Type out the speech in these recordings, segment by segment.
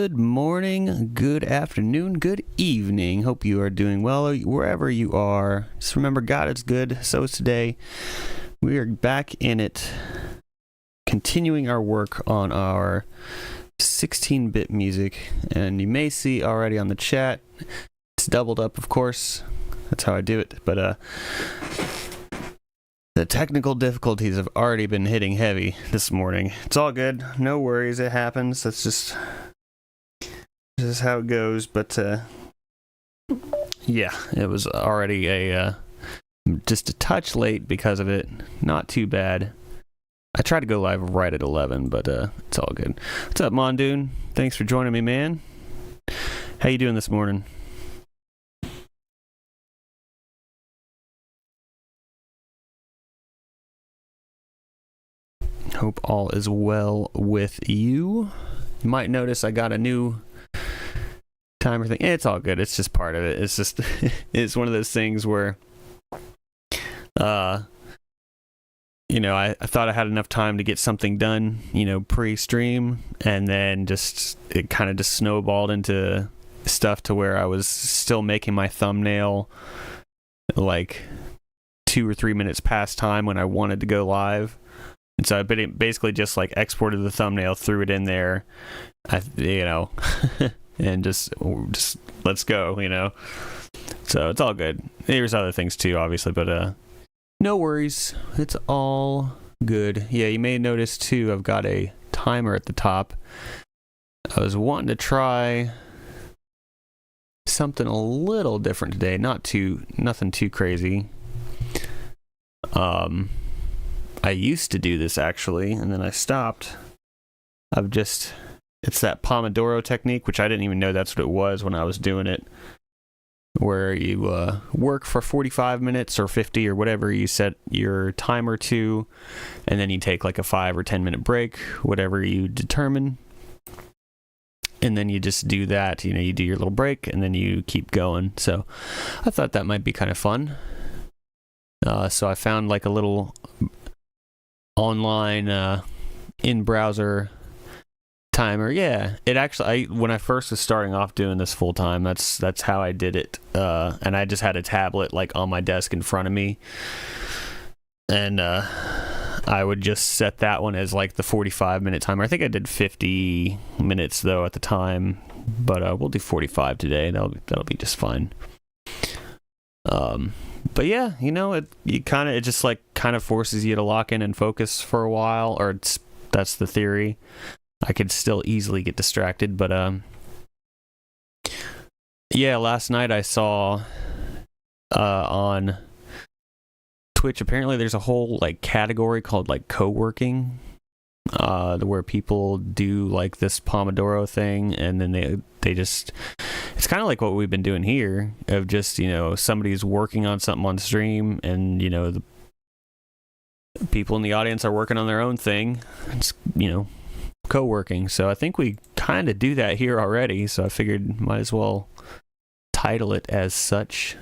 Good morning, good afternoon, good evening. Hope you are doing well wherever you are. Just remember, God is good, so is today. We are back in it, continuing our work on our 16-bit music. And you may see already on the chat, it's doubled up, of course. That's how I do it. But the technical difficulties have already been hitting heavy this morning. It's all good. No worries. It happens. That's just how it goes. But yeah, it was already just a touch late because of it. Not too bad. I tried to go live right at 11, but it's all good. What's up, Mondoon? Thanks for joining me, man. How you doing this morning? Hope all is well with you. You might notice I got a new timer thing. It's all good. It's just part of it. It's just it's one of those things where I thought I had enough time to get something done, pre-stream, and then it kind of just snowballed into stuff to where I was still making my thumbnail like 2 or 3 minutes past time when I wanted to go live. And so I basically just like exported the thumbnail, threw it in there, and just let's go, So it's all good. There's other things too, obviously, but no worries. It's all good. Yeah, you may notice too, I've got a timer at the top. I was wanting to try something a little different today. Nothing too crazy. I used to do this actually, and then I stopped. It's that Pomodoro technique, which I didn't even know that's what it was when I was doing it, where you work for 45 minutes or 50 or whatever you set your timer to, and then you take like a 5 or 10 minute break, whatever you determine. And then you just do that, you do your little break and then you keep going. So I thought that might be kind of fun. So I found like a little online in-browser timer. Yeah, it actually, when I first was starting off doing this full time, that's how I did it. And I just had a tablet like on my desk in front of me, and I would just set that one as like the 45-minute timer. I think I did 50 minutes though at the time, but we'll do 45 today. That'll be just fine. But yeah, it just like kind of forces you to lock in and focus for a while, or that's the theory. I could still easily get distracted, but yeah, last night I saw on Twitch, apparently there's a whole like category called like co-working, where people do like this Pomodoro thing, and then they just, it's kind of like what we've been doing here, of just, somebody's working on something on stream, and the people in the audience are working on their own thing. It's co-working. So I think we kind of do that here already, so I figured might as well title it as such.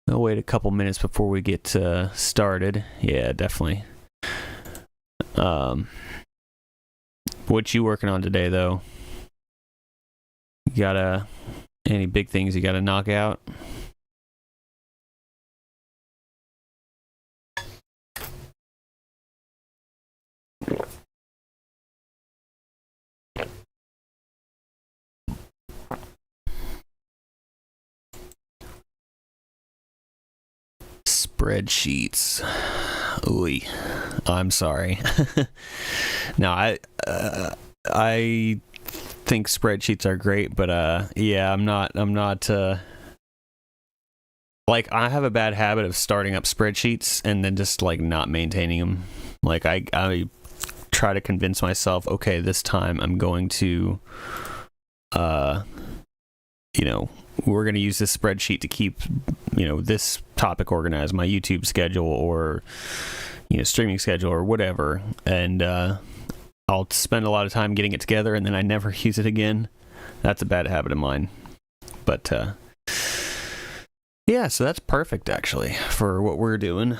I'll wait a couple minutes before we get started. Yeah, definitely. What you working on today though? You got any big things you gotta knock out? Spreadsheets. Ooh, I'm sorry. No, I think spreadsheets are great, but yeah, I'm not like, I have a bad habit of starting up spreadsheets and then just like not maintaining them. Like I try to convince myself, okay, this time I'm going to we're going to use this spreadsheet to keep this topic organized, my YouTube schedule or streaming schedule or whatever, and I'll spend a lot of time getting it together and then I never use it again. That's a bad habit of mine. But yeah, so that's perfect actually for what we're doing.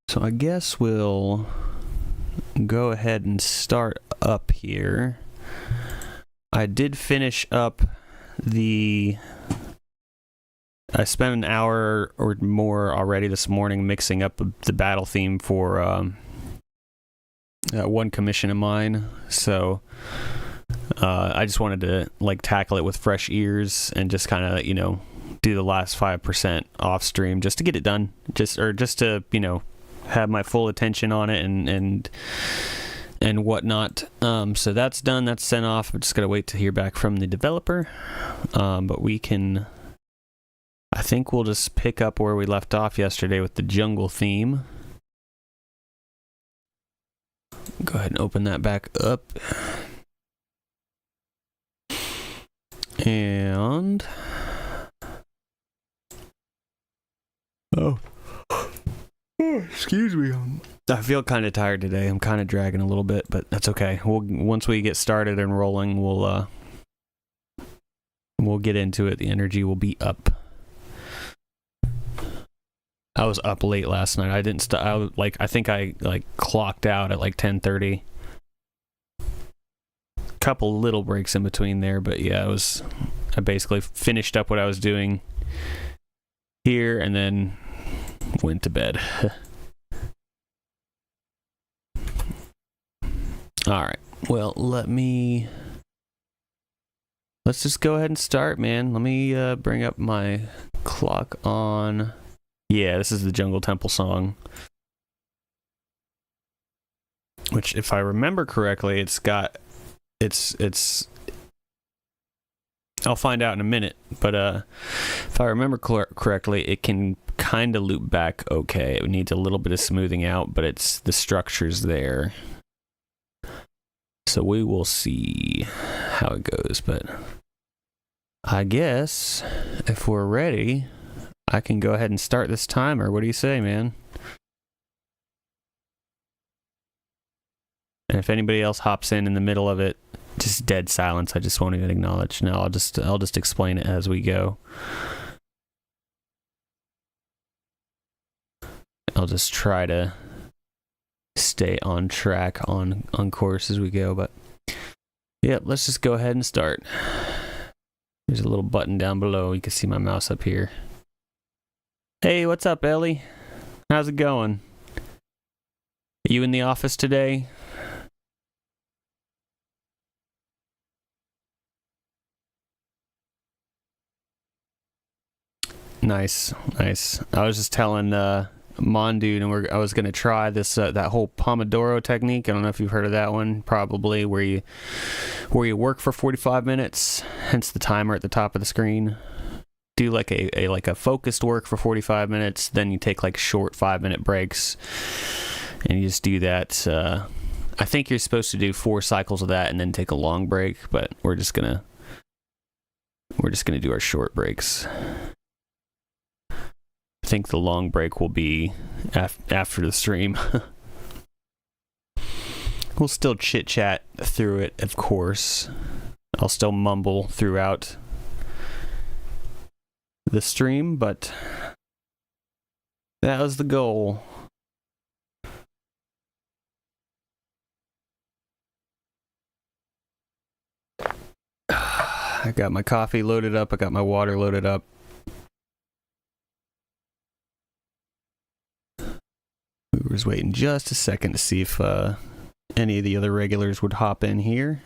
So I guess we'll go ahead and start up here. I did finish up I spent an hour or more already this morning mixing up the battle theme for one commission of mine. So I just wanted to like tackle it with fresh ears and just kind of, do the last 5% off stream just to get it done. Just to, have my full attention on it and whatnot. So that's done. That's sent off. I'm just going to wait to hear back from the developer. But I think we'll just pick up where we left off yesterday with the jungle theme. Go ahead and open that back up. And... excuse me. I feel kind of tired today. I'm kind of dragging a little bit, but that's okay. Once we get started and rolling, we'll get into it. The energy will be up. I was up late last night. I didn't stop. I think I clocked out at 10:30. Couple little breaks in between there, but yeah, I basically finished up what I was doing here and then went to bed. All right. Well, let's just go ahead and start, man. Let me bring up my clock on. Yeah, this is the Jungle Temple song. Which, if I remember correctly, it's I'll find out in a minute, but if I remember correctly, it can kind of loop back okay. It needs a little bit of smoothing out, but the structure's there. So we will see how it goes, but I guess if we're ready, I can go ahead and start this timer. What do you say, man? And if anybody else hops in the middle of it, just dead silence. I just won't even acknowledge. No, I'll just explain it as we go. I'll just try to stay on track on course as we go. But yeah, let's just go ahead and start. There's a little button down below. You can see my mouse up here. Hey, what's up, Ellie? How's it going? Are you in the office today? Nice. I was just telling Mondude, and I was gonna try this that whole Pomodoro technique. I don't know if you've heard of that one. Probably where you work for 45 minutes, hence the timer at the top of the screen. Do like a focused work for 45 minutes, then you take short 5-minute breaks, and you just do that. I think you're supposed to do 4 cycles of that and then take a long break, but we're just gonna do our short breaks. I think the long break will be after the stream. We'll still chit-chat through it, of course. I'll still mumble throughout the stream, but that was the goal. I got my coffee loaded up. I got my water loaded up. We were just waiting just a second to see if any of the other regulars would hop in here.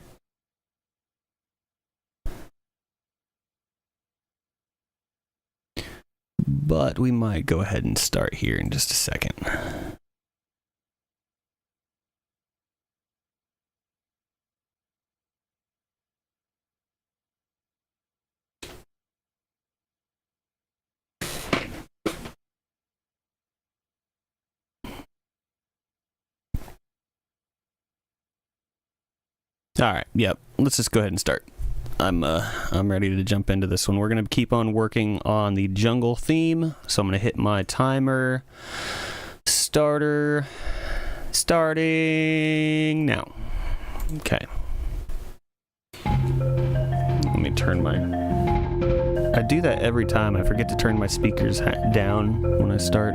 But we might go ahead and start here in just a second. All right, yep. Let's just go ahead and start. I'm ready to jump into this one. We're gonna keep on working on the jungle theme, so I'm gonna hit my timer. Starting now. Okay. Let me turn my. I do that every time. I forget to turn my speakers down when I start.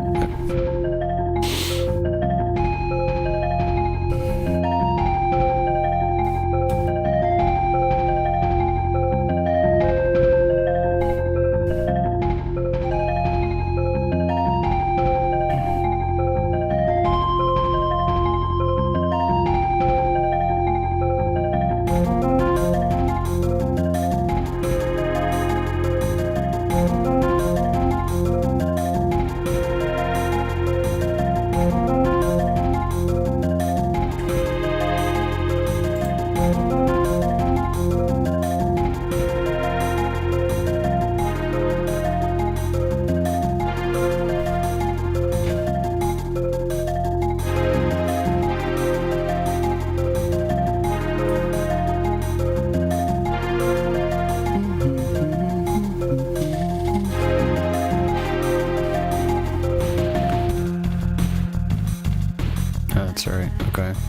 Okay.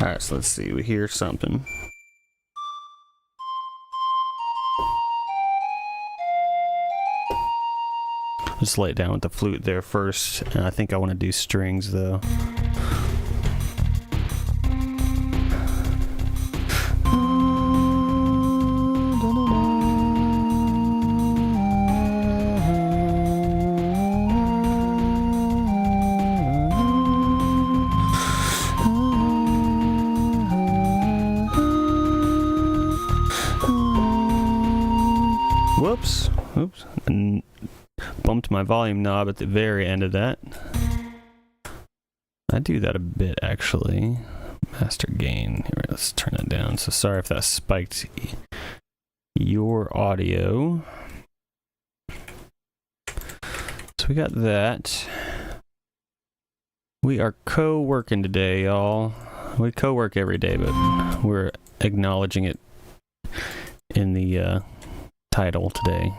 Alright, so let's see. We hear something. Just lay it down with the flute there first. And I think I want to do strings though. Whoops. Oops. And bumped my volume knob at the very end of that. I do that a bit actually. Master gain. Here, let's turn that down. So sorry if that spiked your audio. So we got that. We are co-working today, y'all. We co-work every day, but we're acknowledging it in the title today.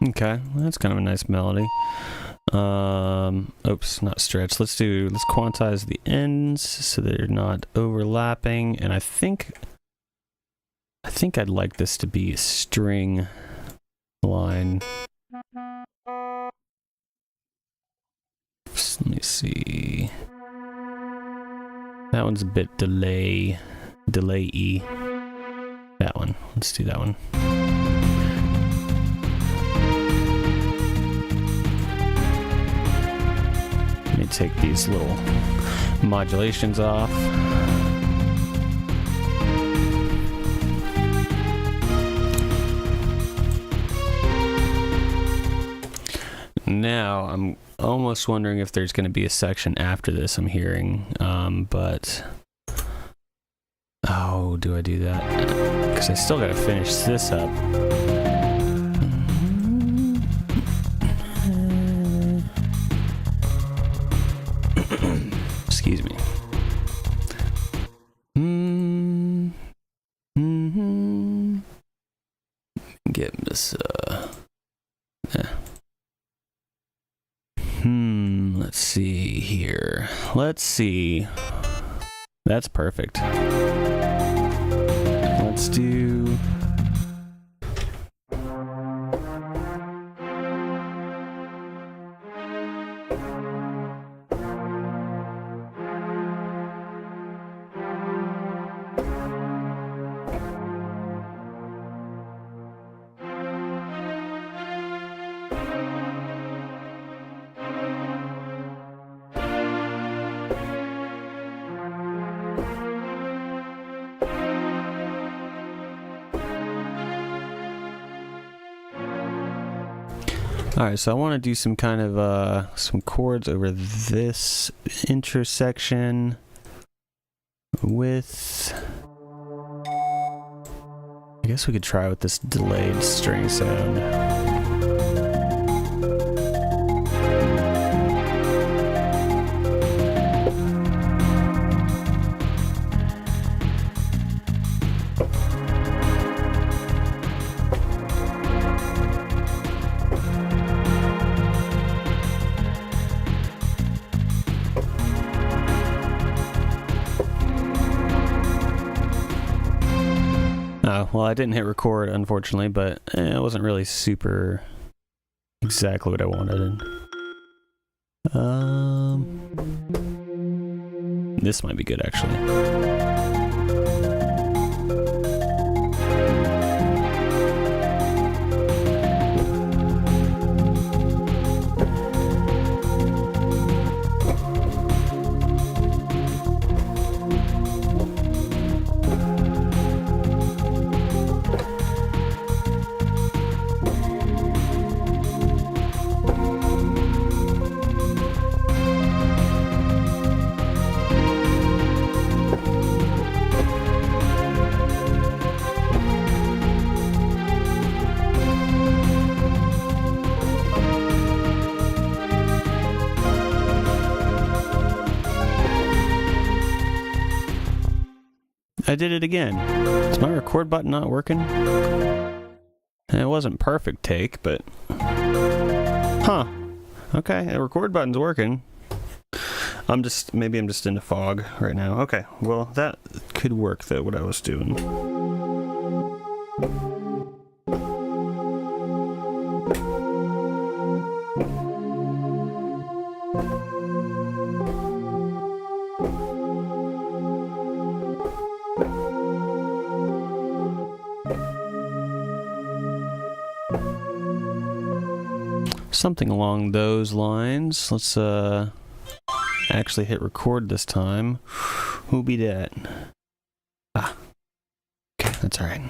Okay, well, that's kind of a nice melody. Oops, not stretch. Let's quantize the ends so they're not overlapping. And I think I'd like this to be a string line. Let me see. That one's a bit delay-y. That one. Let's do that one. Let me take these little modulations off. Now, I'm almost wondering if there's going to be a section after this I'm hearing, but... Oh, do I do that? Because I still got to finish this up. Excuse me. Get this, let's see here. Let's see. That's perfect. Let's do... Alright, so I want to do some kind of, some chords over this intersection with... I guess we could try with this delayed string sound. Well, I didn't hit record, unfortunately, but it wasn't really super exactly what I wanted. This might be good, actually. I did it again. Is my record button not working? It wasn't perfect take, but... Huh. Okay, the record button's working. Maybe I'm just in a fog right now. Okay, well, that could work, though, what I was doing. Something along those lines. Let's actually hit record this time. Who'll be that? Ah. Okay, that's alright.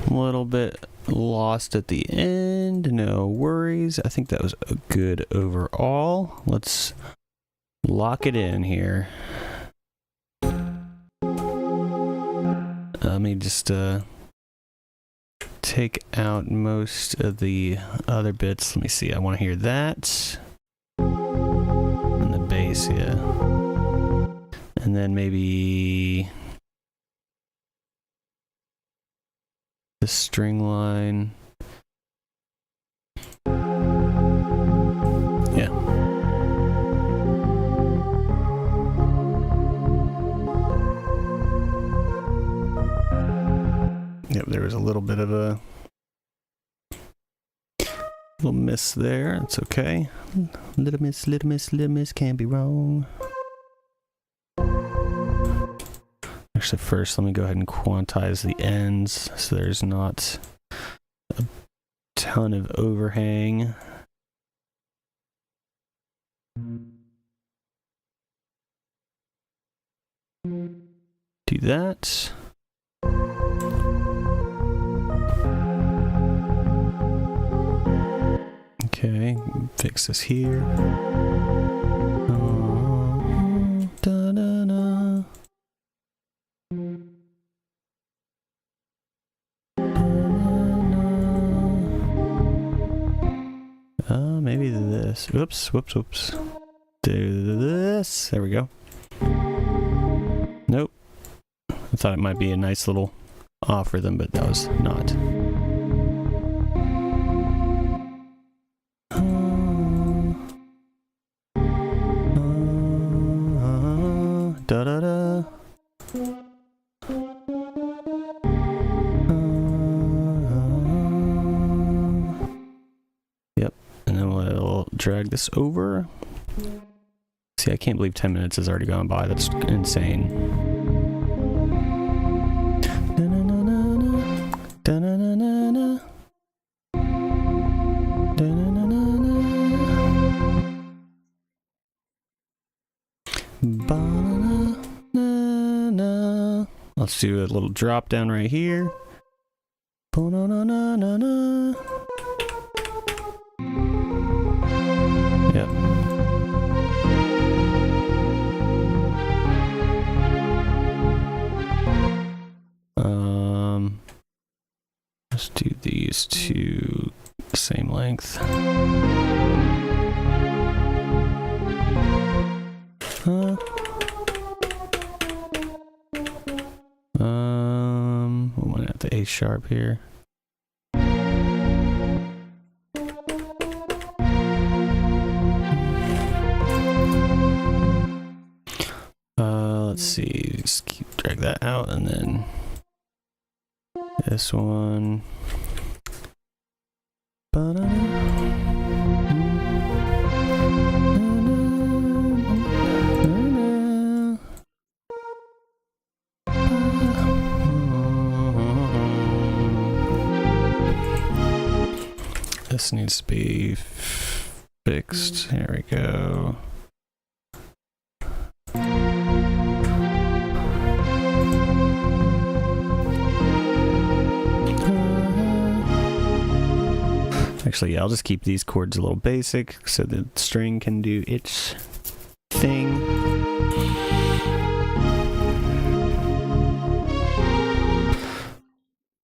A little bit lost at the end, no worries. I think that was a good overall. Let's lock it in here. Let me just take out most of the other bits. Let me see, I want to hear that. And the bass, yeah. And then maybe... the string line. Yeah. Yep, there was a little bit of a little miss there. It's okay. Little miss, can't be wrong. Actually, first, let me go ahead and quantize the ends so there's not a ton of overhang. Do that. Okay, fix this here. Da-da-da. Maybe this. Whoops. Do this. There we go. Nope. I thought it might be a nice little off rhythm, but that was not. Da-da-da. Yep, and then we'll drag this over. See, I can't believe 10 minutes has already gone by. That's insane. Da-na-na-na-na. Da-na-na-na-na. Ba-na-na-na-na. Let's do a little drop down right here. Ba-na-na-na-na-na. Yep. Let's do these two same length. We want at the A sharp here. Let's see, just drag that out, and then this one. This needs to be fixed. Here we go. Actually, yeah, I'll just keep these chords a little basic so the string can do its thing.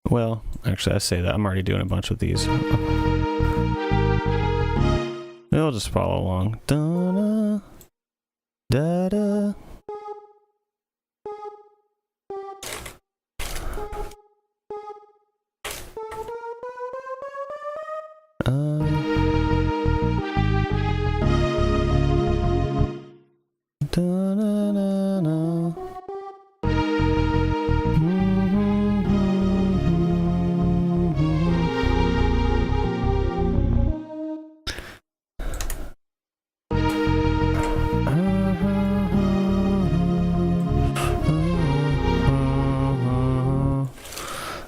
Well, actually, I say that. I'm already doing a bunch with these. They'll just follow along. Da-da, da-da. Da-da-da-da.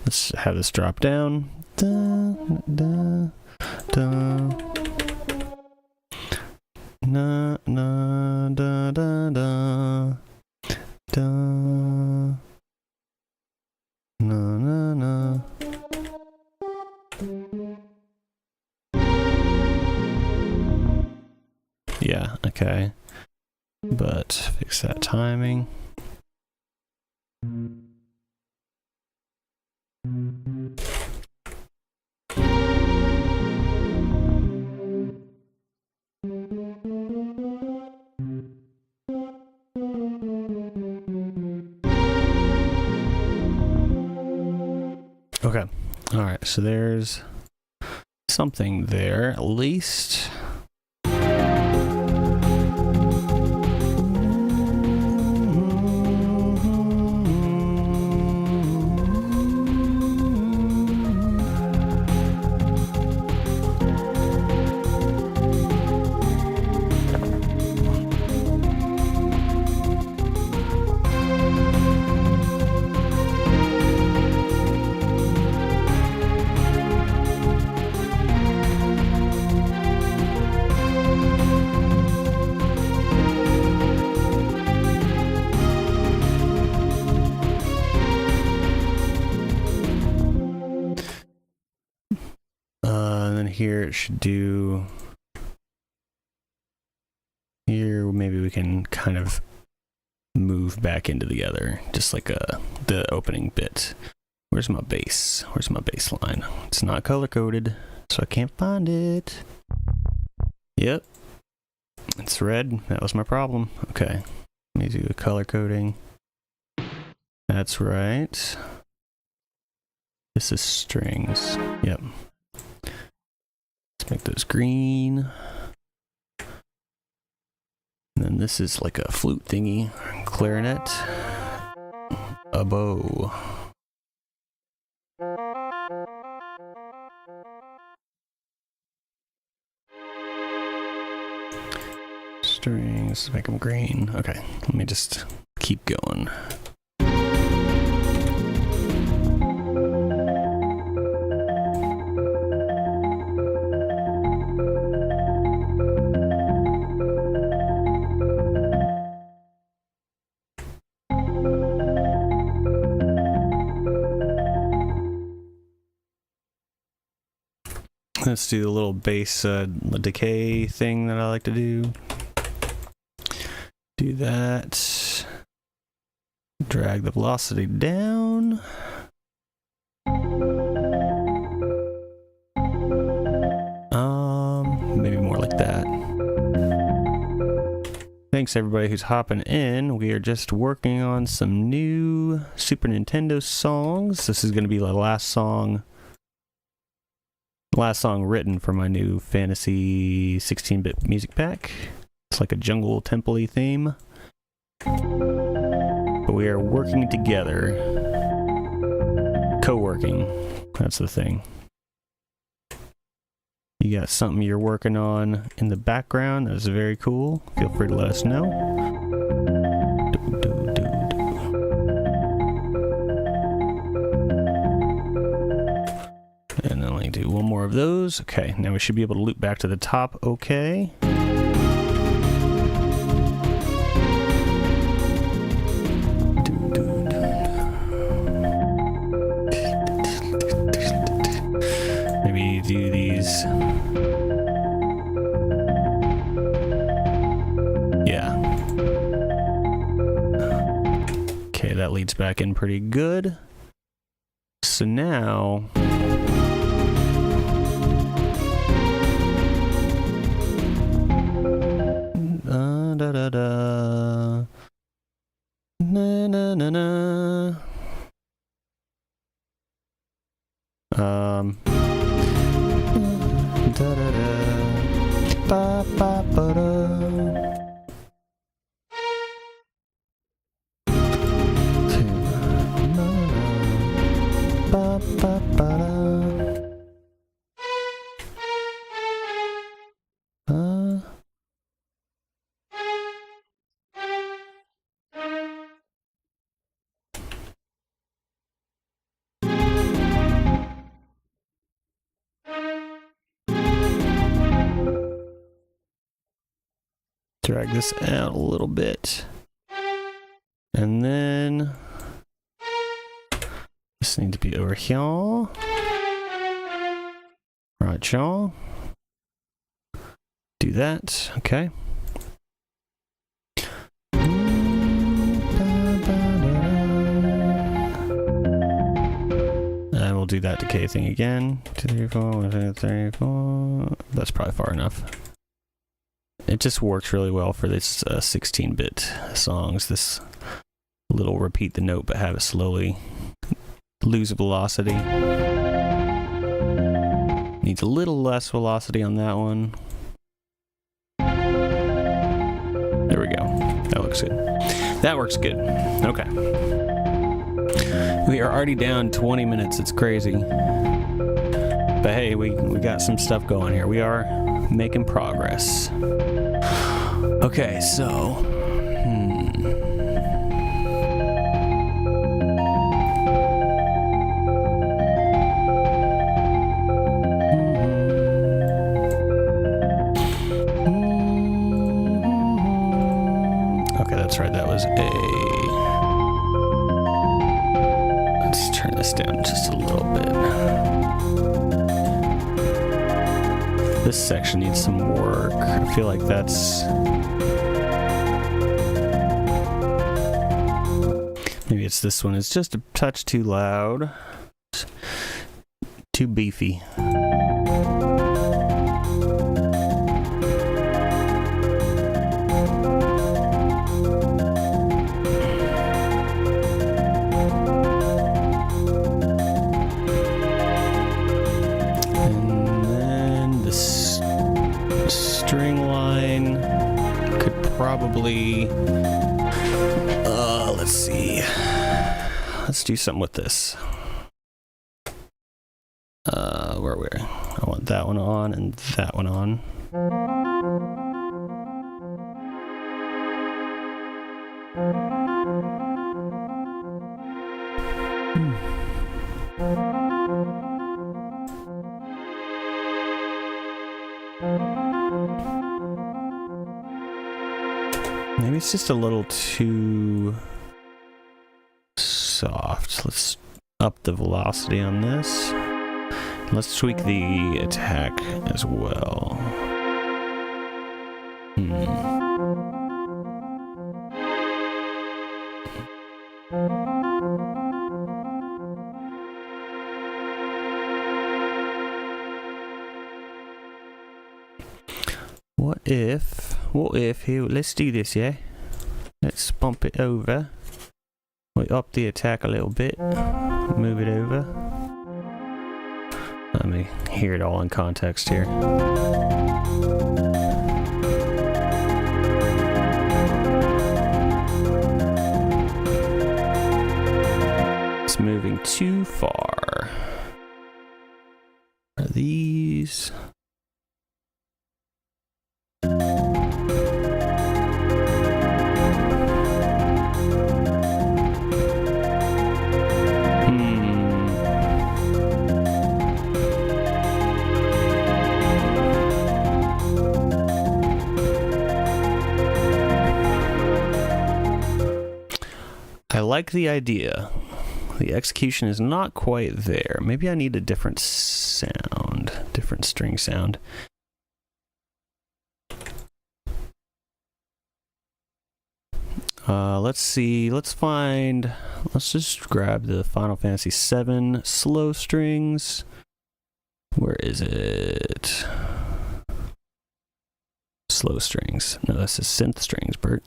Let's have this drop down. Da, da, da. Na na da da da da na na na. Yeah, okay. But fix that timing. Okay. All right. So there's something there, at least. Here it should do. Here maybe we can kind of move back into the other, just like the opening bit. Where's my bass? Where's my bass line? It's not color coded, so I can't find it. Yep, it's red. That was my problem. Okay, let me do the color coding. That's right. This is strings. Yep. Let's make those green. And then this is like a flute thingy, clarinet, a bow. Strings, make them green. Okay, let me just keep going. Let's do the little bass decay thing that I like to do. Do that. Drag the velocity down. Maybe more like that. Thanks everybody who's hopping in. We are just working on some new Super Nintendo songs. This is going to be the last song written for my new Fantasy 16-bit music pack. It's like a jungle temple-y theme. But we are working together. Co-working. That's the thing. You got something you're working on in the background that is very cool. Feel free to let us know. And then let me do one more of those. those. Okay, now we should be able to loop back to the top. Okay. Maybe do these. Yeah. Okay, that leads back in pretty good. So now... da da da. Na na na na. Da da da. Ba ba ba da. Ba ba ba da. Drag this out a little bit. And then this needs to be over here. Right, y'all. Do that. Okay. And we'll do that decay thing again. 2, 3, 4, 1, 2, 3, 4. That's probably far enough. It just works really well for this 16-bit songs. This little repeat the note but have it slowly lose velocity. Needs a little less velocity on that one. There we go. That looks good. That works good. Okay. We are already down 20 minutes. It's crazy. But hey, we got some stuff going here. We are making progress. Okay, so okay, that's right, that was A. Let's turn this down just a little bit. This section needs some work. I feel like that's... Maybe it's this one. It's just a touch too loud. Too beefy. String line could probably let's see, let's do something with this. Where we? I want that one on and that one on. Maybe it's just a little too soft. Let's up the velocity on this. Let's tweak the attack as well. What if here, let's do this, yeah? Let's bump it over. We up the attack a little bit. Move it over. Let me hear it all in context here. It's moving too far. Are these? I like the idea. The execution is not quite there. Maybe I need a different sound, different string sound. Let's see. Let's just grab the Final Fantasy VII slow strings. Where is it? Slow strings. No, this is synth strings, Bert.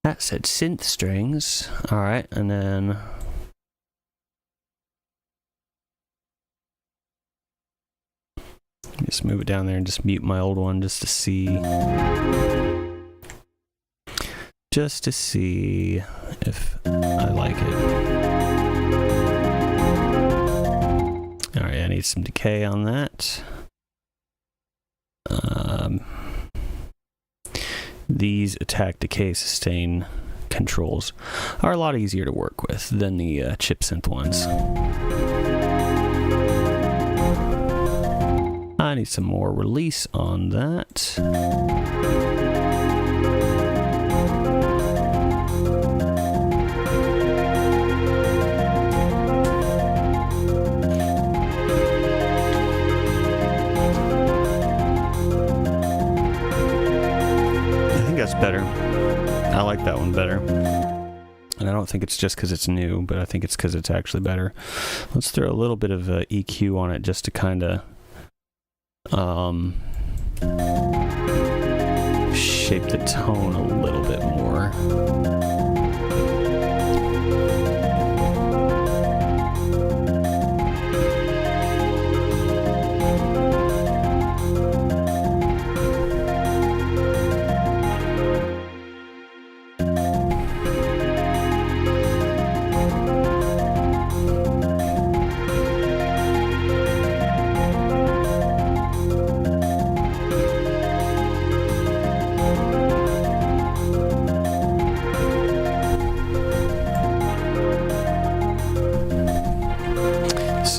That said synth strings. Alright, and then just move it down there and just mute my old one just to see. Just to see if I like it. Alright, I need some decay on that. These attack, decay, sustain controls are a lot easier to work with than the chip synth ones. I need some more release on that. That's better. I like that one better. And I don't think it's just because it's new, but I think it's because it's actually better. Let's throw a little bit of EQ on it just to kind of shape the tone a little bit more.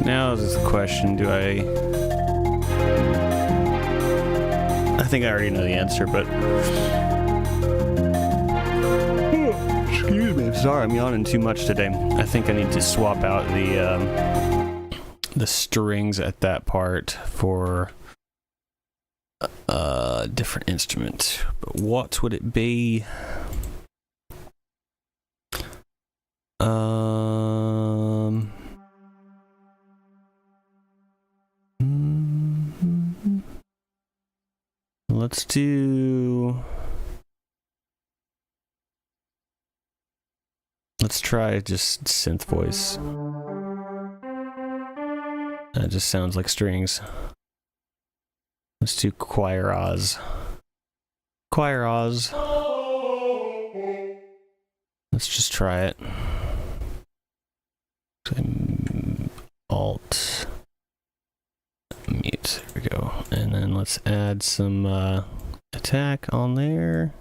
Now is the question, do I think I already know the answer, but excuse me, sorry, I'm yawning too much today. I think I need to swap out the strings at that part for a different instrument. But what would it be? Let's try just synth voice. That just sounds like strings. Let's do choir Oz. Choir Oz. Let's just try it. Alt mute. There we go. And then let's add some attack on there.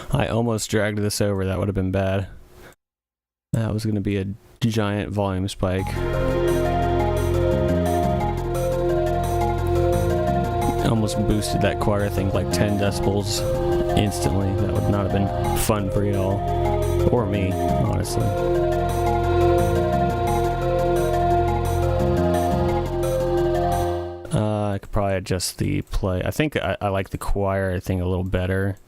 I almost dragged this over. That would have been bad. That was going to be a giant volume spike. Almost boosted that choir thing like 10 decibels instantly. That would not have been fun for y'all. Or me, honestly. I could probably adjust the play. I think I like the choir thing a little better.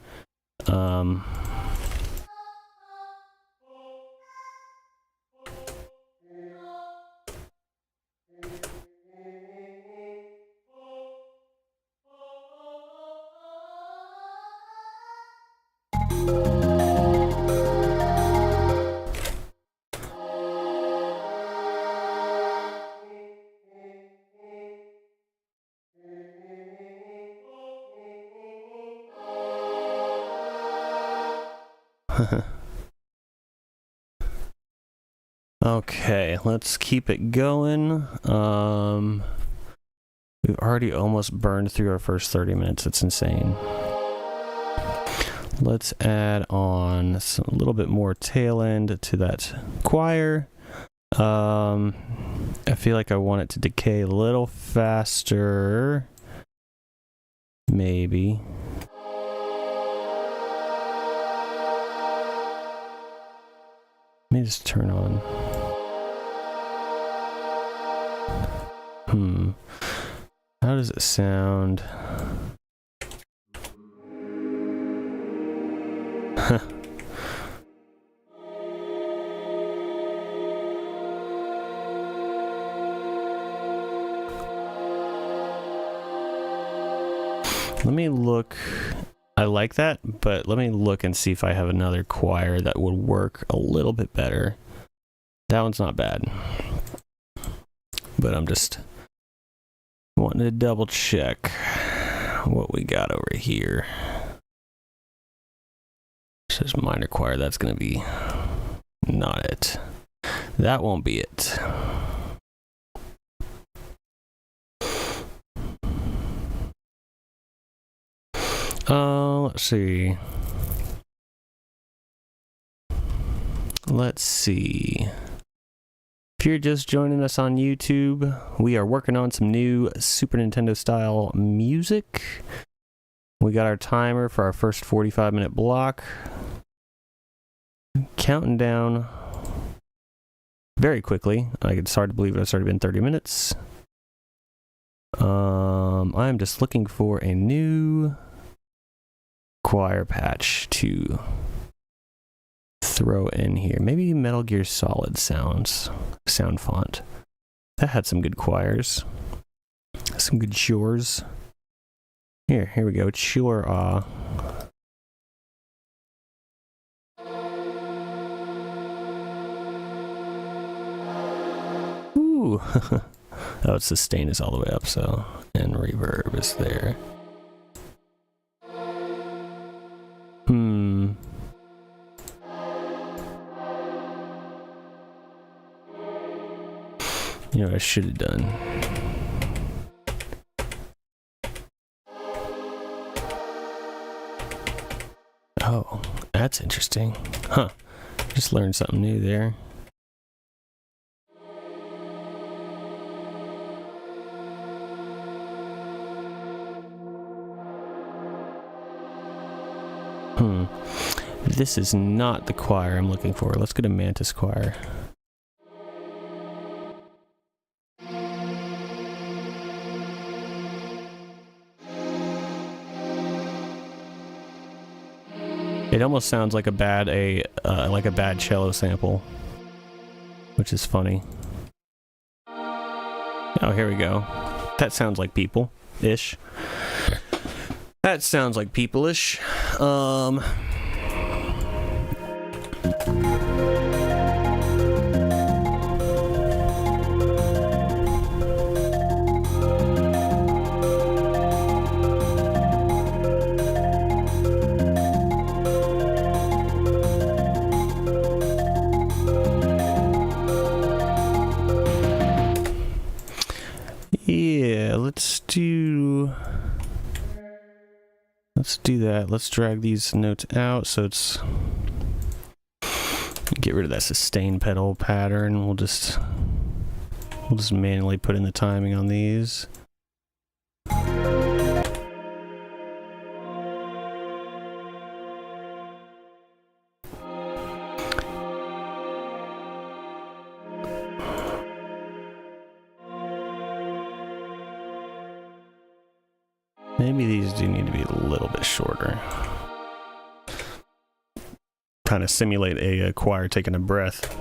Okay, let's keep it going. We've already almost burned through our first 30 minutes. It's insane. Let's add on a little bit more tail end to that choir. I feel like I want it to decay a little faster. Maybe. Let me just turn on. How does it sound? Let me look. I like that, but let me look and see if I have another choir that would work a little bit better. That one's not bad, but I'm just wanting to double check what we got over here. It says minor choir. That's going to be not it. That won't be it. Let's see. Let's see. If you're just joining us on YouTube, we are working on some new Super Nintendo style music. We got our timer for our first 45-minute block. Counting down very quickly. It's hard to believe it's already been 30 minutes. I'm just looking for a new choir patch to throw in here. Maybe Metal Gear Solid sound font. That had some good choirs. Some good chores. Here we go. Chore. Ooh. Oh, its sustain is all the way up, so, and reverb is there. You know what I should have done? Oh, that's interesting. Huh. Just learned something new there. This is not the choir I'm looking for. Let's go to Mantis Choir. It almost sounds like a bad cello sample, which is funny. Oh, here we go. That sounds like people-ish. That sounds like people-ish. Yeah, let's do that. Let's drag these notes out so it's get rid of that sustain pedal pattern. We'll just manually put in the timing on these. Maybe these do need to be a little bit shorter. Kind of simulate a choir taking a breath.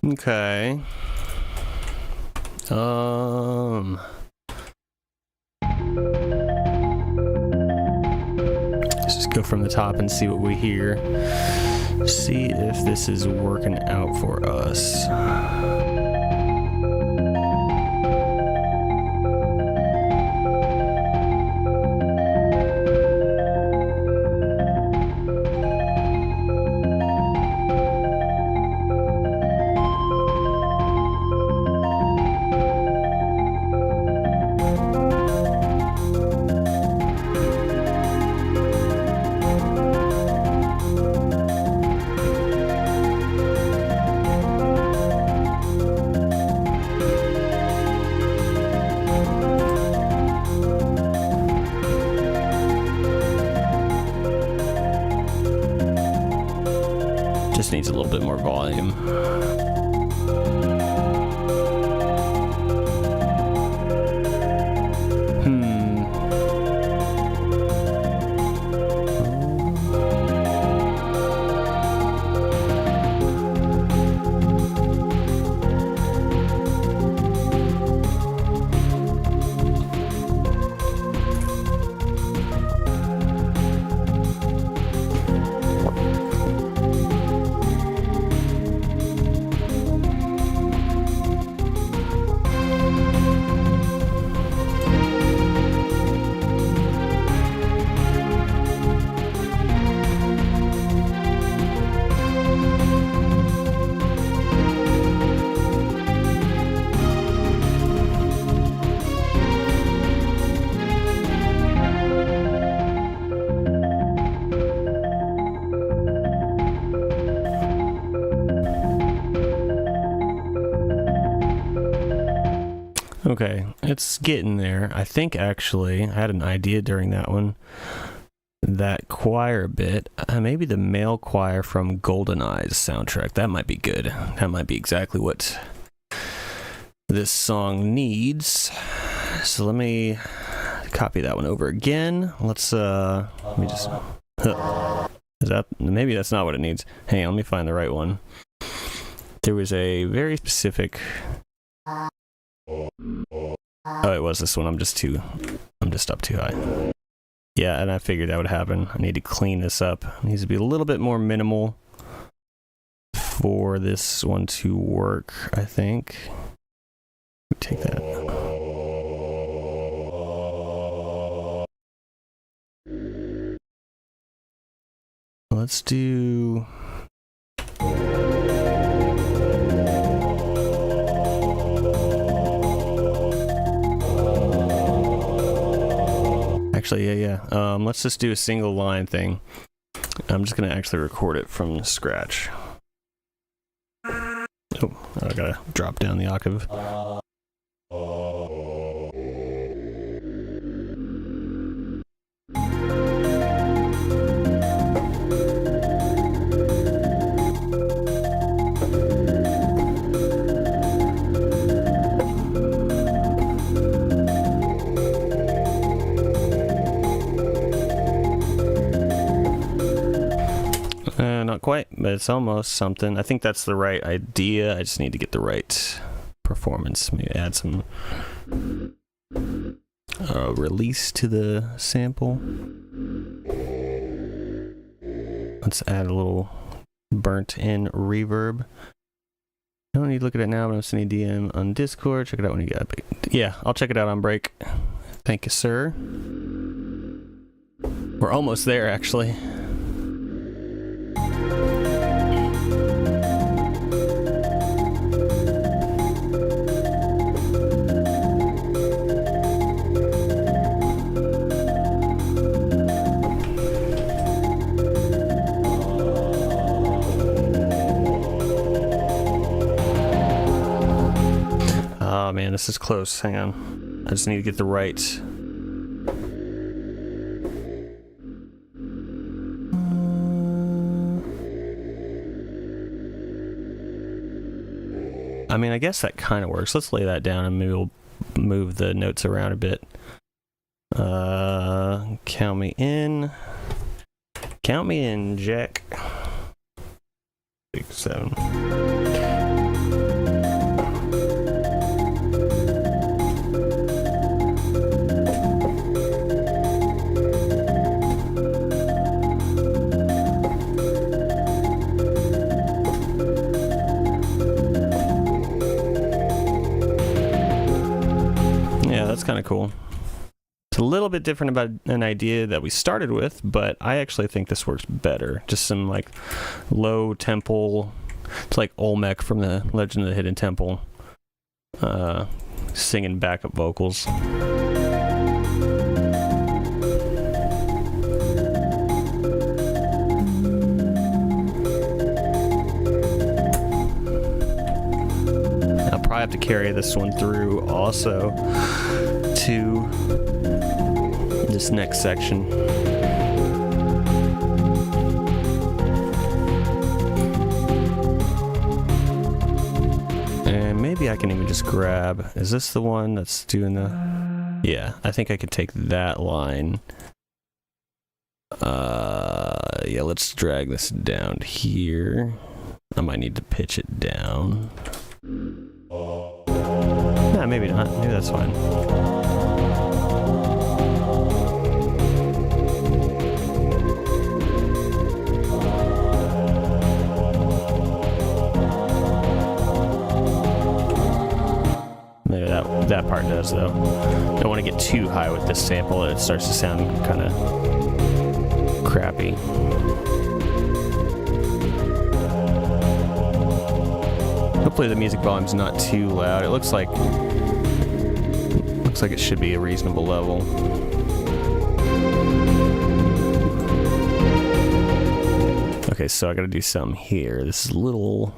Okay. Let's just go go from the top and see what we hear. See if this is working out for us. Just needs a little bit more volume. Okay, it's getting there. I think actually I had an idea during that one. That choir bit, maybe the male choir from GoldenEye's soundtrack. That might be good. That might be exactly what this song needs. So let me copy that one over again. Let me just... Is that... Maybe that's not what it needs. Hang on, let me find the right one. There was a very specific... Oh, it was this one. I'm just up too high. Yeah, and I figured that would happen. I need to clean this up. It needs to be a little bit more minimal for this one to work, I think. Take that. Let's do... Actually, yeah. Let's just do a single line thing. I'm just gonna actually record it from scratch. Oh, I gotta drop down the octave. Not quite, but it's almost something. I think that's the right idea. I just need to get the right performance. Maybe add some release to the sample. Let's add a little burnt in reverb. I don't need to look at it now, but I'm sending DM on Discord. Check it out when you got it. Yeah, I'll check it out on break. Thank you, sir. We're almost there, actually. Oh man, this is close. Hang on. I just need to get the right... I mean, I guess that kind of works. Let's lay that down and maybe we'll move the notes around a bit. Count me in. Count me in, Jack. 6, 7. of cool. It's a little bit different about an idea that we started with, but I actually think this works better. Just some like low tempo. It's like Olmec from the Legend of the Hidden Temple, singing backup vocals. I'll probably have to carry this one through also to this next section. And maybe I can even just grab, is this the one that's doing the, yeah, I think I could take that line. Yeah, let's drag this down here. I might need to pitch it down. Nah, maybe not, maybe that's fine. Maybe that part does, though. Don't want to get too high with this sample. It starts to sound kind of crappy. Hopefully the music volume's not too loud. It looks like it should be a reasonable level. Okay, so I gotta do something here. This is a little...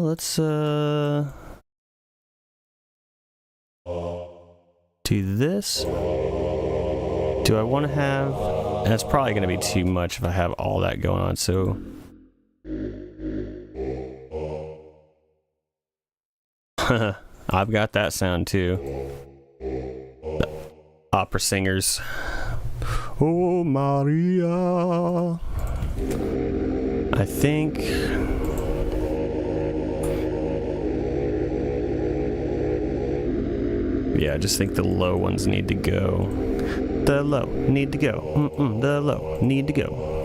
let's do this. Do I want to have... That's probably going to be too much if I have all that going on, so... I've got that sound too. The opera singers. Oh, Maria. I think... Yeah, I just think the low ones need to go. The low need to go. The low need to go.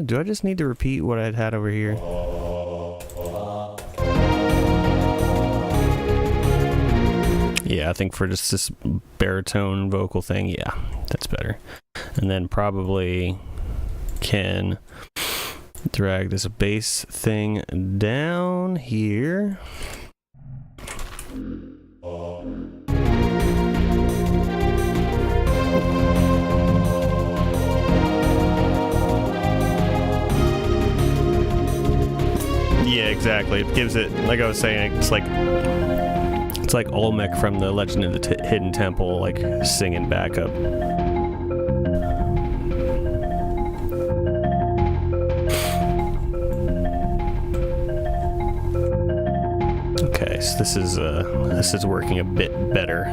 Do I just need to repeat what I'd had over here? Yeah, I think for just this baritone vocal thing, yeah, that's better. And then probably can drag this bass thing down here. Yeah, exactly. It gives it, like I was saying, it's like Olmec from the Legend of the Hidden Temple, like singing backup. Okay, so this is working a bit better.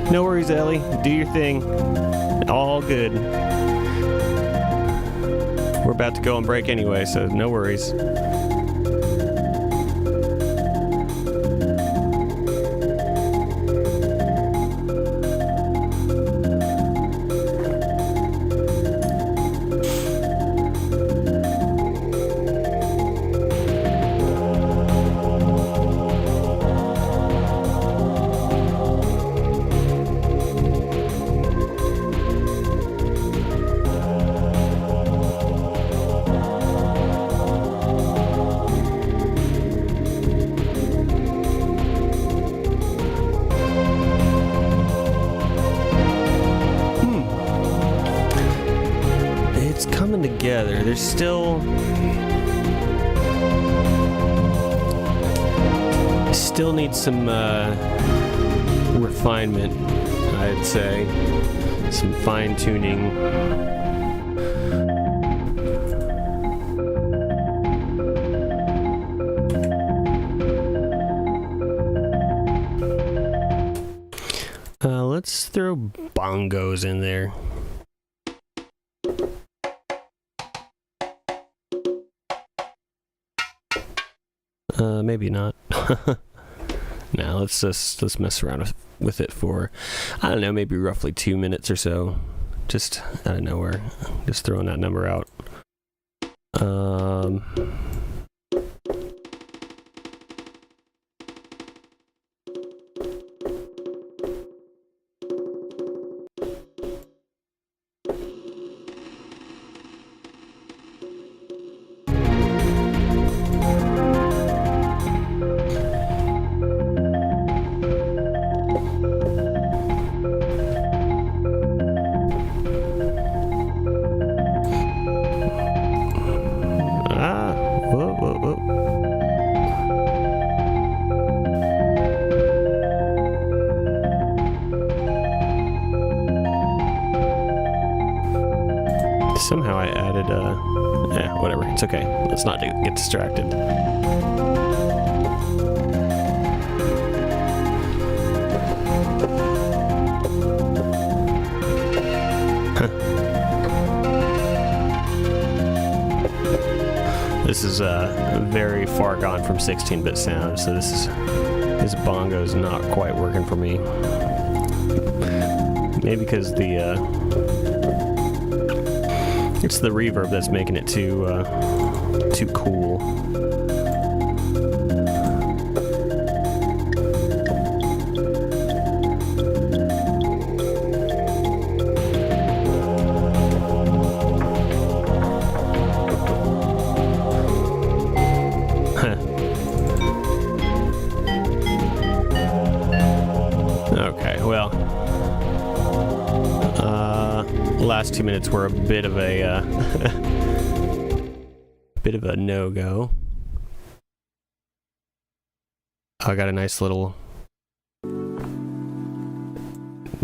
No worries, Ellie. Do your thing. All good. We're about to go on break anyway, so no worries. together. There's still needs some refinement, I'd say. Some fine-tuning. Let's throw bongos in there. Maybe not. Now let's mess around with it for, I don't know, maybe roughly 2 minutes or so. Just out of nowhere. Just throwing that number out. Somehow I added, whatever. It's okay. Let's not get distracted. This is very far gone from 16-bit sound, so this bongo's not quite working for me. Maybe because it's the reverb that's making it too cool. Okay, well. Last 2 minutes were a bit of a no-go. I got a nice little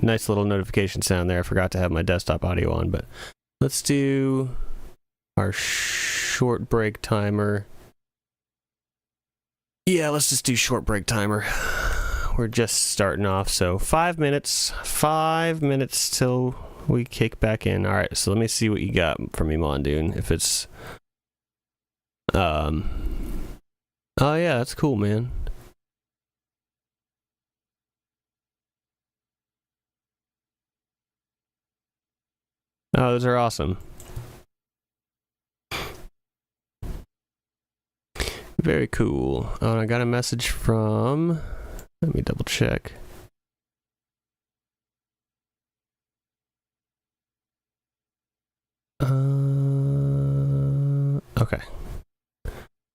notification sound there. I forgot to have my desktop audio on, but let's do our short break timer. Yeah, let's just do short break timer. We're just starting off, so 5 minutes. 5 minutes till we kick back in. All right, so let me see what you got from me, Mondoon. If it's, oh yeah, that's cool, man. Oh, those are awesome. Very cool. Oh, and I got a message from, let me double check. Okay.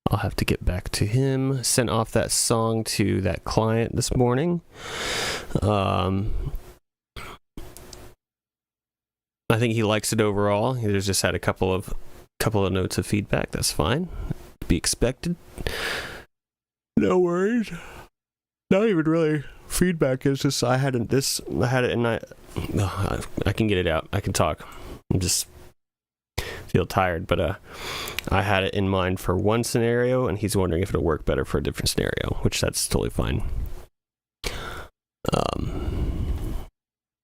I'll have to get back to him. Sent off that song to that client this morning. I think he likes it overall. He's just had a couple of notes of feedback. That's fine. To be expected. No worries. Not even really feedback. It's just I had it and I can get it out. I can talk. I'm just feel tired, but I had it in mind for one scenario, and he's wondering if it'll work better for a different scenario, which that's totally fine.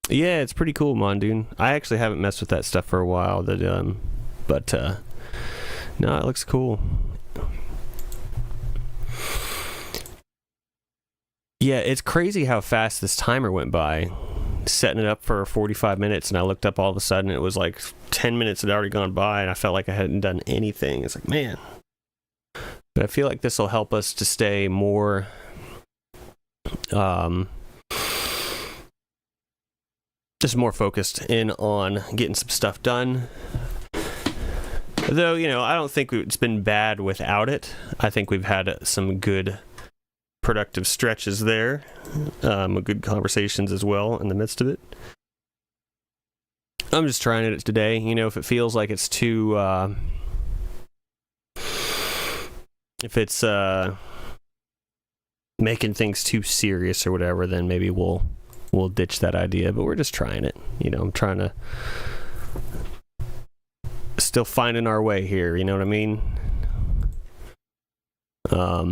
Yeah, it's pretty cool, Mondoon. I actually haven't messed with that stuff for a while, but no, it looks cool. Yeah, it's crazy how fast this timer went by. Setting it up for 45 minutes, and I looked up all of a sudden, it was like 10 minutes had already gone by, and I felt like I hadn't done anything. It's like, man. But I feel like this will help us to stay more just more focused in on getting some stuff done. Though, I don't think it's been bad without it. I think we've had some good productive stretches there, good conversations as well in the midst of it. I'm just trying it today. You know, if it feels like it's too, if it's making things too serious or whatever, then maybe we'll ditch that idea. But we're just trying it. You know, I'm trying to still finding our way here. You know what I mean? Let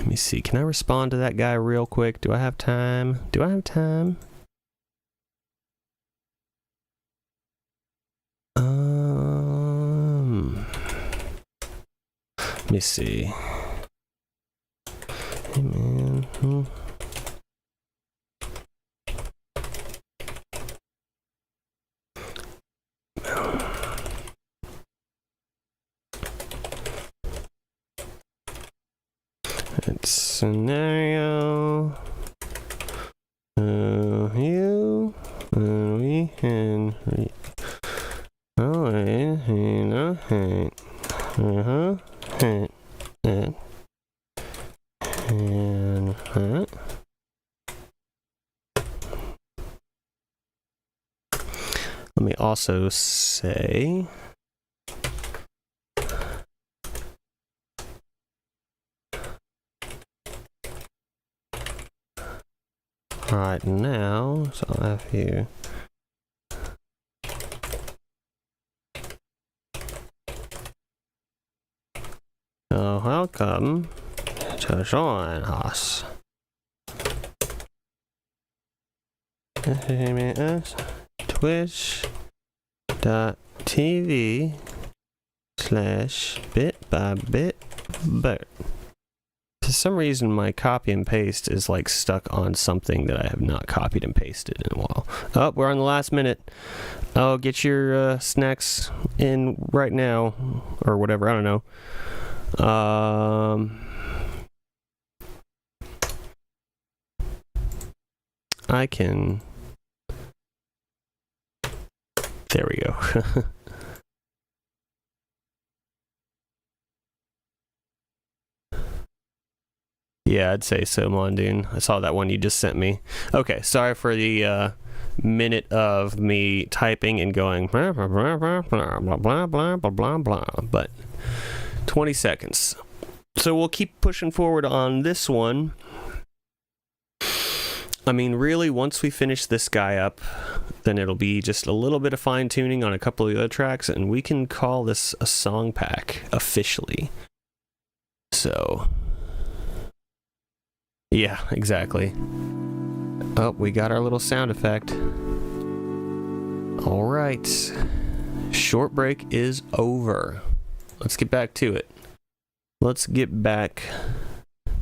me see. Can I respond to that guy real quick? Do I have time? Let me see. Hey, man. It's scenario. You and we can. Oh, and let me also say right now, so I'll have here. So welcome to join us. Twitch.tv/bit-by-bit-bert. For some reason, my copy and paste is like stuck on something that I have not copied and pasted in a while. Oh, we're on the last minute. Oh, get your snacks in right now, or whatever. I don't know. I can. There we go. Yeah, I'd say so, Mondoon. I saw that one you just sent me. Okay, sorry for the minute of me typing and going blah blah blah blah blah blah blah blah blah blah, but 20 seconds. So we'll keep pushing forward on this one. I mean, really, once we finish this guy up, then it'll be just a little bit of fine-tuning on a couple of the other tracks, and we can call this a song pack officially. So, yeah, exactly. Oh, we got our little sound effect. All right. Short break is over. Let's get back to it. Let's get back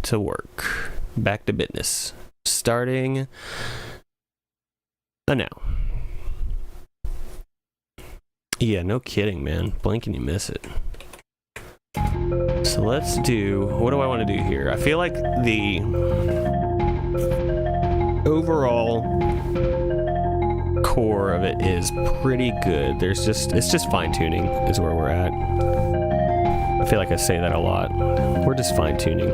to work. Back to business. Starting now. Yeah, no kidding, man. Blink and you miss it. So let's do... What do I want to do here? I feel like the overall core of it is pretty good. It's just fine-tuning is where we're at. I feel like I say that a lot. We're just fine-tuning.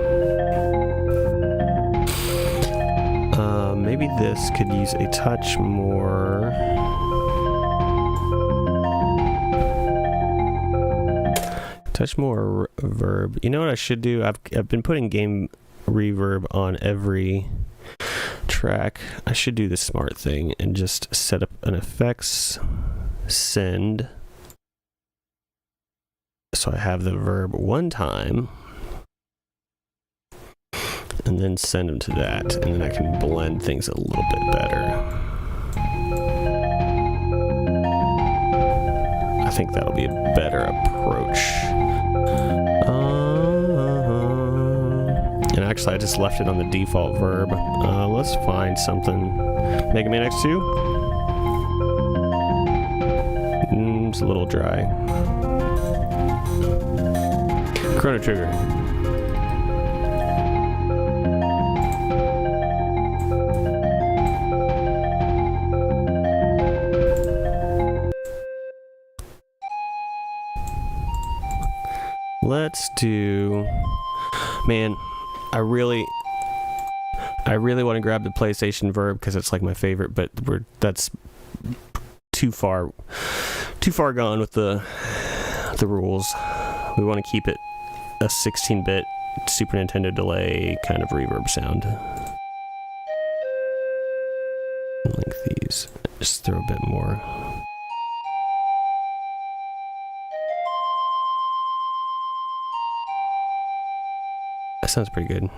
Maybe this could use a touch more... reverb. You know what I should do? I've been putting game reverb on every track. I should do the smart thing and just set up an effects send. So I have the verb one time. And then send them to that, and then I can blend things a little bit better. I think that'll be a better approach. And actually, I just left it on the default verb. Let's find something. Mega Man X2? It's a little dry. Chrono Trigger. Let's do... Man, I I really want to grab the PlayStation Verb because it's like my favorite, but that's too far gone with the rules. We want to keep it a 16-bit Super Nintendo delay kind of reverb sound. Like these, just throw a bit more. That sounds pretty good.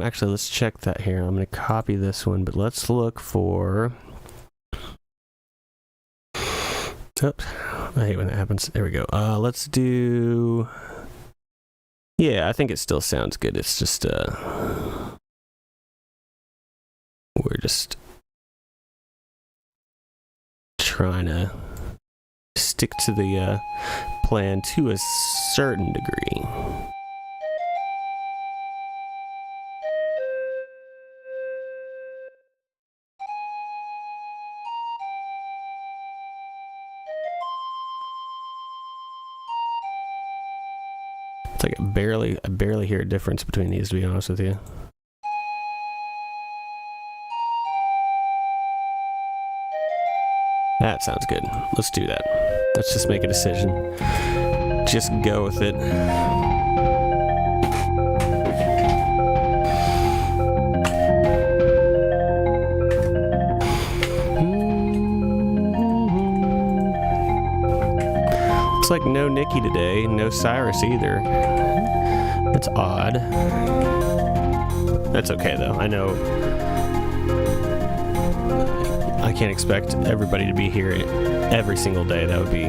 Actually, let's check that here. I'm gonna copy this one, but let's look for. Oops, I hate when that happens. There we go. Let's do. Yeah, I think it still sounds good. It's just we're just trying to stick to the plan to a certain degree. It's like I barely hear a difference between these, to be honest with you. That sounds good. Let's do that. Let's just make a decision. Just go with it. Looks like no Nikki today, no Cyrus either. That's odd. That's okay though. I know I can't expect everybody to be here every single day. That would be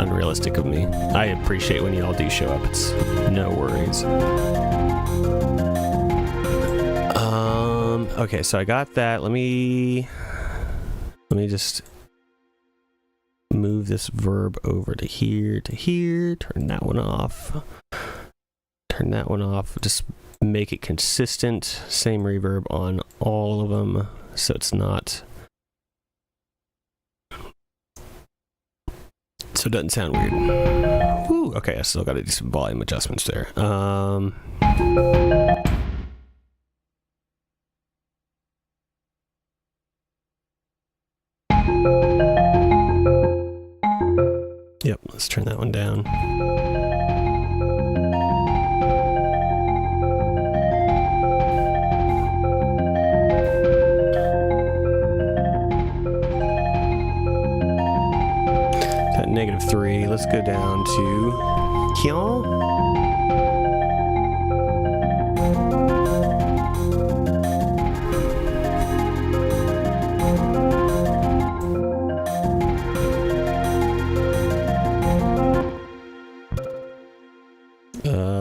unrealistic of me. I appreciate when y'all do show up. It's no worries. Okay, so I got that. Let me just move this verb over to here, turn that one off. Turn that one off. Just make it consistent. Same reverb on all of them. So it's not. So it doesn't sound weird. Woo, okay, I still got to do some volume adjustments there. Yep, let's turn that one down. -3. Let's go down to Kion.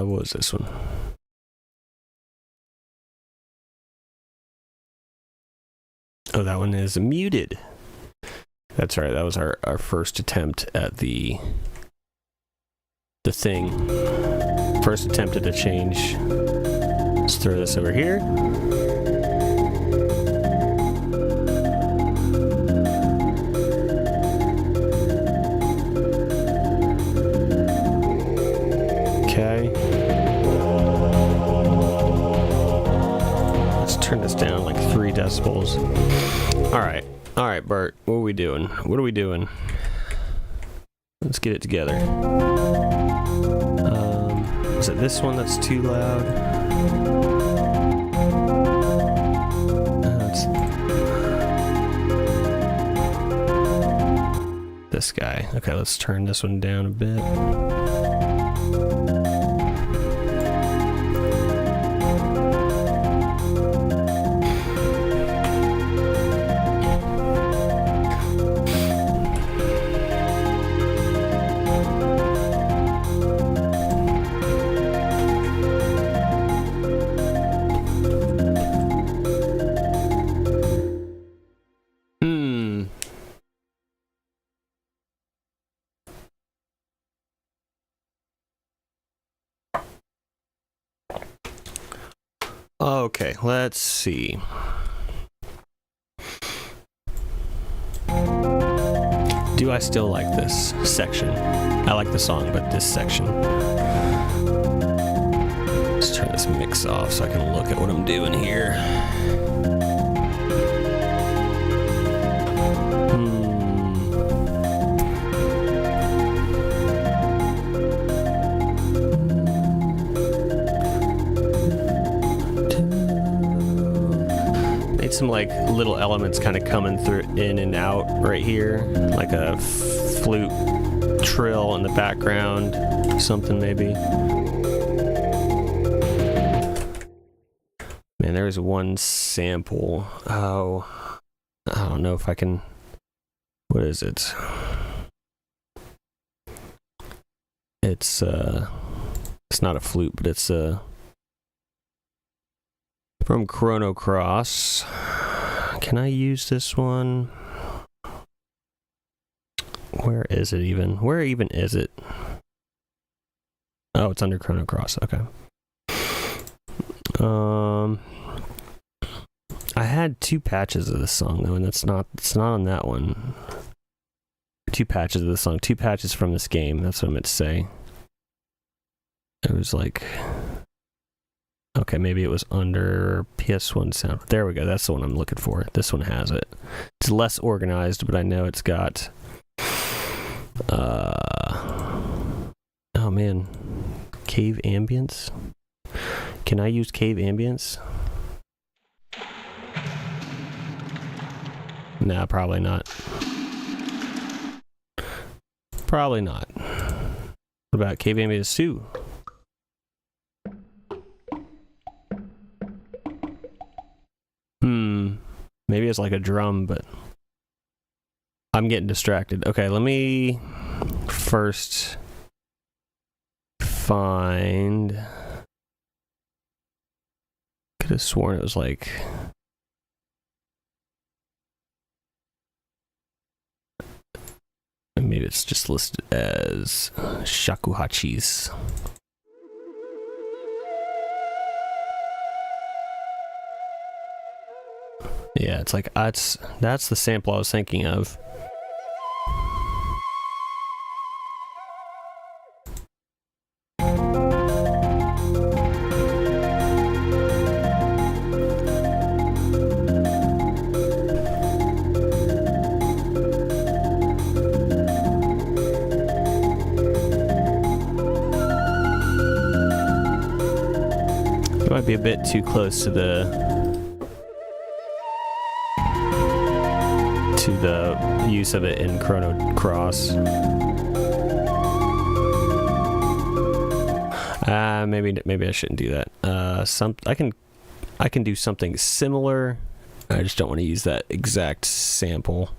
What was this one? Oh, that one is muted. That's right. That was our first attempt at the thing. First attempt at a change. Let's throw this over here. Okay. Let's turn this down like 3 decibels. All right. All right, Bert, what are we doing? What are we doing? Let's get it together. Is it this one that's too loud? This guy. Okay, let's turn this one down a bit. Okay, let's see. Do I still like this section? I like the song, but this section. Let's turn this mix off so I can look at what I'm doing here. Made some like little elements kind of coming through in and out right here, like a flute trill in the background, something maybe. Man, there was one sample. Oh, I don't know if I can. What is it? It's not a flute, but it's from Chrono Cross. Can I use this one? Where is it even? Where even is it? Oh, it's under Chrono Cross. Okay. I had 2 patches of this song though, and it's not on that one. 2 patches of the song, 2 patches from this game. That's what I meant to say. It was like, okay, maybe it was under PS1 sound. There we go. That's the one I'm looking for. This one has it. It's less organized, but I know it's got. Oh man, cave ambience. Can I use cave ambience? Nah, probably not. Probably not. What about cave ambience 2? Maybe it's like a drum, but I'm getting distracted. Okay, let me first find. Could have sworn it was like. Maybe it's just listed as shakuhachis. Yeah, it's like that's the sample I was thinking of. It might be a bit too close to the use of it in Chrono Cross. Maybe I shouldn't do that. I can do something similar. I just don't want to use that exact sample.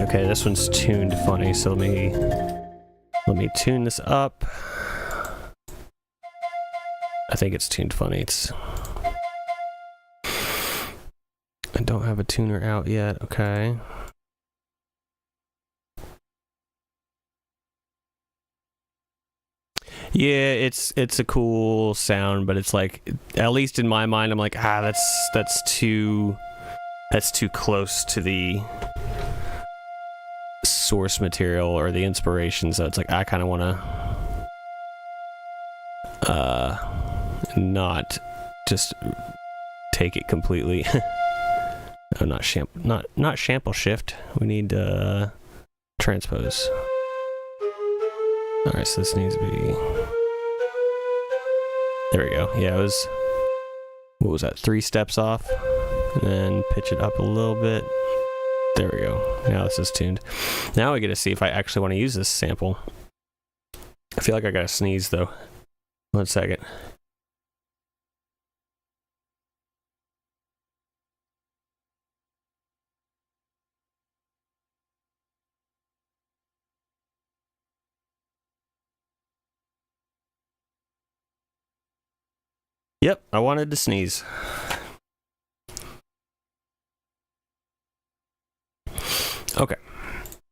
Okay, this one's tuned funny, so let me tune this up. I think it's tuned funny. I don't have a tuner out yet. Okay. Yeah, it's a cool sound, but it's like, at least in my mind, I'm like, that's too close to the source material or the inspiration, so it's like I kind of want to not just take it completely. Oh, not sample shift. We need transpose. All right, so this needs to be. There we go. Yeah, it was. What was that? 3 steps off, and then pitch it up a little bit. There we go. Now this is tuned. Now I get to see if I actually want to use this sample. I feel like I gotta sneeze though. 1 second. Yep, I wanted to sneeze. Okay.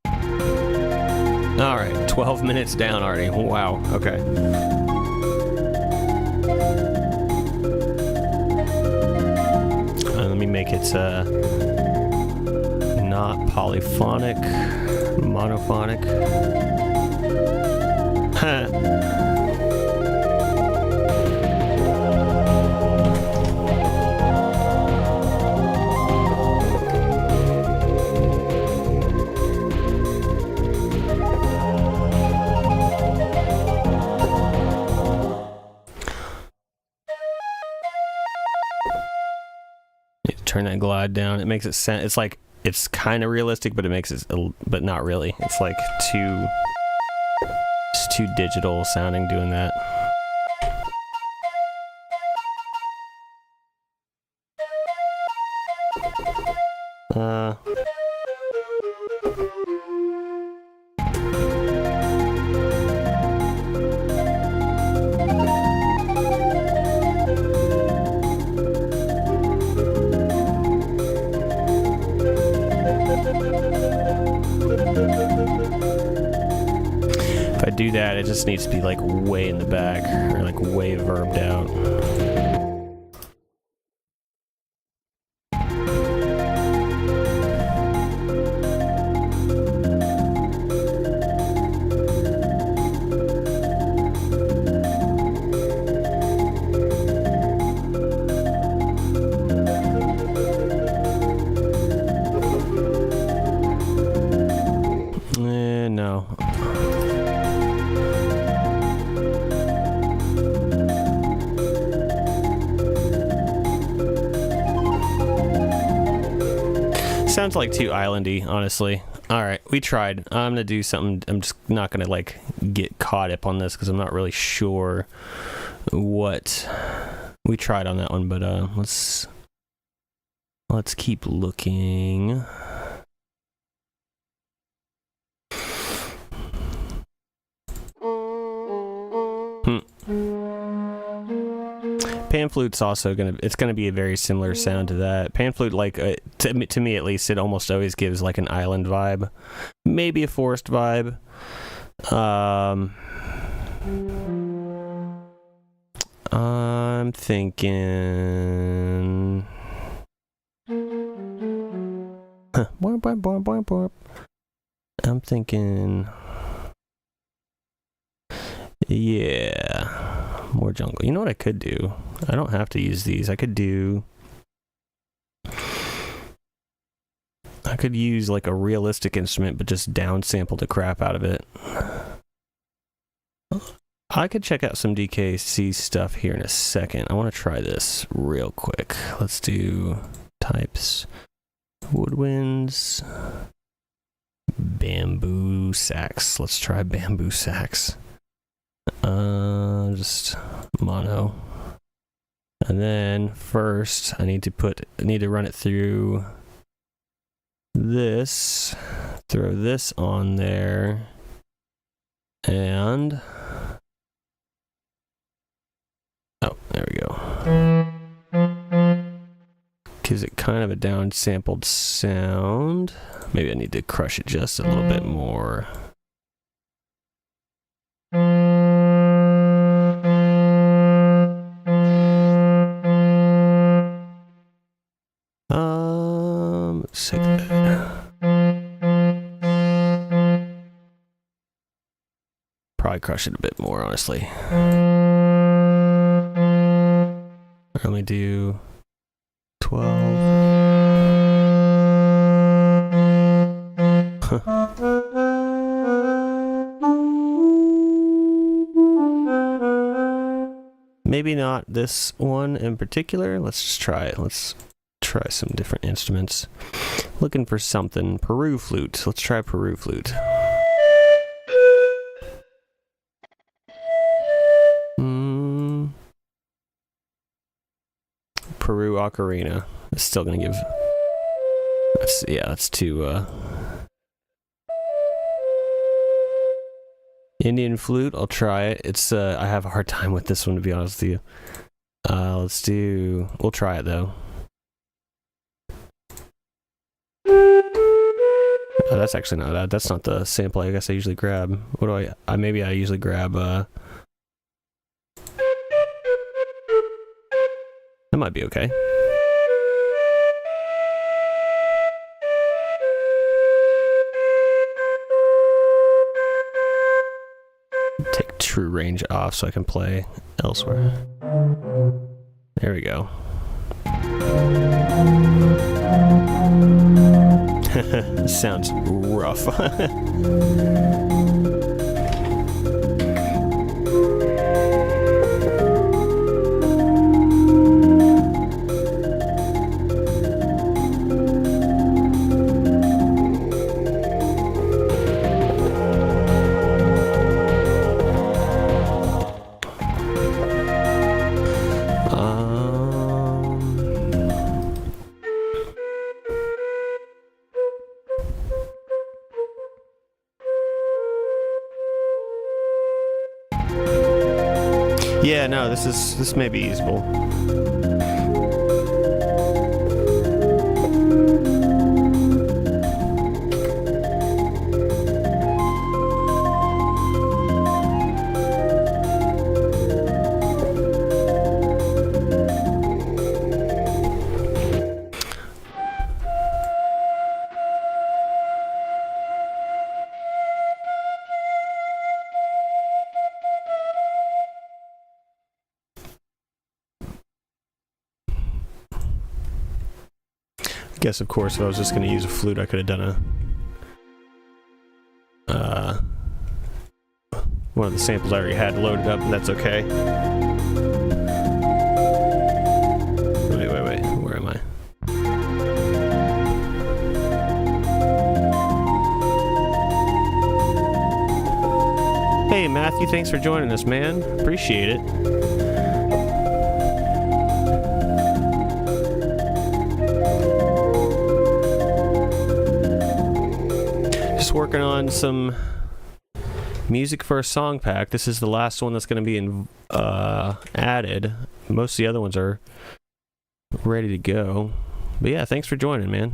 All right, 12 minutes down already. Wow, okay. it's not polyphonic, monophonic. Turn that glide down. It makes it sound. It's like it's kind of realistic, but it makes it, but not really. It's like it's too digital sounding doing that. If I do that, it just needs to be like way in the back or like way verbed out. No. Sounds like too islandy, honestly. Alright, we tried. I'm gonna do something. I'm just not gonna like get caught up on this because I'm not really sure what we tried on that one, but let's keep looking. Pan flute's also gonna be a very similar sound to that. Pan flute, like to me at least, it almost always gives like an island vibe, maybe a forest vibe. I'm thinking. I'm thinking. Yeah, more jungle. You know what I could do? I don't have to use these. I could use like a realistic instrument, but just downsample the crap out of it. I could check out some DKC stuff here in a second. I want to try this real quick. Let's do types, woodwinds, bamboo sax. Let's try bamboo sax. Just mono. And then first I need to run it through this, throw this on there, and oh, there we go. Gives it kind of a downsampled sound. Maybe I need to crush it just a little bit more. Let's take that. Probably crush it a bit more, honestly. Let me do 12. Maybe not this one in particular. Let's just try it. Let's try some different instruments. Looking for something. Peru flute. Let's try Peru flute. Peru ocarina. It's still gonna give. That's too. Indian flute. I'll try it. It's. I have a hard time with this one, to be honest with you. We'll try it though. Oh, that's actually not that. That's not the sample I guess I usually grab. What do maybe I usually grab, that might be okay. true range off so I can play elsewhere. There we go. Sounds rough. Yeah, no, this may be usable. I guess, of course, if I was just going to use a flute, I could have done one of the samples I already had loaded up, and that's okay. Wait, where am I? Hey, Matthew, thanks for joining us, man. Appreciate it. Working on some music for a song pack. This is the last one that's going to be added. Most of the other ones are ready to go. But yeah, thanks for joining, man.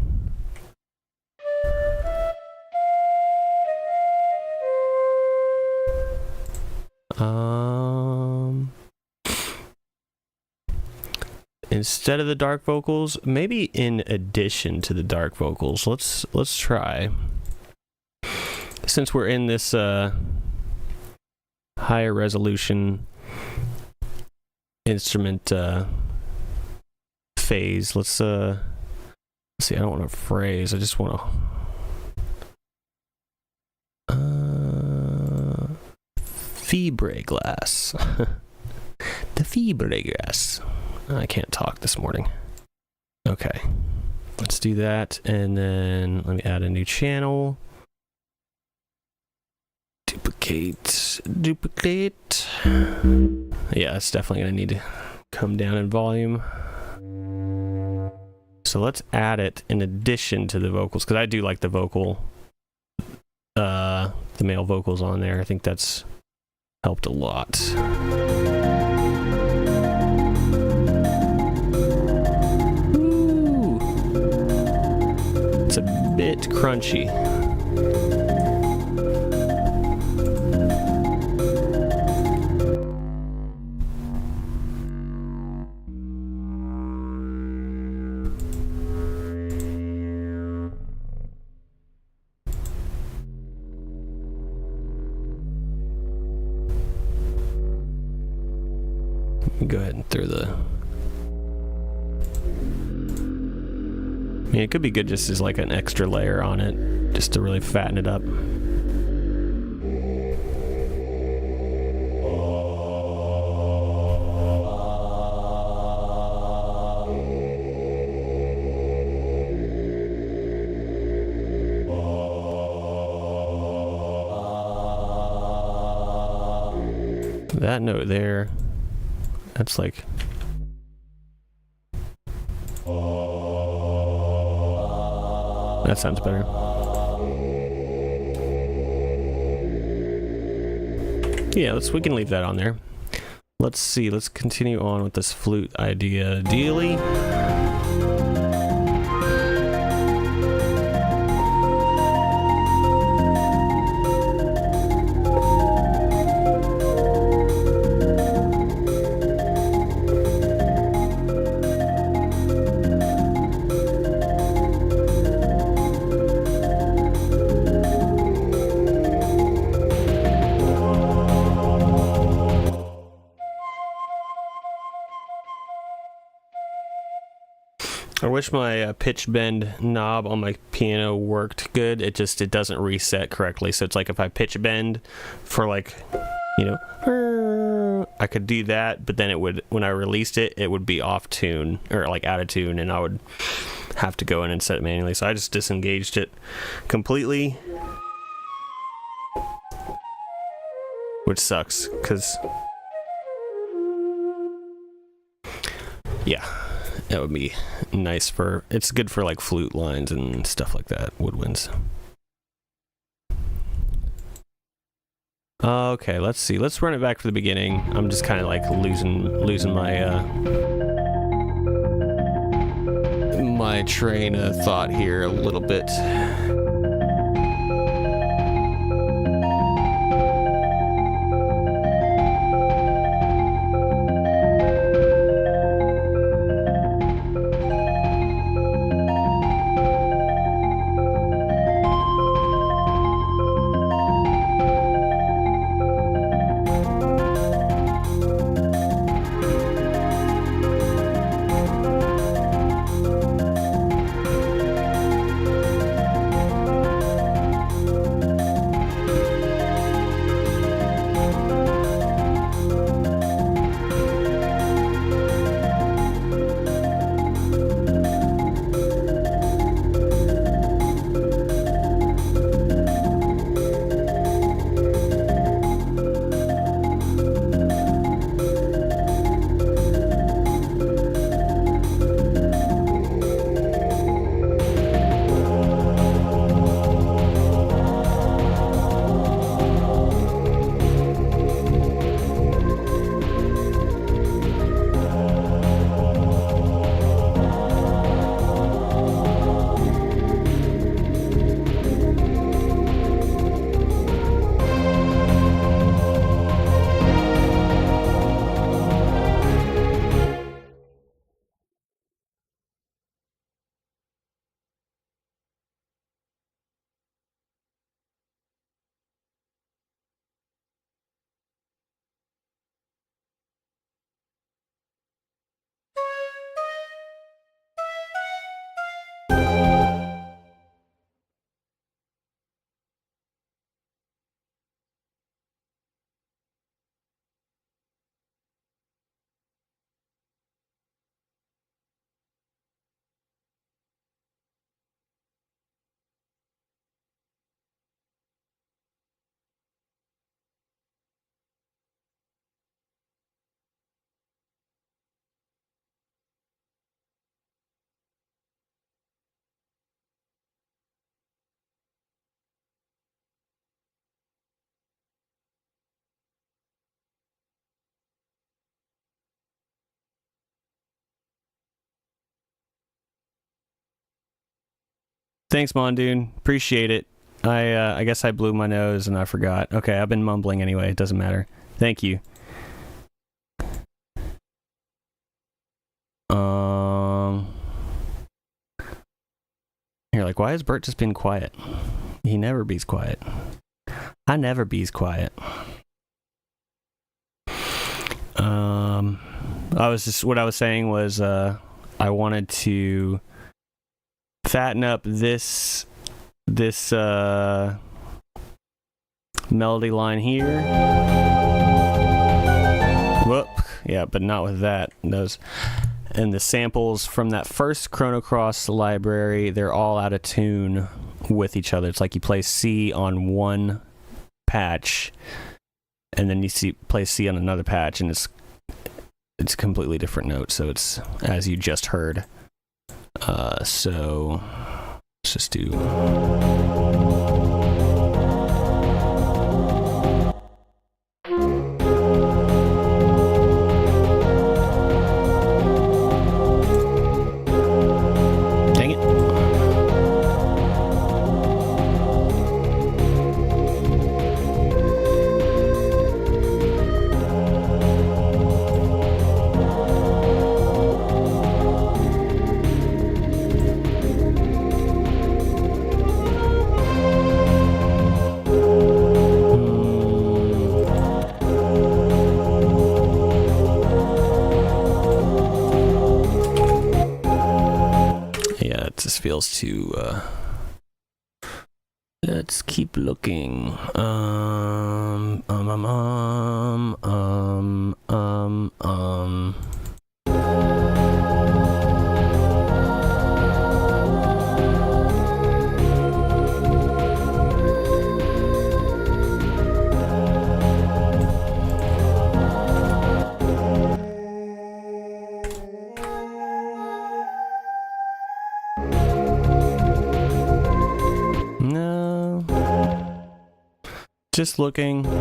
Instead of the dark vocals, maybe in addition to the dark vocals. Let's try. Since we're in this higher resolution instrument phase, let's see. I don't want to phrase. I just want to fiberglass. The fiberglass. I can't talk this morning. Okay, let's do that, and then let me add a new channel. Duplicate. Yeah, it's definitely gonna need to come down in volume. So let's add it in addition to the vocals, because I do like the vocal, the male vocals on there. I think that's helped a lot. Ooh. It's a bit crunchy. Go ahead and throw the... I mean, it could be good just as like an extra layer on it, just to really fatten it up. That note there, that's like... That sounds better. Yeah, we can leave that on there. Let's see, let's continue on with this flute idea. Ideally, I wish my pitch bend knob on my piano worked good. It doesn't reset correctly. So it's like if I pitch bend for like, you know, I could do that, but then it would, when I released it, it would be off tune or like out of tune, and I would have to go in and set it manually. So I just disengaged it completely, which sucks because, yeah, that would be nice for, it's good for like flute lines and stuff like that, woodwinds. Okay, let's see. Let's run it back from the beginning. I'm just kind of like losing my my train of thought here a little bit. Thanks, Mondoon. Appreciate it. I guess I blew my nose and I forgot. Okay, I've been mumbling anyway. It doesn't matter. Thank you. You're like, why has Bert just been quiet? He never bees quiet. I never bees quiet. What I was saying was, I wanted to fatten up this melody line here. Whoop. Yeah, but not with that. Those and the samples from that first Chrono Cross library, they're all out of tune with each other. It's like you play C on one patch and then you play C on another patch, and it's completely different notes, so it's as you just heard. So let's just do This feels too. Let's keep looking. No. Just looking. No.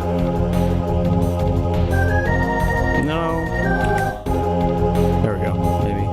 There we go. Maybe.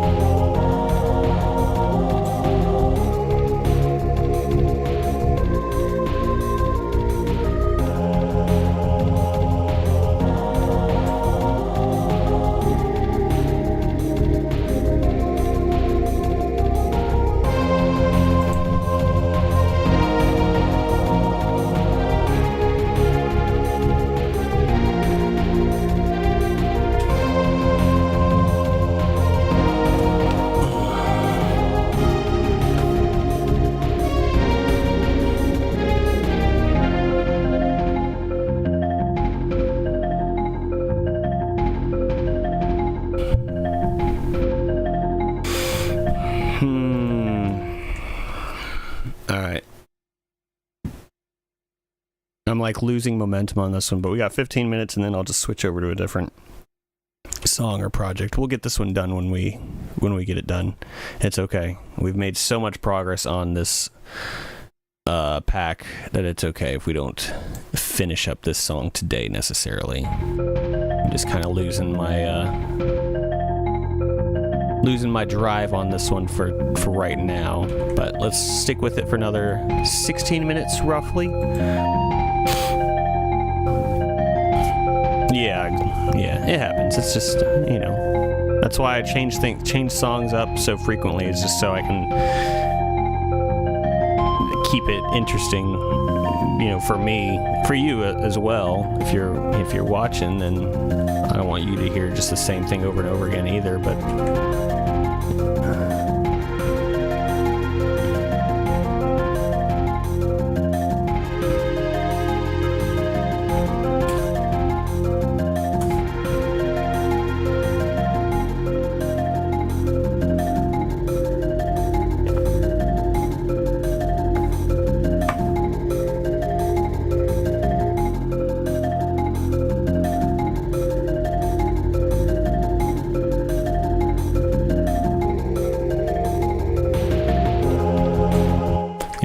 I'm like losing momentum on this one, but we got 15 minutes and then I'll just switch over to a different song or project. We'll get this one done when we get it done. It's okay. We've made so much progress on this pack that it's okay if we don't finish up this song today necessarily. I'm just kind of losing my drive on this one for right now, but let's stick with it for another 16 minutes roughly. Yeah, it happens. It's just, that's why I change songs up so frequently, is just so I can keep it interesting, for me, for you as well. If you're watching, then I don't want you to hear just the same thing over and over again either, but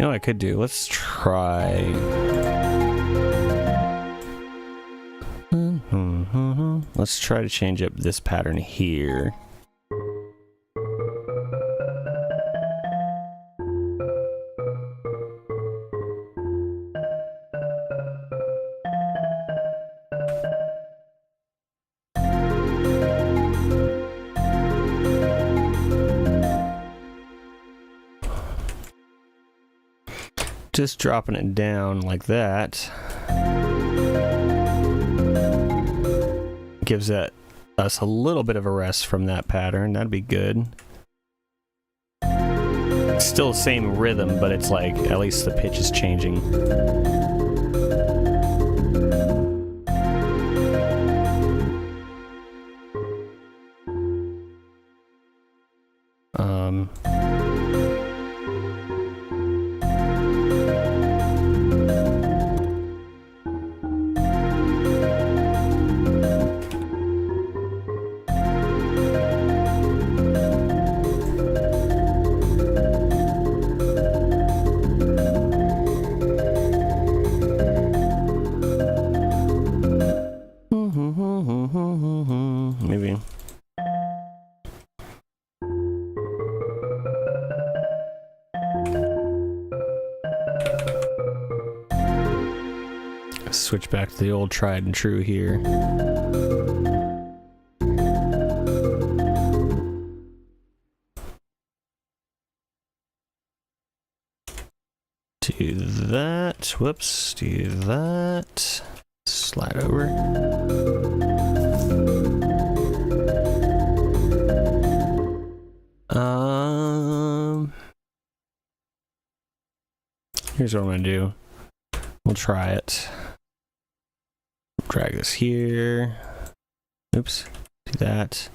I could do. Let's try. Let's try to change up this pattern here. Just dropping it down like that gives us a little bit of a rest from that pattern. That'd be good. It's still the same rhythm, but it's like at least the pitch is changing. Maybe. Switch back to the old tried and true here. Do that. Whoops. Do that. Slide over. Here's what I'm gonna do. We'll try it. Drag this here. Oops. Do that.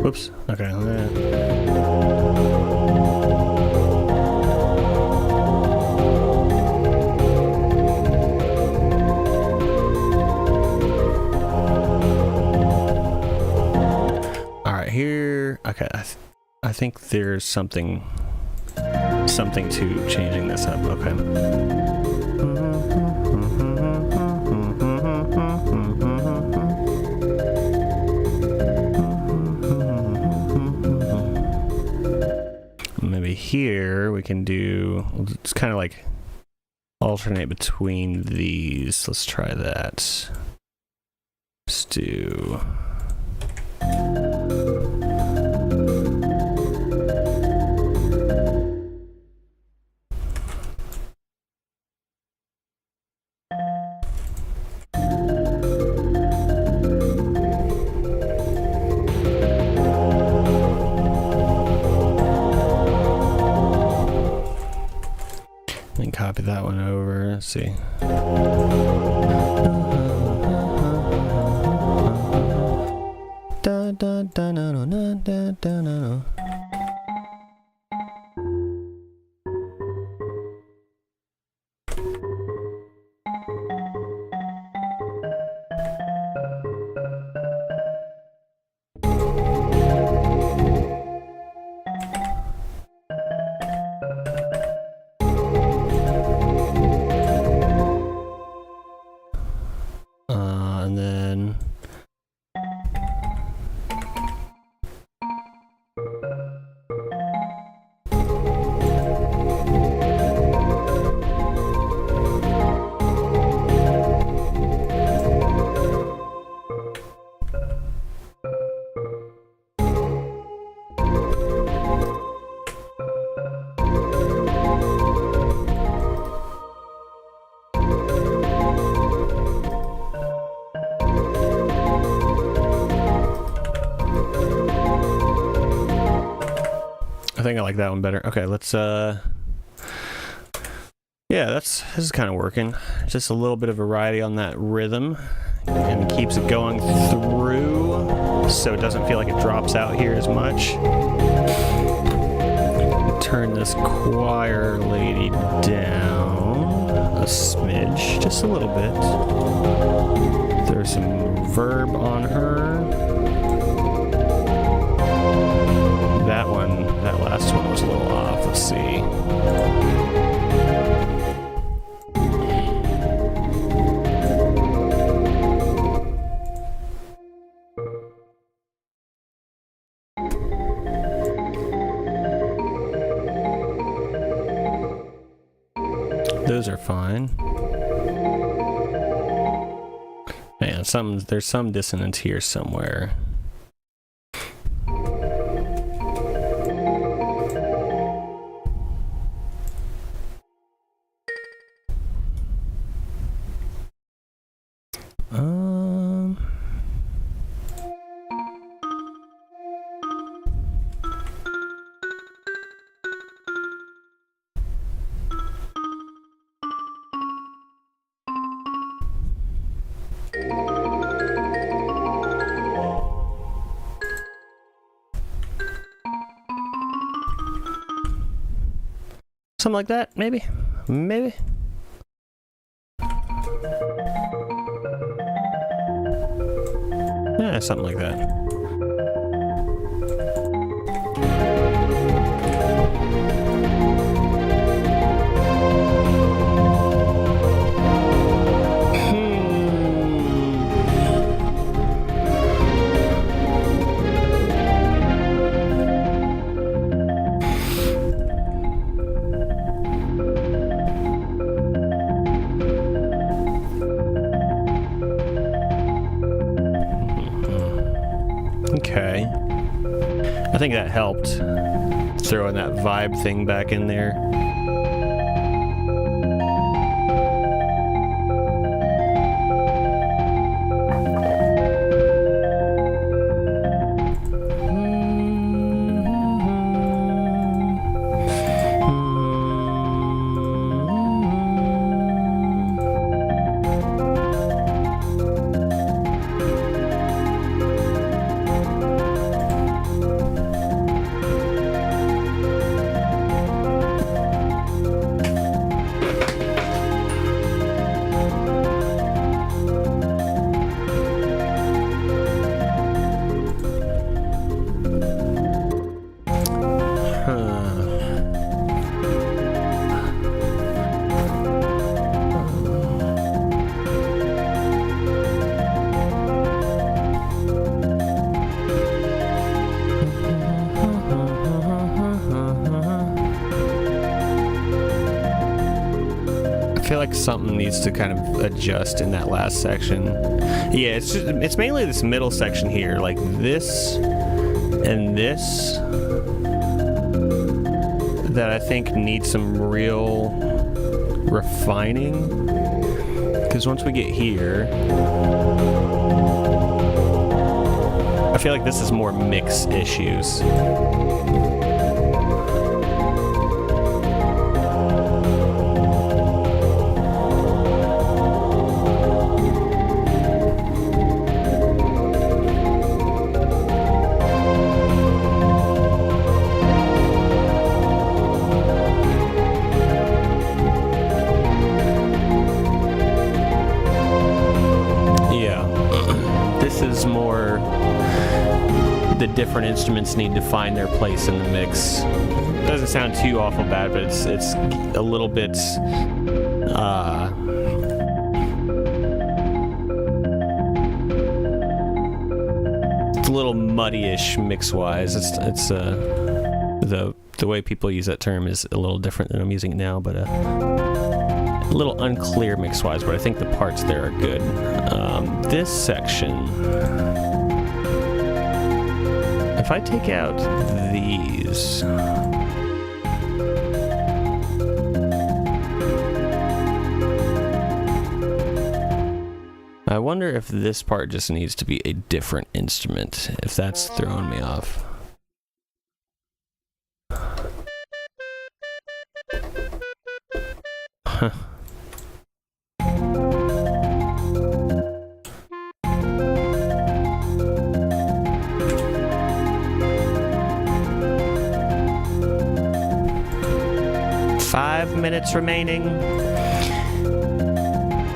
Whoops. Okay. All right, here. Okay, I think there's something to changing this up. Okay. Here we can do, it's kind of like alternate between these. Let's try that. Let's do copy that one over. Let's see. Da, da, da, no, no, da, da, no. And then I think I like that one better. Okay, let's yeah, this is kind of working. Just a little bit of variety on that rhythm, and keeps it going through, so it doesn't feel like it drops out here as much. Turn this choir lady down a smidge, just a little bit. There's some verb on her. That last one was a little off. Let's see. Those are fine. Man, there's some dissonance here somewhere. Something like that, maybe? Maybe? Yeah, something like that. Okay. I think that helped, throwing that vibe thing back in there. feel like something needs to kind of adjust in that last section. Yeah, it's mainly this middle section here, like this and this, that I think needs some real refining. Because once we get here, I feel like this is more mix issues. The different instruments need to find their place in the mix. It doesn't sound too awful bad, but it's a little bit it's a little muddy-ish mix-wise. It's the way people use that term is a little different than I'm using it now, but a little unclear mix-wise. But I think the parts there are good. This section, if I take out these, I wonder if this part just needs to be a different instrument, if that's throwing me off. Huh. Minutes remaining.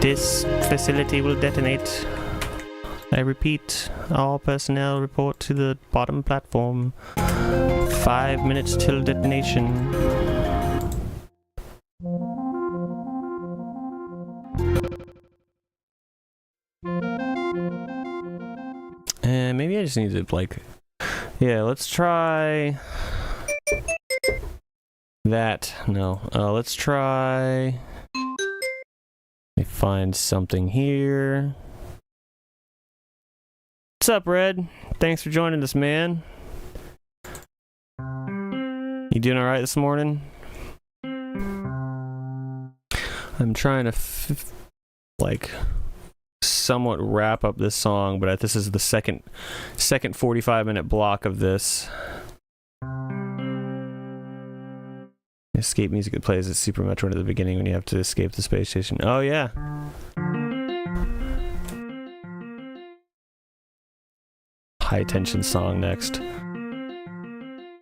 This facility will detonate. I repeat, all personnel report to the bottom platform. 5 minutes till detonation. And maybe I just need to, like, yeah, let's try that. No. Let's try. Let me find something here. What's up, Red? Thanks for joining us, man. You doing alright this morning? I'm trying to like somewhat wrap up this song, but this is the second 45-minute block of this. Escape music that plays at Super Metroid at the beginning when you have to escape the space station. Oh yeah. High tension song next.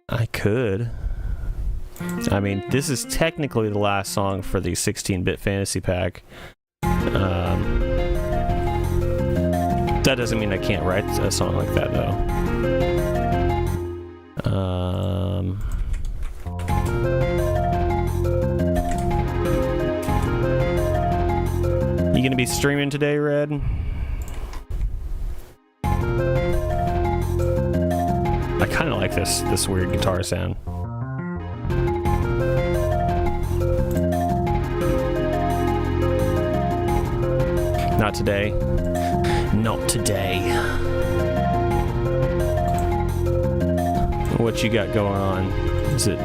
I could. I mean, this is technically the last song for the 16-bit fantasy pack. That doesn't mean I can't write a song like that, though. You gonna be streaming today, Red? I kind of like this weird guitar sound. Not today. Not today. What you got going on? Is it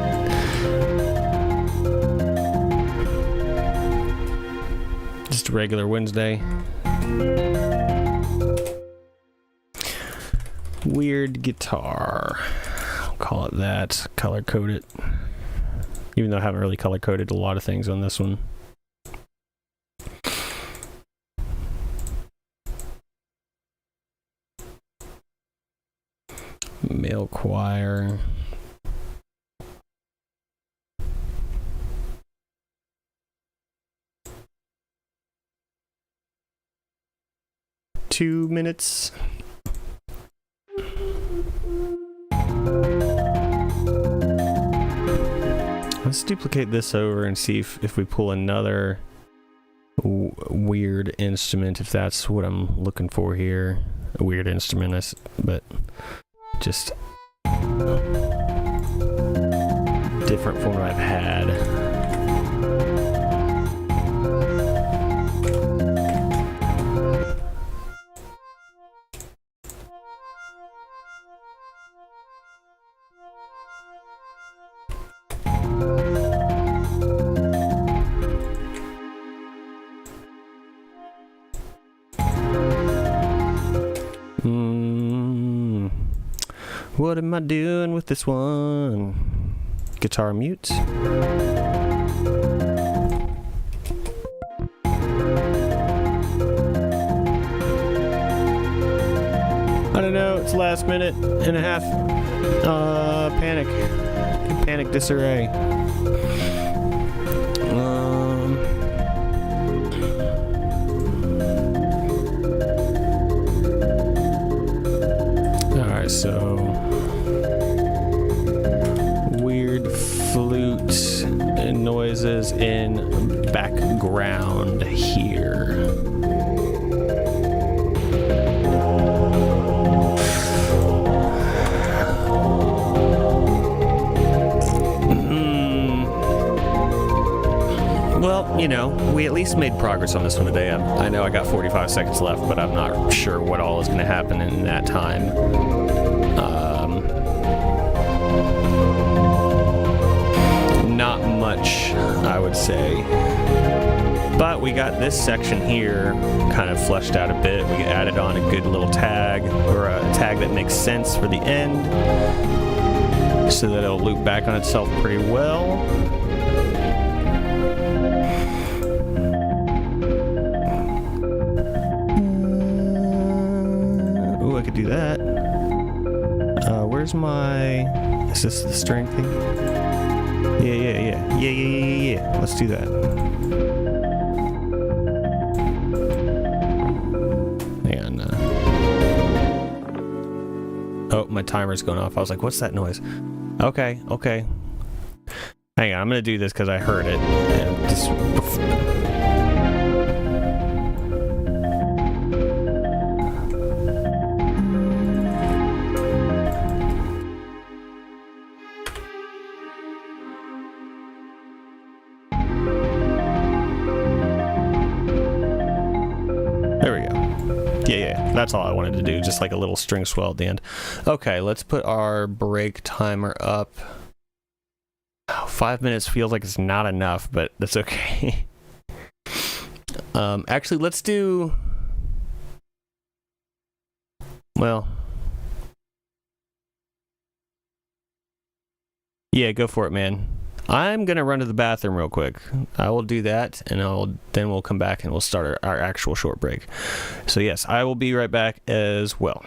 just a regular Wednesday? Weird guitar. I'll call it that. Color code it. Even though I haven't really color coded a lot of things on this one. Male choir. Two minutes. Let's duplicate this over and see if we pull another weird instrument, if that's what I'm looking for here. A weird instrument, but just different from what I've had. What am I doing with this one? Guitar mute. I don't know, it's last minute and a half. Panic disarray. Alright, so weird flute noises in background here. Well, you know, we at least made progress on this one today. I know I got 45 seconds left, but I'm not sure what all is going to happen in that time. Not much, I would say. But we got this section here kind of fleshed out a bit. We added on a good little tag, or a tag that makes sense for the end, so that it'll loop back on itself pretty well. I could do that. Where's my... Is this the string thing? Yeah. Let's do that. Hang on. Oh, my timer's going off. I was like, what's that noise? Okay. Hang on, I'm gonna do this because I heard it. And just... That's all I wanted to do, just like a little string swell at the end. Okay, let's put our break timer up. 5 minutes feels like it's not enough, but that's okay. Actually, let's do... Well... Yeah, go for it, man. I'm gonna run to the bathroom real quick. I will do that, and then we'll come back and we'll start our actual short break. So yes, I will be right back as well.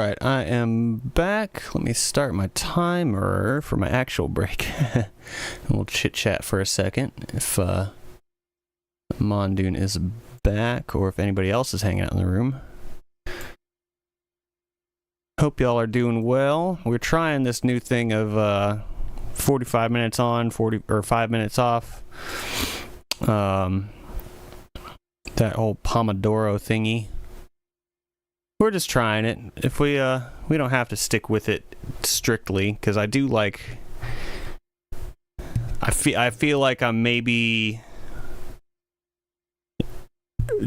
right, I am back. Let me start my timer for my actual break. We'll chit-chat for a second if Mondoon is back or if anybody else is hanging out in the room. Hope y'all are doing well. We're trying this new thing of 45 minutes on, 5 minutes off. That whole Pomodoro thingy. We're just trying it. If we don't have to stick with it strictly, because I do like. I feel like I'm maybe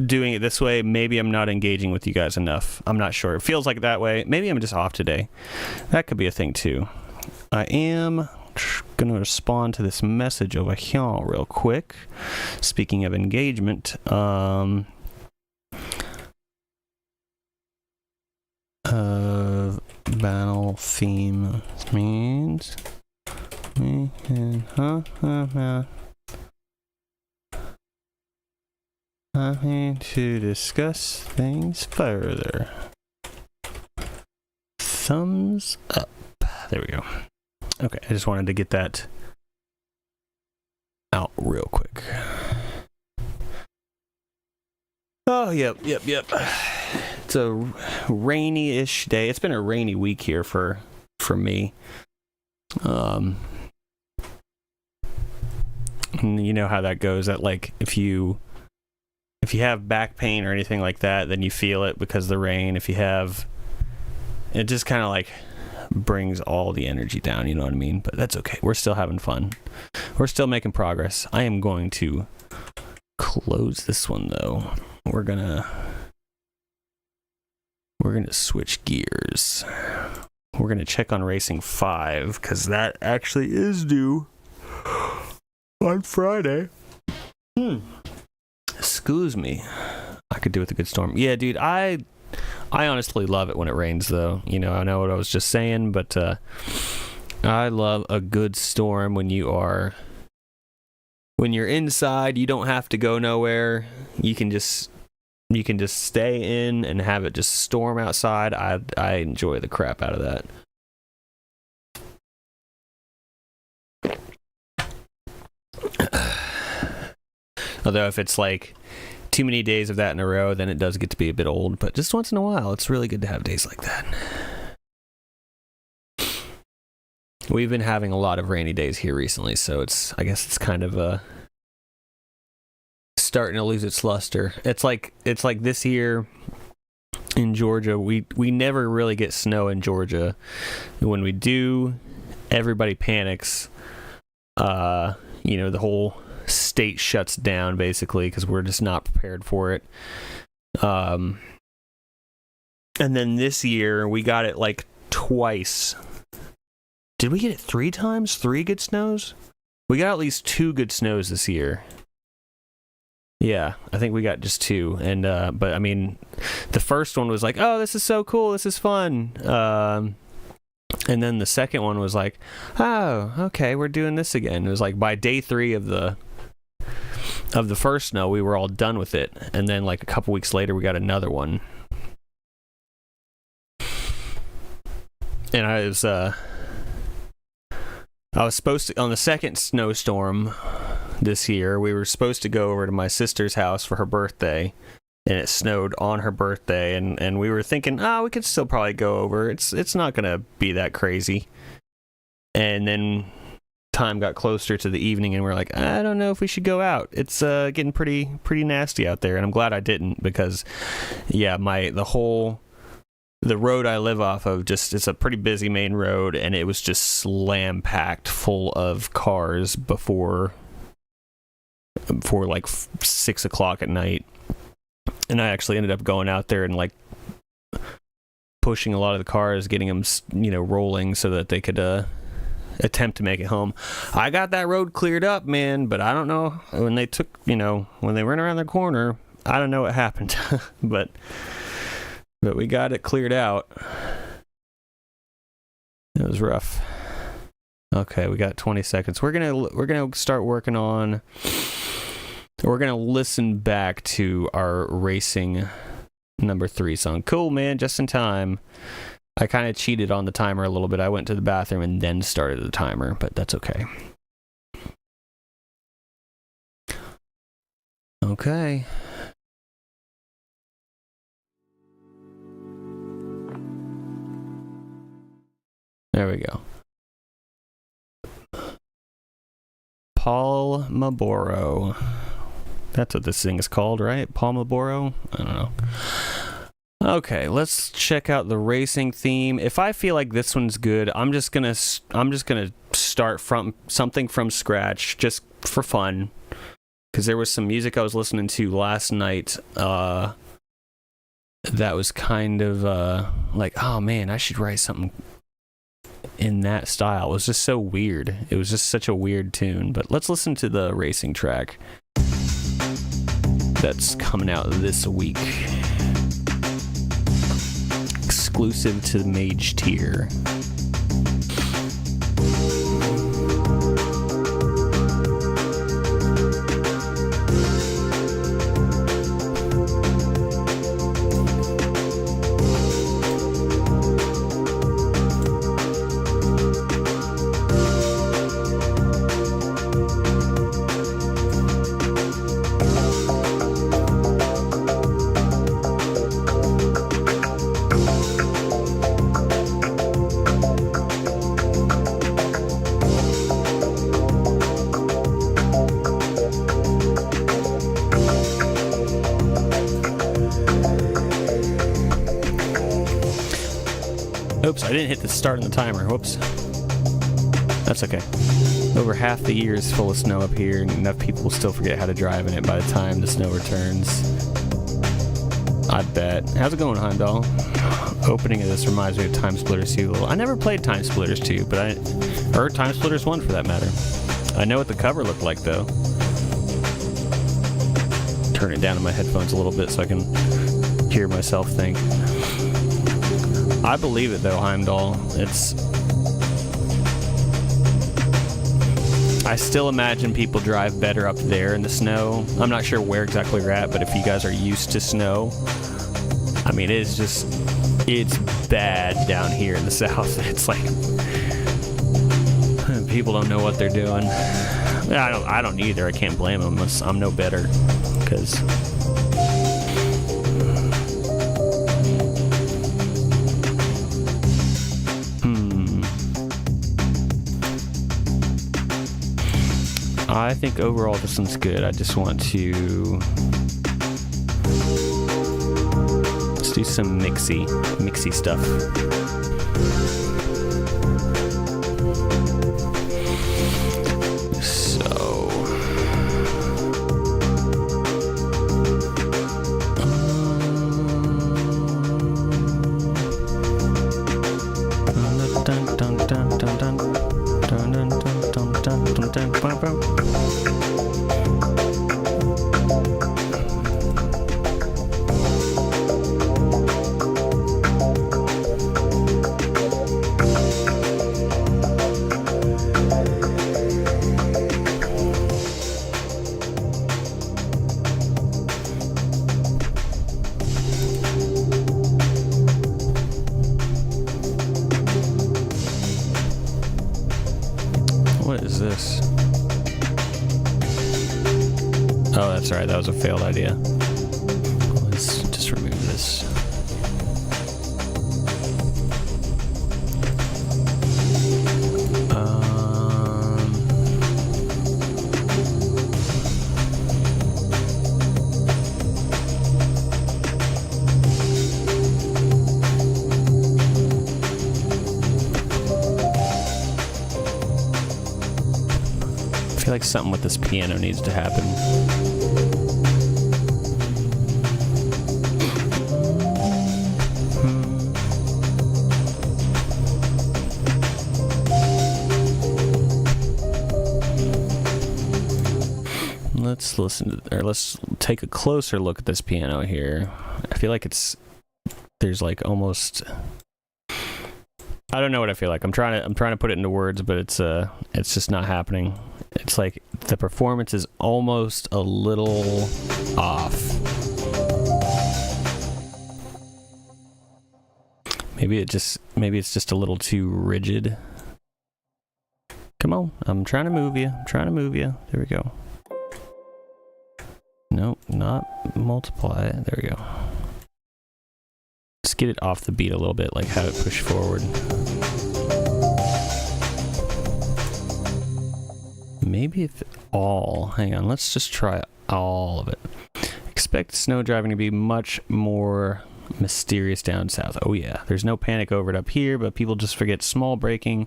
doing it this way. Maybe I'm not engaging with you guys enough. I'm not sure. It feels like that way. Maybe I'm just off today. That could be a thing too. I am going to respond to this message over here real quick. Speaking of engagement, battle theme means we can to discuss things further. Thumbs up. There we go. Okay, I just wanted to get that out real quick. Oh, yep. It's a rainy-ish day. It's been a rainy week here for me. And you know how that goes. That like if you have back pain or anything like that, then you feel it because of the rain. If you have, it just kind of like brings all the energy down. You know what I mean? But that's okay. We're still having fun. We're still making progress. I am going to close this one though. We're gonna switch gears. We're gonna check on Racing 5 because that actually is due on Friday. Excuse me. I could do with a good storm. Yeah, dude, I honestly love it when it rains though. You know, I know what I was just saying, but I love a good storm when you're inside, you don't have to go nowhere. You can just stay in and have it just storm outside. I enjoy the crap out of that. Although if it's like too many days of that in a row, then it does get to be a bit old. But just once in a while, it's really good to have days like that. We've been having a lot of rainy days here recently, so I guess it's kind of starting to lose its luster. It's like this year in Georgia, we never really get snow in Georgia. When we do, everybody panics. The whole state shuts down basically because we're just not prepared for it. And then this year we got it like twice. Did we get it 3 times? 3 good snows? We got at least 2 good snows this year. Yeah, I think we got just 2. And but I mean, the first one was like, oh, this is so cool, this is fun. And then the second one was like, oh, okay, we're doing this again. It was like by day 3 of the first snow, we were all done with it. And then like a couple weeks later, we got another one. And I was supposed to, on the second snowstorm this year, we were supposed to go over to my sister's house for her birthday, and it snowed on her birthday, and we were thinking, we could still probably go over. It's not gonna be that crazy. And then time got closer to the evening, and we're like, I don't know if we should go out. It's getting pretty nasty out there, and I'm glad I didn't because, yeah, the road I live off of, it's a pretty busy main road, and it was just slam packed full of cars before like 6 o'clock at night. And I actually ended up going out there and like pushing a lot of the cars, getting them, rolling so that they could attempt to make it home. I got that road cleared up, man, but I don't know when they when they went around the corner, I don't know what happened. but we got it cleared out. It was rough. Okay, we got 20 seconds. We're gonna start working on. We're gonna listen back to our racing number 3 song. Cool, man, just in time. I kind of cheated on the timer a little bit. I went to the bathroom and then started the timer, but that's okay. Okay. There we go. Pomodoro. That's what this thing is called, right? Pomodoro? I don't know. Okay, let's check out the racing theme. If I feel like this one's good, I'm just gonna start from something from scratch, just for fun. Because there was some music I was listening to last night that was kind of like, oh man, I should write something in that style. It was just so weird. It was just such a weird tune. But let's listen to the racing track that's coming out this week. Exclusive to the Mage tier. Oops, I didn't hit the start on the timer. Whoops. That's okay. Over half the year is full of snow up here, and enough people will still forget how to drive in it by the time the snow returns. I bet. How's it going, Heimdall? Opening of this reminds me of Time Splitters 2. I never played Time Splitters 2, but or Time Splitters 1 for that matter. I know what the cover looked like, though. Turn it down in my headphones a little bit so I can hear myself think. I believe it though, Heimdall. I still imagine people drive better up there in the snow. I'm not sure where exactly you're at, but if you guys are used to snow, I mean, it's bad down here in the south. It's like people don't know what they're doing. I don't either. I can't blame them. I'm no better, because I think overall this one's good. I just want to let's do some mixy stuff. What is this? Oh, that's right. That was a failed idea. Let's just remove this. I feel like something with this piano needs to happen. Let's listen to, or let's take a closer look at this piano here. I feel like there's like almost, I don't know what I feel like. I'm trying to put it into words, but it's just not happening. It's like the performance is almost a little off. Maybe Maybe it's just a little too rigid. Come on, I'm trying to move you. There we go. Nope, not multiply. There we go. Let's get it off the beat a little bit, like have it push forward. Maybe if all, hang on, let's just try all of it. Expect snow driving to be much more mysterious down south. Oh yeah, there's no panic over it up here, but people just forget small braking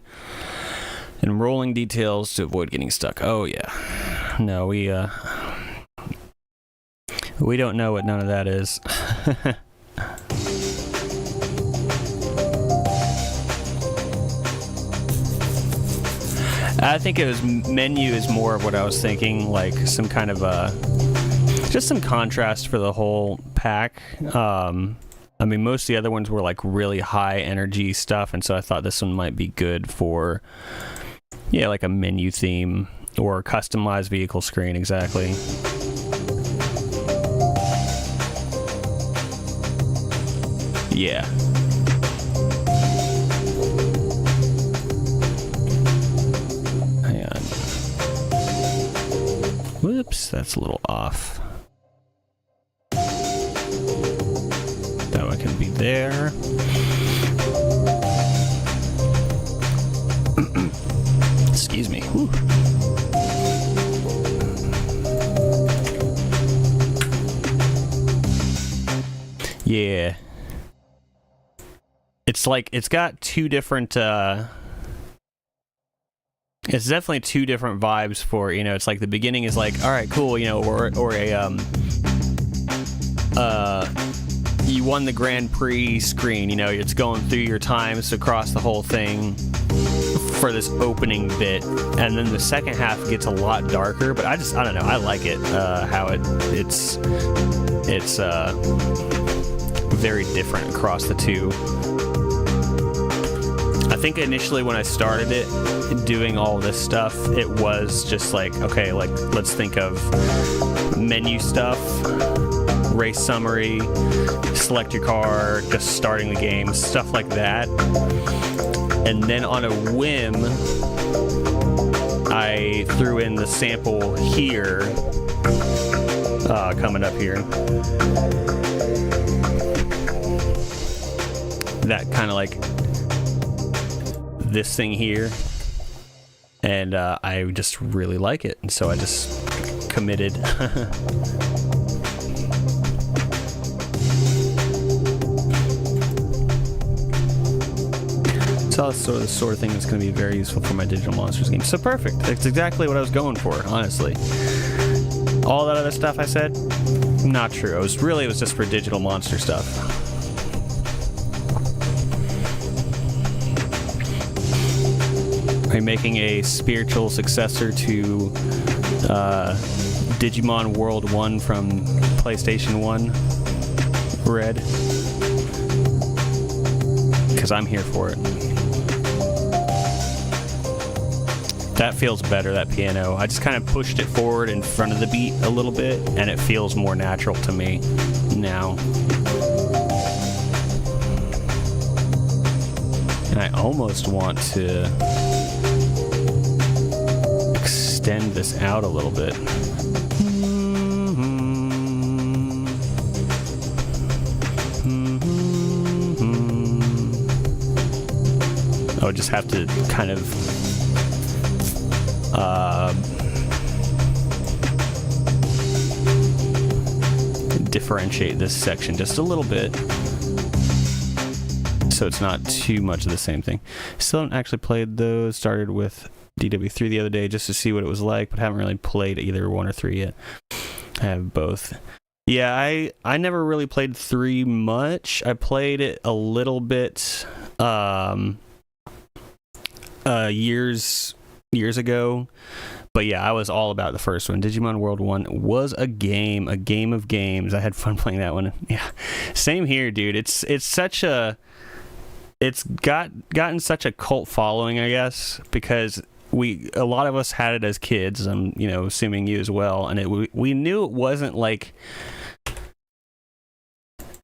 and rolling details to avoid getting stuck. Oh yeah. No, we don't know what none of that is. I think it was menu is more of what I was thinking, like some kind of just some contrast for the whole pack. I mean, most of the other ones were like really high energy stuff, and so I thought this one might be good for, yeah, like a menu theme or customized vehicle screen, exactly. Yeah. Hang on. Whoops, that's a little off. That one can be there. Excuse me. Whew. Yeah. It's like, it's got two different, it's definitely two different vibes for, you know, it's like the beginning is like, all right, cool, you know, or a, you won the Grand Prix screen, you know, it's going through your times across the whole thing for this opening bit, and then the second half gets a lot darker, but I don't know, I like it, how it's very different across the two. I think initially when I started it, doing all this stuff, it was just like, okay, like, let's think of menu stuff, race summary, select your car, just starting the game, stuff like that. And then on a whim, I threw in the sample here, coming up here. That kind of like this thing here, and I just really like it, and so I just committed. So that's the sort of thing that's going to be very useful for my Digital Monsters game. So perfect. That's exactly what I was going for, honestly. All that other stuff I said, not true. It was just for Digital Monster stuff. Are you making a spiritual successor to Digimon World 1 from PlayStation 1, Red? Because I'm here for it. That feels better, that piano. I just kind of pushed it forward in front of the beat a little bit, and it feels more natural to me now. And I almost want to extend this out a little bit. I would just have to kind of differentiate this section just a little bit so it's not too much of the same thing. Still haven't actually played those. Started with DW3 the other day just to see what it was like, but haven't really played either 1 or 3 yet. I have both. Yeah, I never really played 3 much. I played it a little bit years ago, but yeah, I was all about the first one. Digimon World 1 was a game of games. I had fun playing that one. Yeah, same here, dude. It's gotten such a cult following, I guess, because a lot of us had it as kids. I'm, assuming you as well, and we knew it wasn't like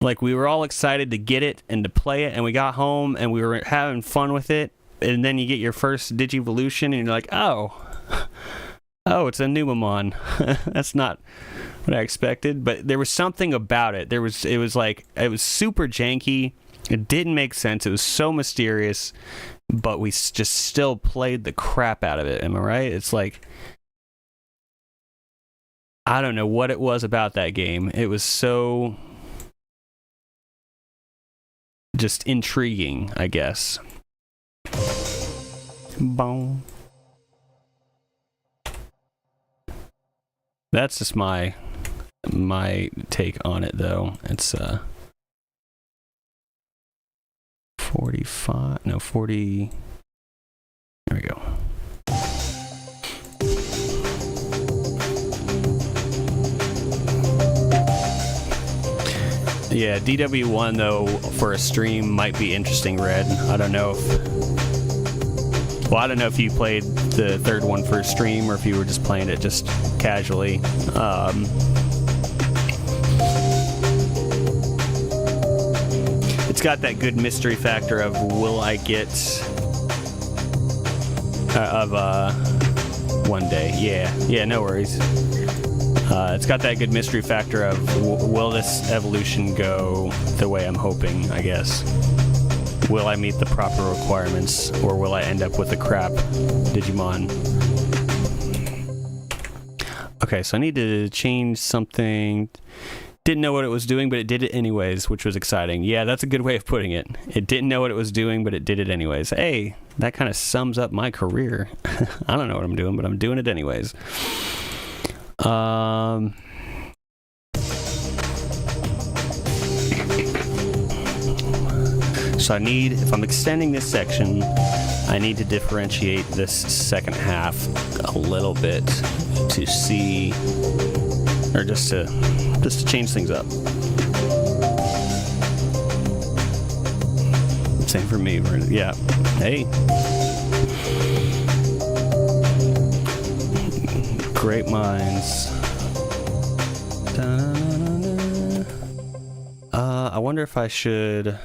Like, we were all excited to get it and to play it, and we got home and we were having fun with it, and then you get your first Digivolution and you're like, oh, it's a Numamon. That's not what I expected, but there was something about it. It was super janky. It didn't make sense. It was so mysterious, but we just still played the crap out of it. Am I right? It's like, I don't know what it was about that game. It was so just intriguing, I guess. Boom. That's just my take on it, though. It's 45, no, 40. There we go. Yeah, DW1 though for a stream might be interesting, Red. I don't know if you played the third one for a stream or if you were just playing it just casually. It's got that good mystery factor of will I get one day. Yeah, no worries. It's got that good mystery factor of will this evolution go the way I'm hoping, I guess. Will I meet the proper requirements, or will I end up with a crap Digimon? Okay, so I need to change something. Didn't know what it was doing, but it did it anyways, which was exciting. Yeah, that's a good way of putting it. It didn't know what it was doing, but it did it anyways. Hey, that kind of sums up my career. I don't know what I'm doing, but I'm doing it anyways. So I need, if I'm extending this section, I need to differentiate this second half a little bit to see, or just to change things up. Same for me. Yeah. Hey. Great minds. I wonder if I should.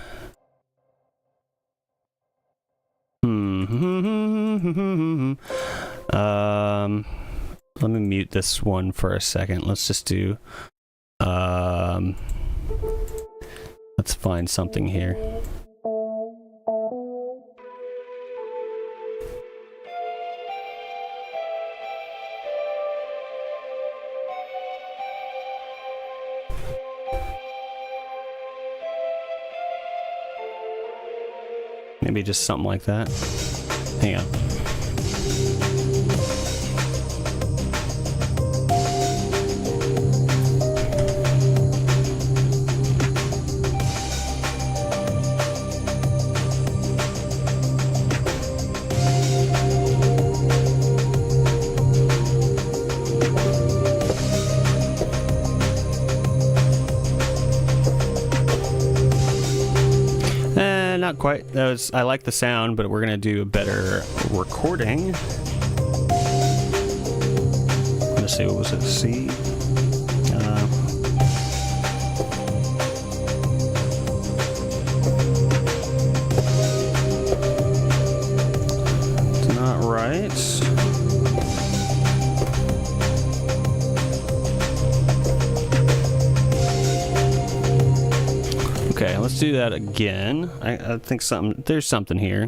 Let me mute this one for a second. Let's just do. Let's find something here. Maybe just something like that. Hang on. Not quite. I like the sound, but we're gonna do a better recording. Let's see, what was it? C. It's not right. Okay, let's do that again. I think there's something here.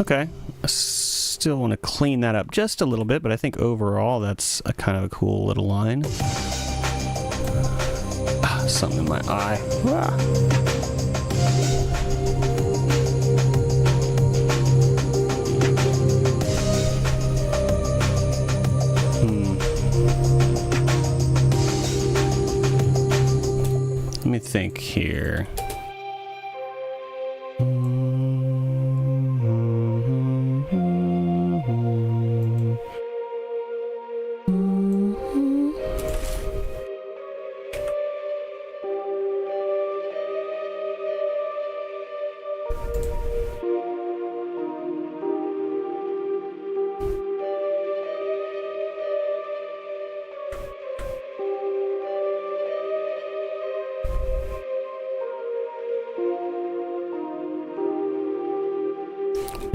Okay, I still want to clean that up just a little bit, but I think overall that's a kind of a cool little line. Something in my eye. Let me think here.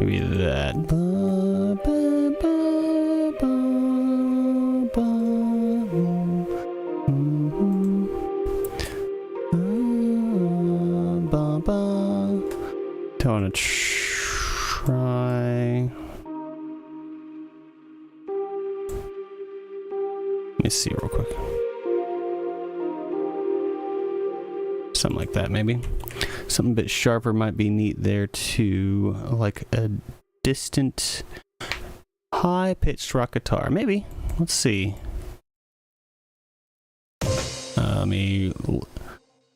Maybe that. Don't want to try. Let me see real quick. Something like that, maybe. Something a bit sharper might be neat there too, like a distant, high-pitched rock guitar. Maybe. Let's see.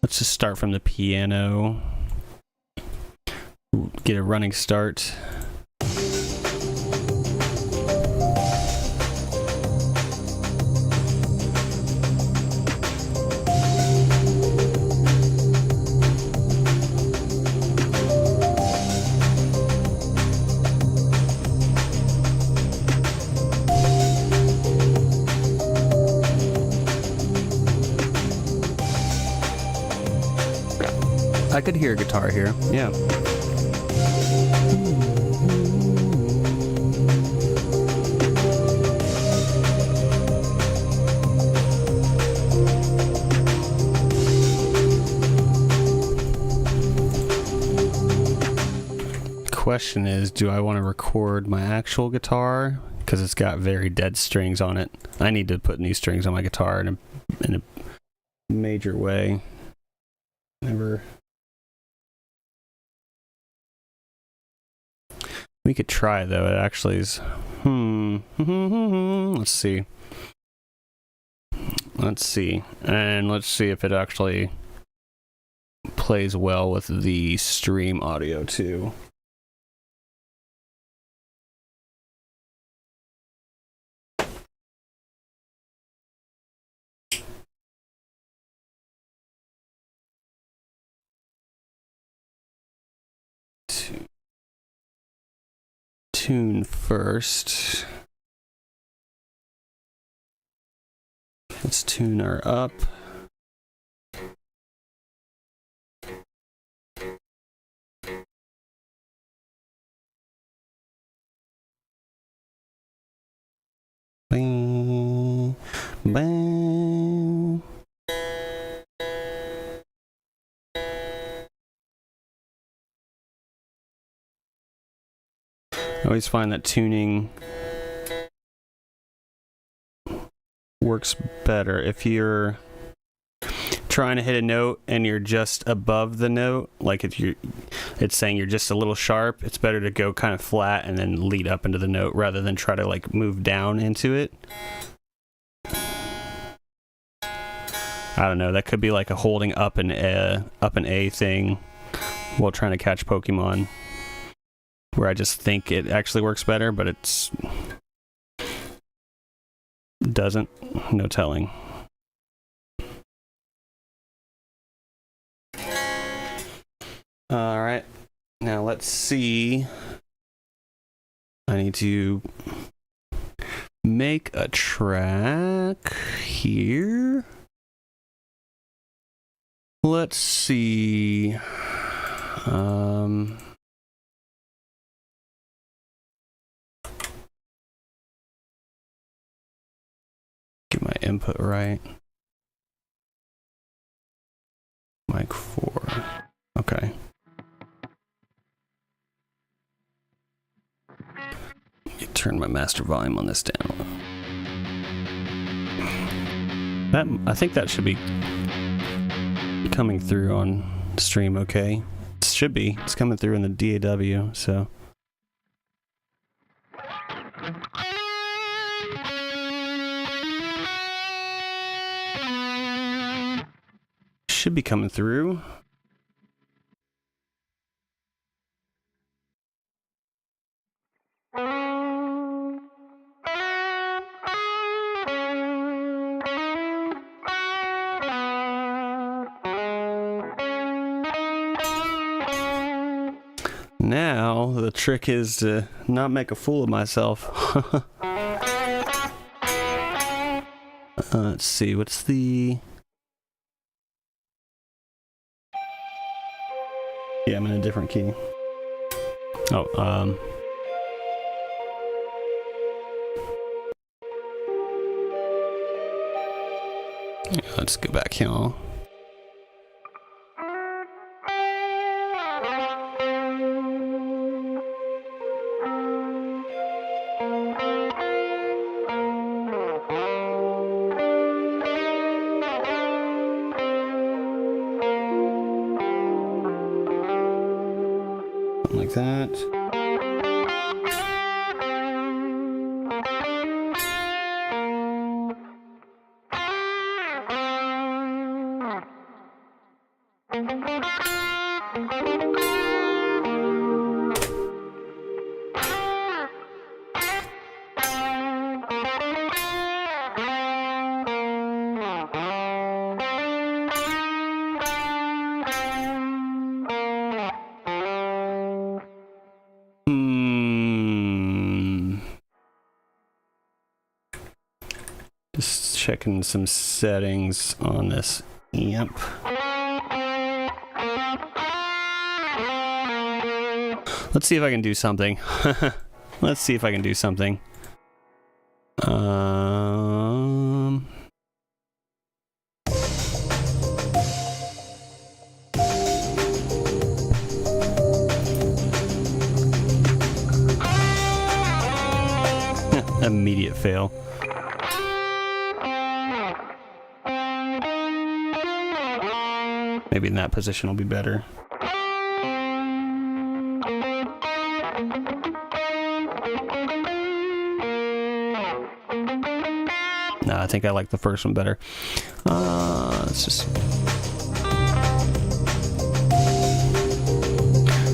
Let's just start from the piano. Get a running start. I could hear a guitar here, yeah. Question is, do I want to record my actual guitar? Because it's got very dead strings on it. I need to put new strings on my guitar in a major way. Never. We could try though. It actually is. Let's see. And let's see if it actually plays well with the stream audio too. Tune first. Let's tune her up. Bang, bang. I always find that tuning works better if you're trying to hit a note and you're just above the note. Like if it's saying you're just a little sharp, it's better to go kind of flat and then lead up into the note rather than try to like move down into it. I don't know, that could be like a holding up an A thing while trying to catch Pokemon, where I just think it actually works better, but it's doesn't. No telling. All right, now let's see. I need to make a track here. Let's see. Get my input right. Mic 4. Okay. Turn my master volume on this down. I think that should be coming through on stream okay. It should be. It's coming through in the DAW, so. Should be coming through. Now, the trick is to not make a fool of myself. Let's see, what's the... Yeah, I'm in a different key. Oh, Let's go back here. Like that. Just checking some settings on this amp. Let's see if I can do something. Let's see if I can do something. Immediate fail. Maybe in that position will be better. No, I think I like the first one better. Let's just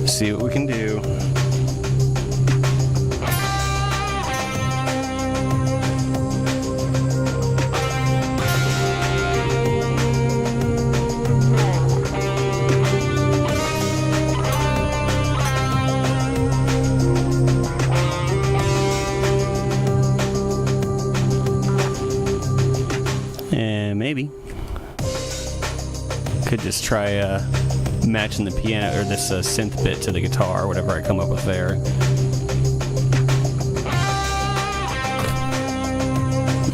see what we can do. Maybe. Could just try matching the piano or this synth bit to the guitar, whatever I come up with there.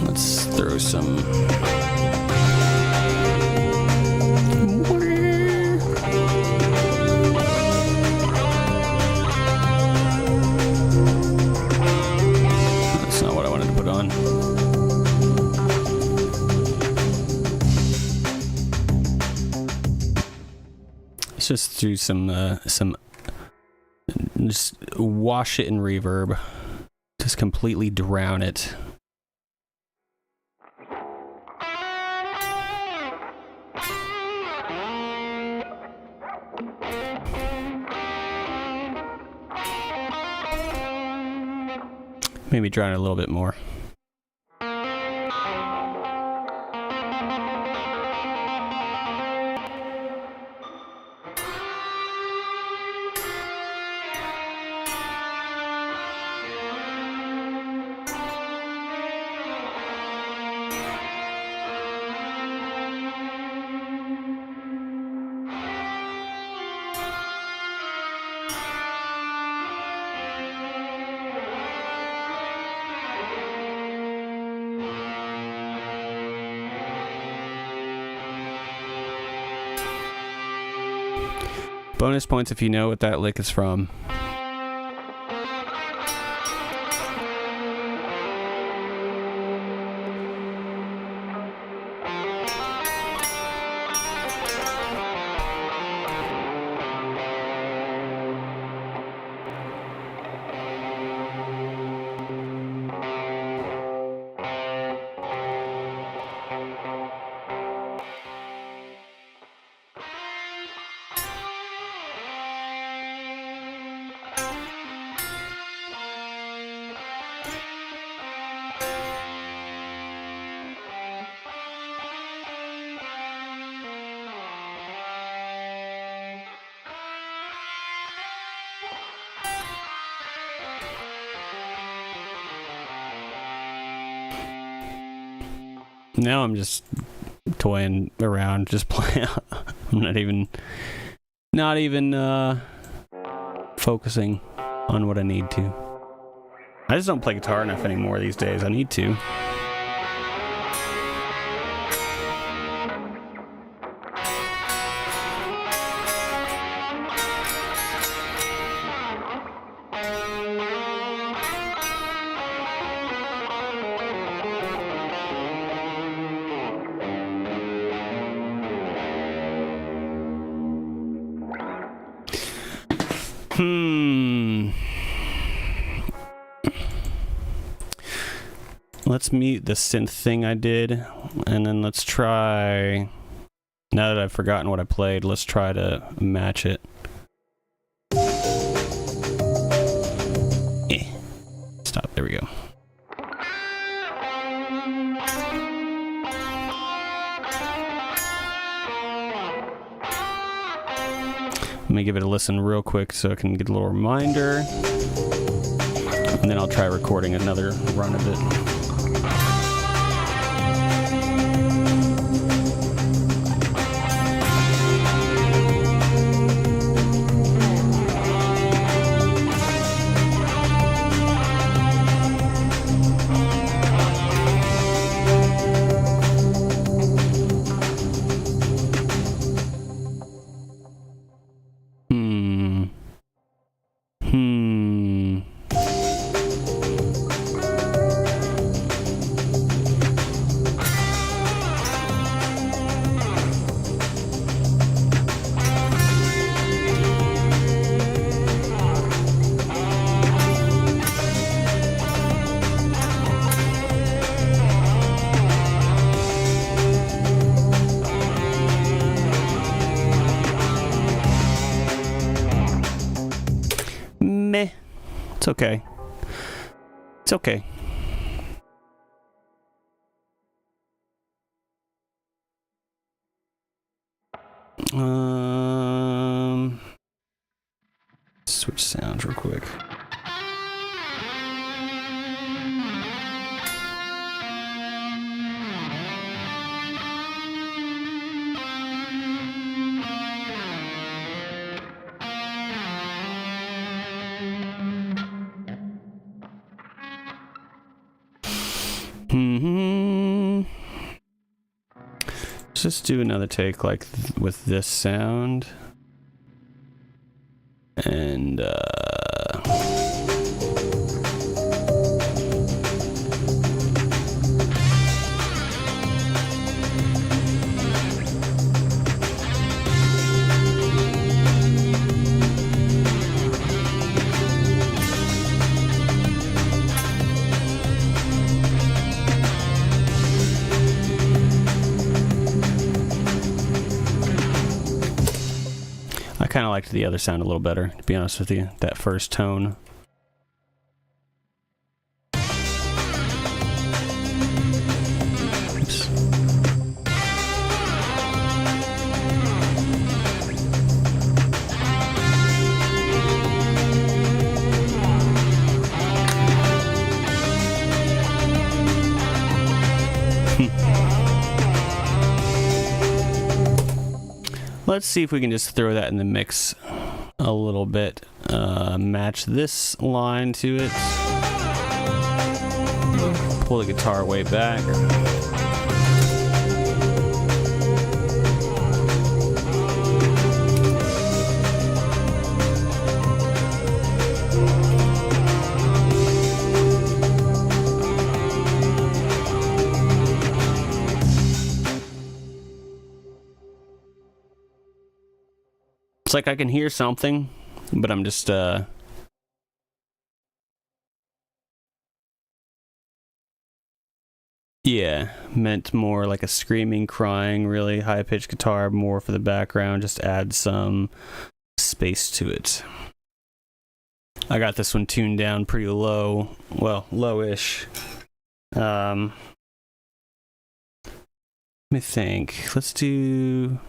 Let's throw some. That's not what I wanted to put on. Just do some just wash it in reverb, just completely drown it. Maybe drown it a little bit more. Bonus points if you know what that lick is from. Now I'm just toying around, just playing. I'm not even focusing on what I need to. I just don't play guitar enough anymore these days. I need to. Let's mute the synth thing I did, and then let's try... Now that I've forgotten what I played, let's try to match it. Stop, there we go. Let me give it a listen real quick so I can get a little reminder. And then I'll try recording another run of it. It's okay. It's okay. Switch sounds real quick. Let's just do another take like with this sound. And I kind of liked the other sound a little better, to be honest with you, that first tone. Oops. Let's see if we can just throw that in the mix a little bit. Match this line to it. Pull the guitar way back. It's like I can hear something, but I'm just, yeah, meant more like a screaming, crying, really high-pitched guitar, more for the background, just add some space to it. I got this one tuned down pretty low, well, low-ish. Let me think, let's do...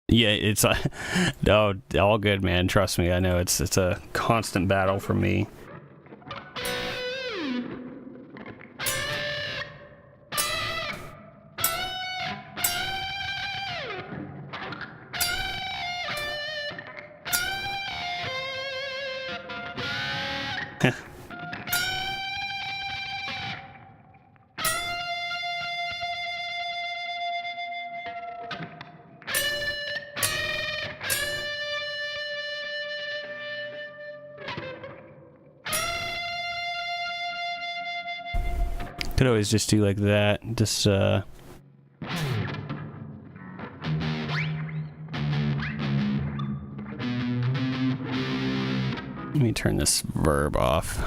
Yeah, it's no, all good, man. Trust me, I know it's a constant battle for me. Could always just do like that, just turn this verb off.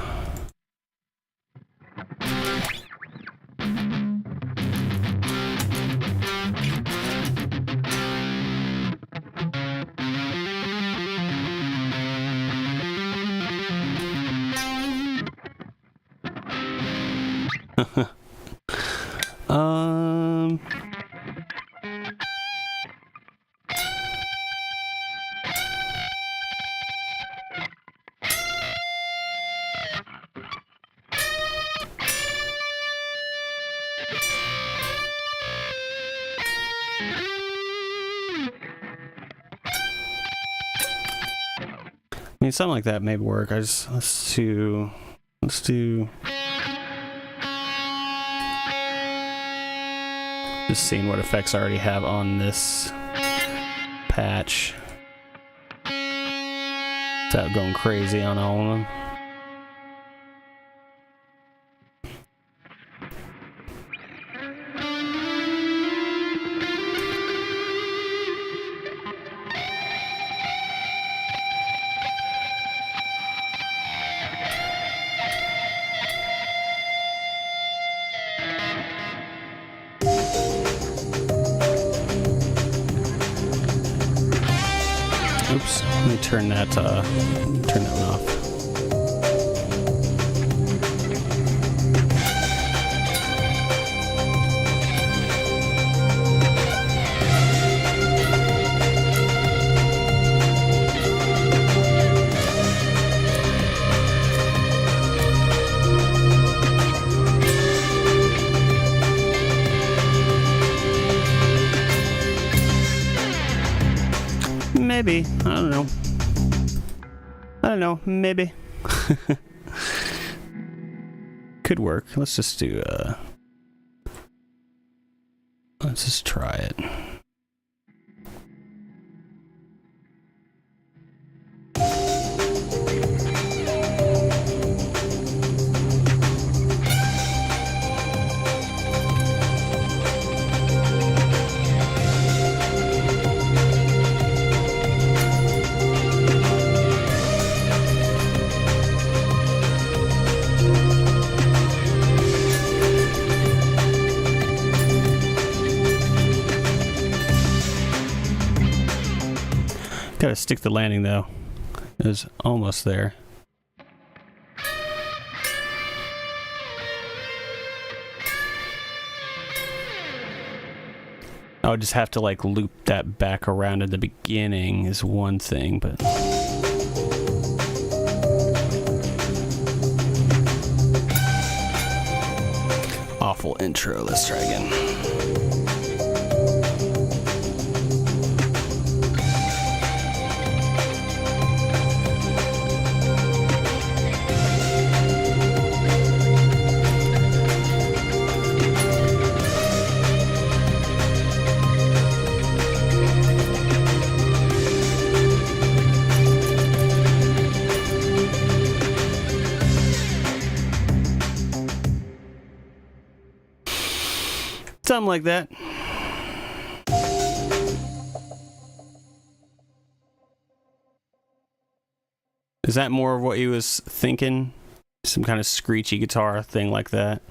I mean, something like that may work. Let's do just seeing what effects I already have on this patch without going crazy on all of them. Oops, let me turn that one off. Maybe. I don't know. Maybe. Could work. Let's just do, let's just try it. Gotta stick the landing though. It was almost there. I would just have to like loop that back around at the beginning is one thing, but awful intro. Let's try again. Something like that. Is that more of what he was thinking? Some kind of screechy guitar thing like that?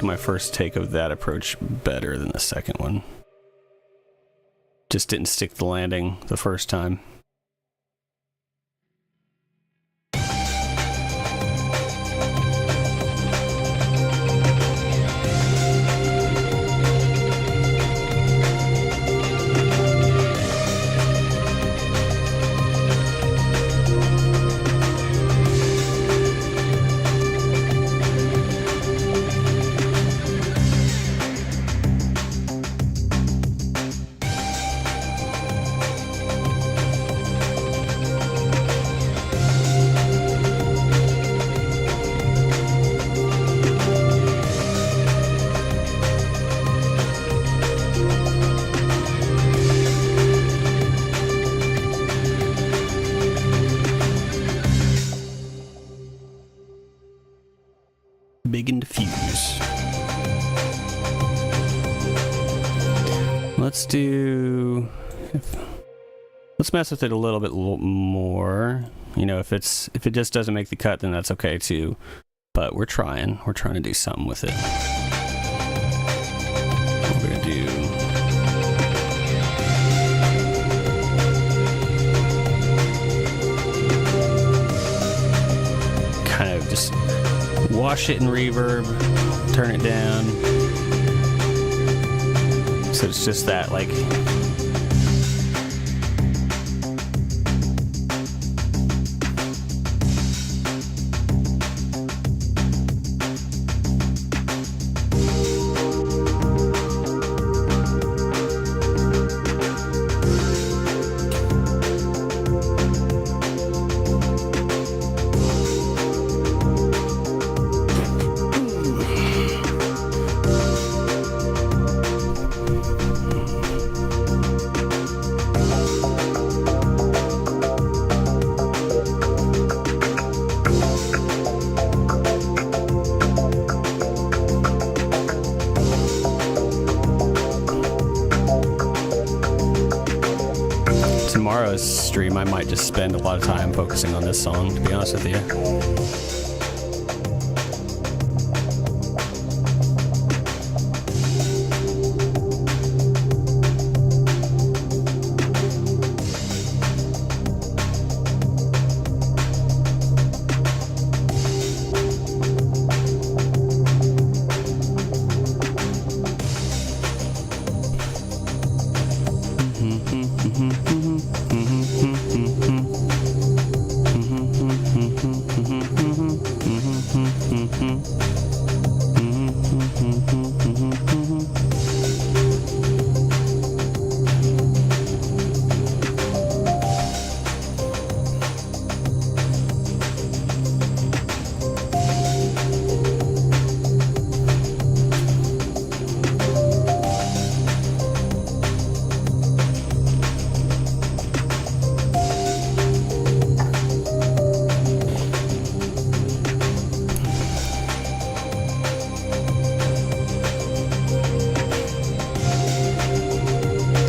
My first take of that approach better than the second one. Just didn't stick the landing the first time. big and diffuse. Let's mess with it a little bit more. You know, if it just doesn't make the cut, then that's okay too. But we're trying to do something with it. We're gonna do kind of just wash it in reverb, turn it down. So it's just that, like, tomorrow's stream, I might just spend a lot of time focusing on this song, to be honest with you.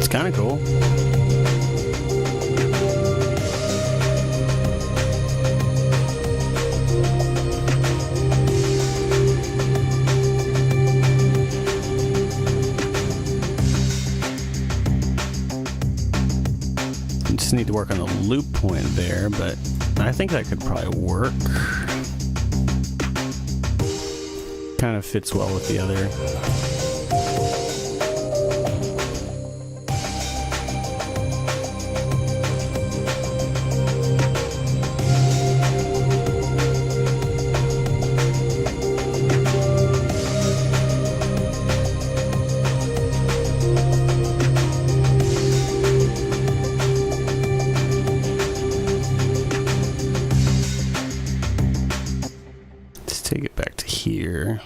Kind of cool. Just need to work on the loop point there, but I think that could probably work. Kind of fits well with the other. Take it back to here.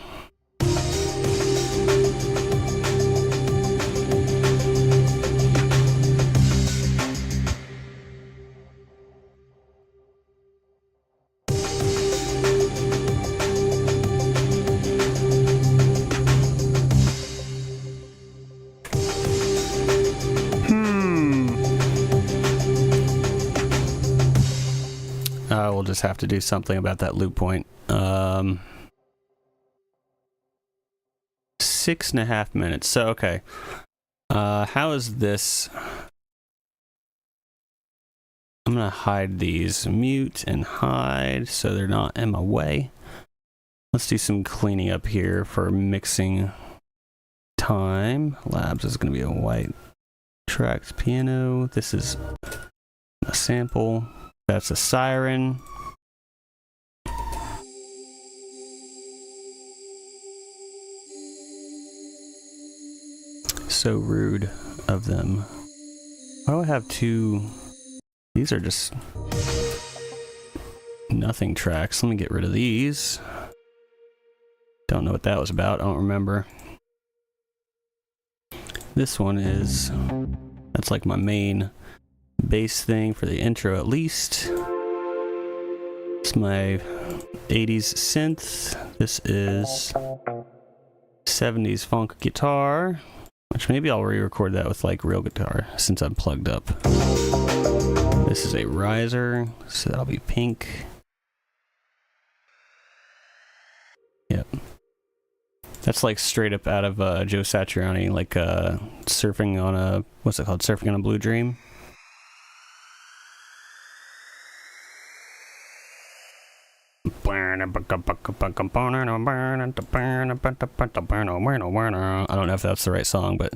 We'll just have to do something about that loop point. 6.5 minutes. So, okay. How is this? I'm going to hide these. Mute and hide so they're not in my way. Let's do some cleaning up here for mixing time. Labs is going to be a white tracked piano. This is a sample. That's a siren. So rude of them. Why do I have two? These are just nothing tracks. Let me get rid of these. Don't know what that was about. I don't remember. This one is, that's like my main bass thing for the intro at least. It's my 80s synth. This is 70s funk guitar, which maybe I'll re-record that with like real guitar since I'm plugged up. This is a riser, so that'll be pink. Yep. That's like straight up out of Joe Satriani, like surfing on a, what's it called? Surfing on a Blue Dream. I don't know if that's the right song, but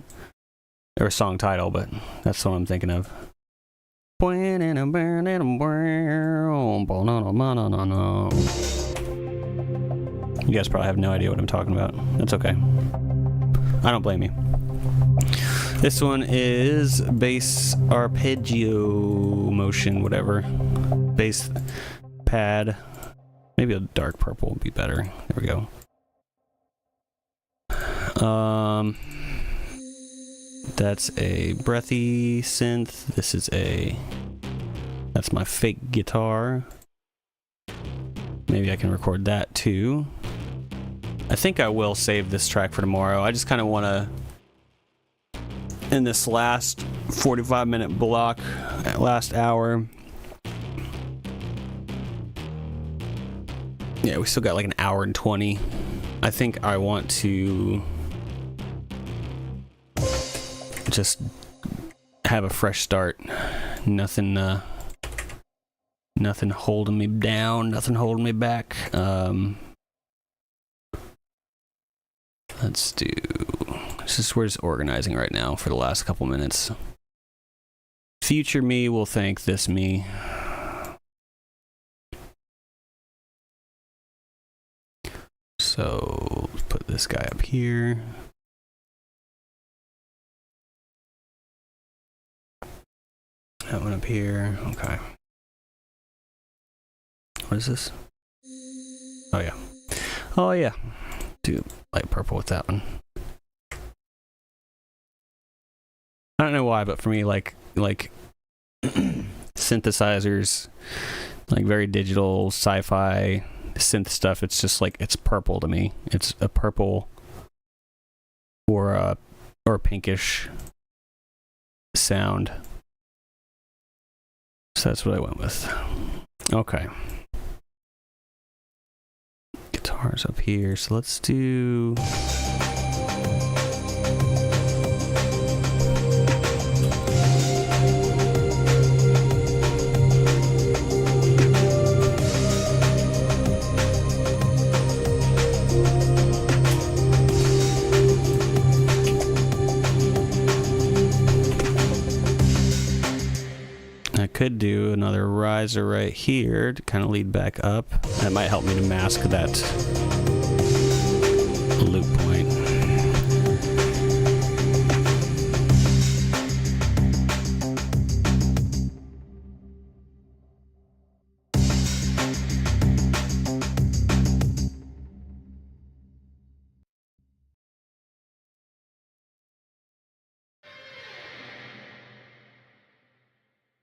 or song title, but that's what I'm thinking of. You guys probably have no idea what I'm talking about. That's okay. I don't blame you. This one is bass arpeggio motion, whatever. Bass pad. Maybe a dark purple would be better. There we go. That's a breathy synth. This is that's my fake guitar. Maybe I can record that too. I think I will save this track for tomorrow. I just kind of want to, in this last 45-minute block, last hour. Yeah, we still got like an hour and 20. I think I want to just have a fresh start. Nothing holding me down, nothing holding me back. Let's do, we're just organizing right now for the last couple minutes. Future me will thank this me. So let's put this guy up here. That one up here. Okay. What is this? Oh yeah. Oh yeah. Do light purple with that one. I don't know why, but for me, like synthesizers, like very digital sci-fi synth stuff, it's just like, it's purple to me. It's a purple or pinkish sound. So that's what I went with. Okay. Guitars up here, so let's do... I could do another riser right here to kind of lead back up. That might help me to mask that loop point.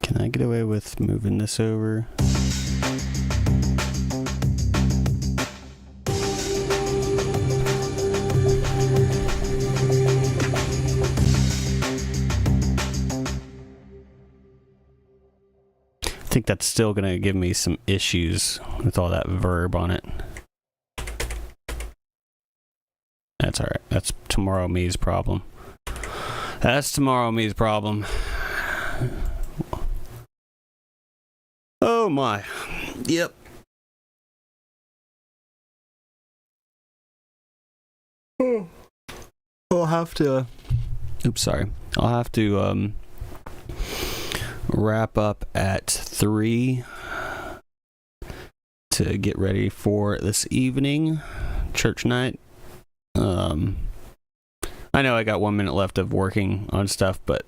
Can I get away with moving this over? I think that's still going to give me some issues with all that verb on it. That's alright. That's tomorrow me's problem. That's tomorrow me's problem. Oh my. Yep. I'll have to... Oops, sorry. I'll have to wrap up at 3 to get ready for this evening. Church night. I know I got 1 minute left of working on stuff, but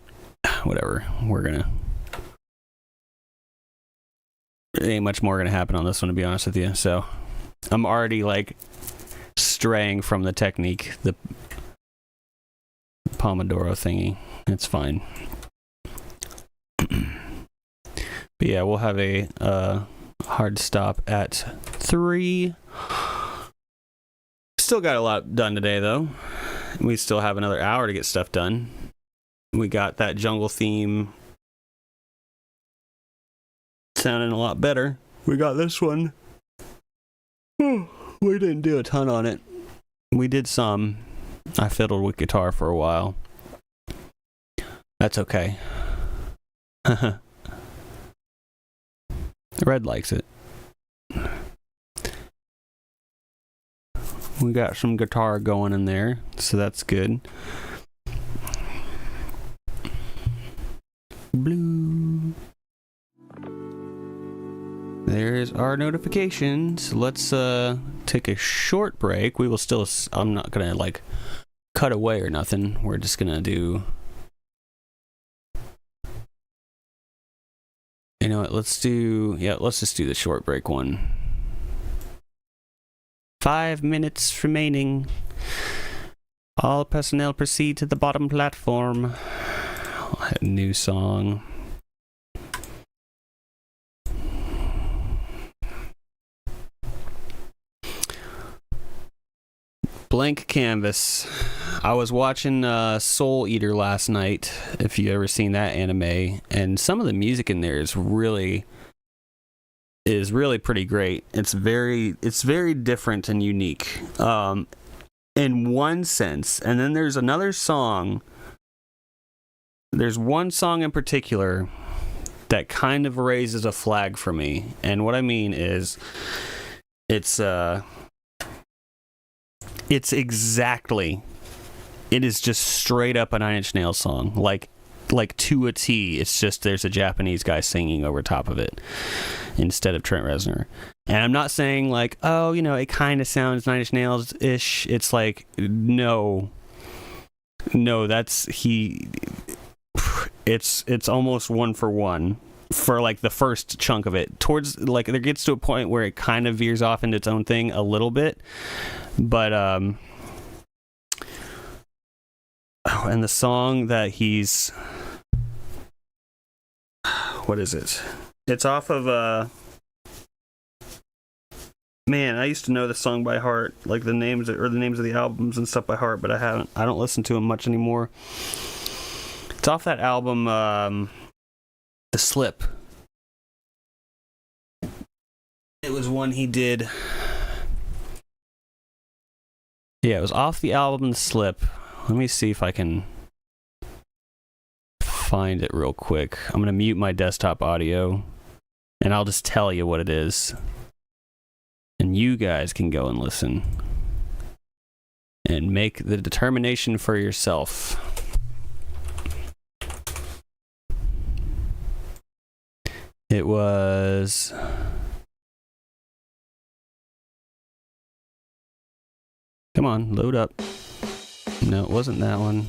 whatever. We're gonna... There ain't much more gonna happen on this one, to be honest with you. So I'm already like straying from the technique, the Pomodoro thingy. It's fine. But yeah, we'll have a Hard stop at 3. Still got a lot done today, though. We still have another hour to get stuff done. We got that jungle theme sounding a lot better. We got this one. We didn't do a ton on it. We did some. I fiddled with guitar for a while. That's okay. Red likes it. We got some guitar going in there, so that's good. Blue. There's our notifications. Let's take a short break. We will still, I'm not gonna like cut away or nothing. We're just gonna do, you know what, let's just do the short break one. 5 minutes remaining. All personnel proceed to the bottom platform. New song. Blank Canvas. I was watching Soul Eater last night, if you ever seen that anime, and some of the music in there is really pretty great. It's very different and unique in one sense. And then there's another song. There's one song in particular that kind of raises a flag for me. And what I mean is it is just straight up a Nine Inch Nails song, like to a T. It's just there's a Japanese guy singing over top of it instead of Trent Reznor. And I'm not saying like, oh, you know, it kind of sounds Nine Inch Nails-ish. It's like, no, it's almost one for one for like the first chunk of it. Towards like there gets to a point where it kind of veers off into its own thing a little bit, but and the song that he's, what is it? It's off of man, I used to know the song by heart, like the names of the albums and stuff by heart, but I don't listen to them much anymore. It's off that album, The Slip. It was one he did. Yeah, it was off the album The Slip. Let me see if I can find it real quick. I'm going to mute my desktop audio, and I'll just tell you what it is. And you guys can go and listen and make the determination for yourself. It was... Come on, load up. No, it wasn't that one.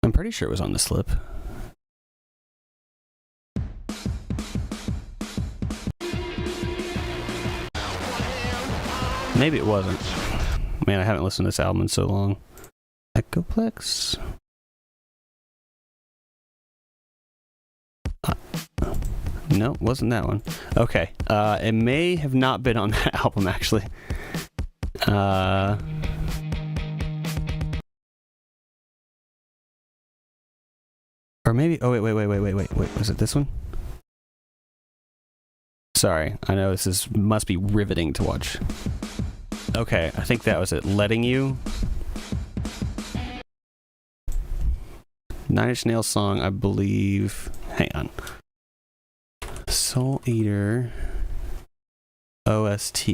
I'm pretty sure it was on The Slip. Maybe it wasn't. Man, I haven't listened to this album in so long. Echoplex. No, wasn't that one. Okay. It may have not been on that album, actually. Or maybe... Oh, wait. Was it this one? Sorry. I know this must be riveting to watch. Okay, I think that was it. Letting You. Nine Inch Nails song, I believe. Hang on. Soul Eater OST.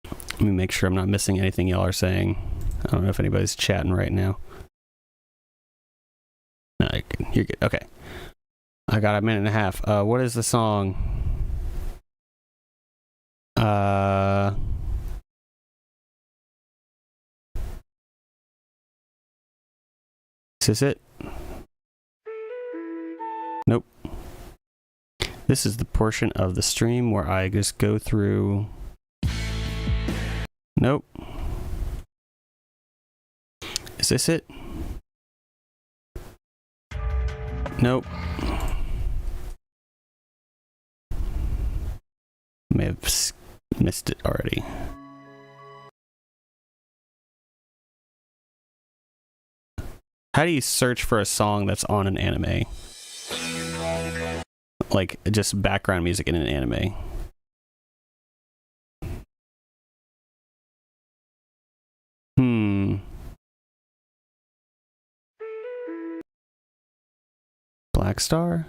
Let me make sure I'm not missing anything y'all are saying. I don't know if anybody's chatting right now. No, you're good. Okay. I got a minute and a half. What is the song? Is this it? Nope. This is the portion of the stream where I just go through... Nope. Is this it? Nope. May have missed it already. How do you search for a song that's on an anime? Like, just background music in an anime. Black Star?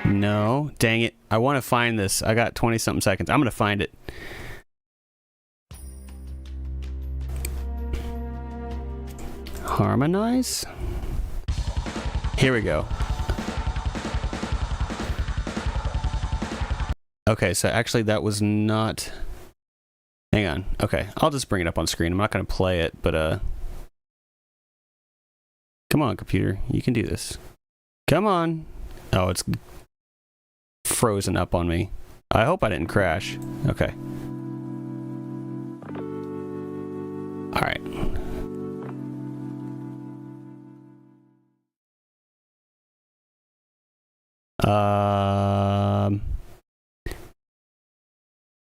No. Dang it. I want to find this. I got 20-something seconds. I'm going to find it. Harmonize? Here we go. Okay, so actually that was not... Hang on. Okay, I'll just bring it up on screen. I'm not going to play it, but come on, computer. You can do this. Come on. Oh, it's frozen up on me. I hope I didn't crash. Okay. All right.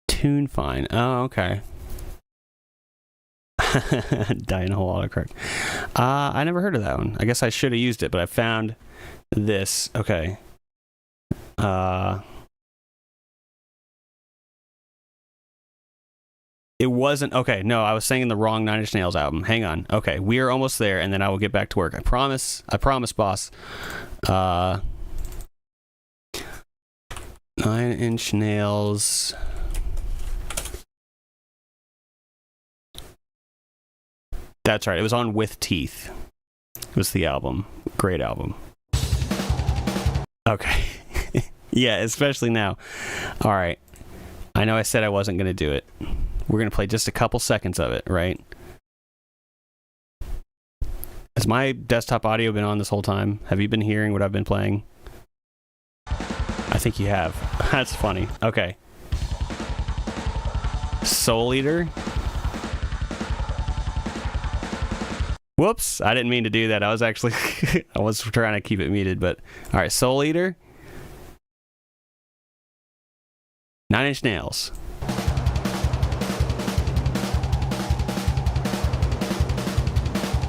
Tune fine. Oh, okay. Dynamo autocorrect. I never heard of that one. I guess I should have used it, but I found this. Okay. It wasn't... Okay, no, I was singing the wrong Nine Inch Nails album. Hang on. Okay, we are almost there, and then I will get back to work. I promise. I promise, boss. 9 Inch Nails... That's right. It was on With Teeth. It was the album. Great album. Okay. Yeah, especially now. All right. I know I said I wasn't going to do it. We're going to play just a couple seconds of it, right? Has my desktop audio been on this whole time? Have you been hearing what I've been playing? I think you have. That's funny. Okay. Soul Eater. Whoops, I didn't mean to do that. I was actually, I was trying to keep it muted, but all right, Soul Eater. 9 Inch Nails.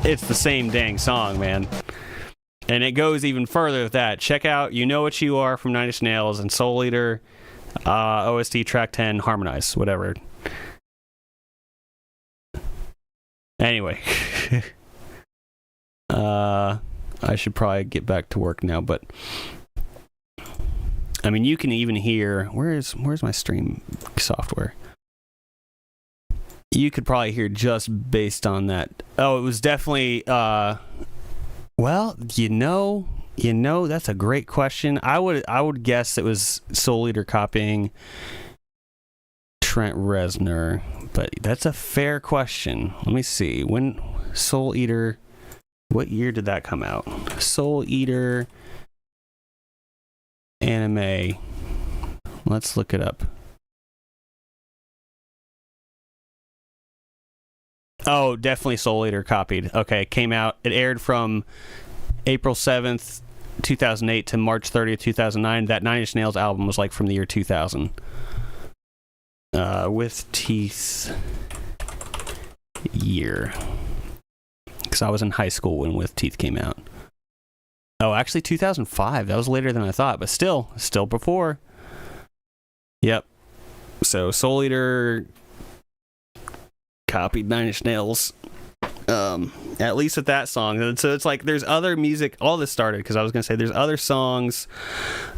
It's the same dang song, man. And it goes even further with that. Check out You Know What You Are from 9 Inch Nails and Soul Eater, OST track 10, Harmonize, whatever. Anyway. I should probably get back to work now, but I mean, you can even hear... Where's my stream software? You could probably hear just based on that. Oh, it was definitely... well, you know, that's a great question. I would guess it was Soul Eater copying Trent Reznor, but that's a fair question. Let me see. When Soul Eater... What year did that come out? Soul Eater anime. Let's look it up. Oh, definitely Soul Eater copied. Okay, came out. It aired from April 7th, 2008 to March 30th, 2009. That 9 Inch Nails album was like from the year 2000. With Teeth year. Because I was in high school when With Teeth came out. Oh, actually 2005. That was later than I thought, but still before. Yep. So Soul Eater copied 9 Inch Nails. At least with that song. And so it's like there's other music. All this started because I was going to say there's other songs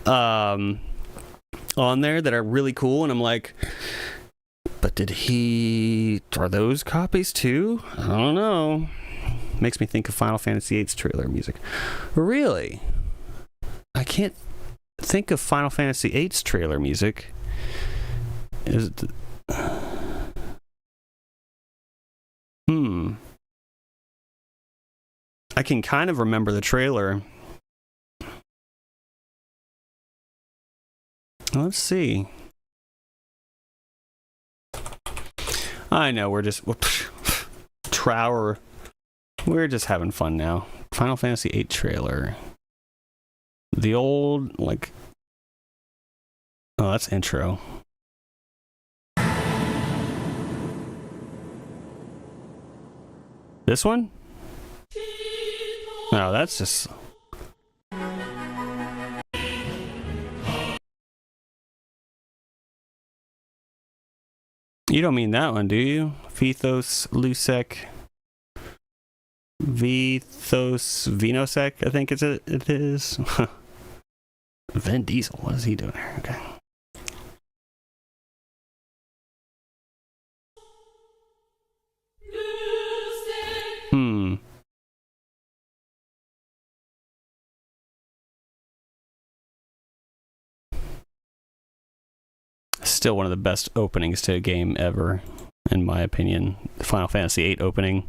on there that are really cool, and I'm like, but are those copies too? I don't know. Makes me think of Final Fantasy VIII's trailer music. Really? I can't think of Final Fantasy VIII's trailer music. Is it... I can kind of remember the trailer. Let's see. I know, we're just... Trower We're just having fun now. Final Fantasy VIII trailer. The old, like... Oh, that's intro. This one? No, that's just... You don't mean that one, do you? Vithos Lusek. Vithos Vinosek, I think it is. Vin Diesel, what is he doing there? Okay. Still one of the best openings to a game ever, in my opinion. The Final Fantasy VIII opening.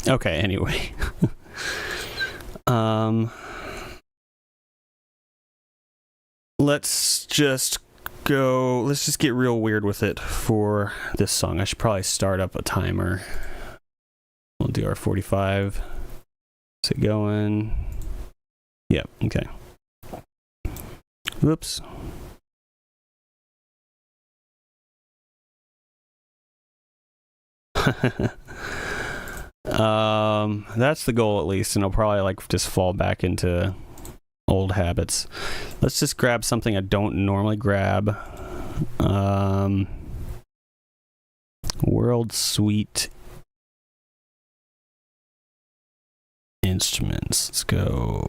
Okay, anyway. Let's just get real weird with it for this song. I should probably start up a timer. We'll do our 45. Is it going? Yep, okay. Whoops. That's the goal at least, and I'll probably like just fall back into old habits. Let's just grab something I don't normally grab. World Suite Instruments. Let's go.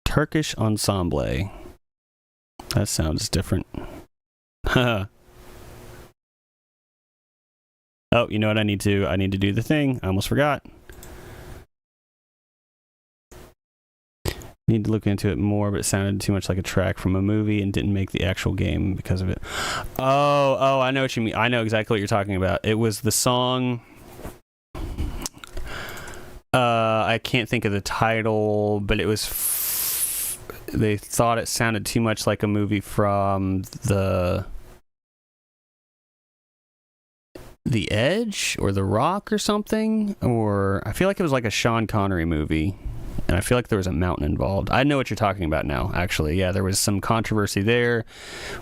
Turkish Ensemble. That sounds different. Oh, you know what I need to do the thing. I almost forgot. Need to look into it more, but it sounded too much like a track from a movie and didn't make the actual game because of it. Oh, I know what you mean. I know exactly what you're talking about. It was the song. I can't think of the title, but it was. They thought it sounded too much like a movie from The Edge or The Rock or something, or I feel like it was like a Sean Connery movie, and I feel like there was a mountain involved. I know what you're talking about now, actually. Yeah, there was some controversy there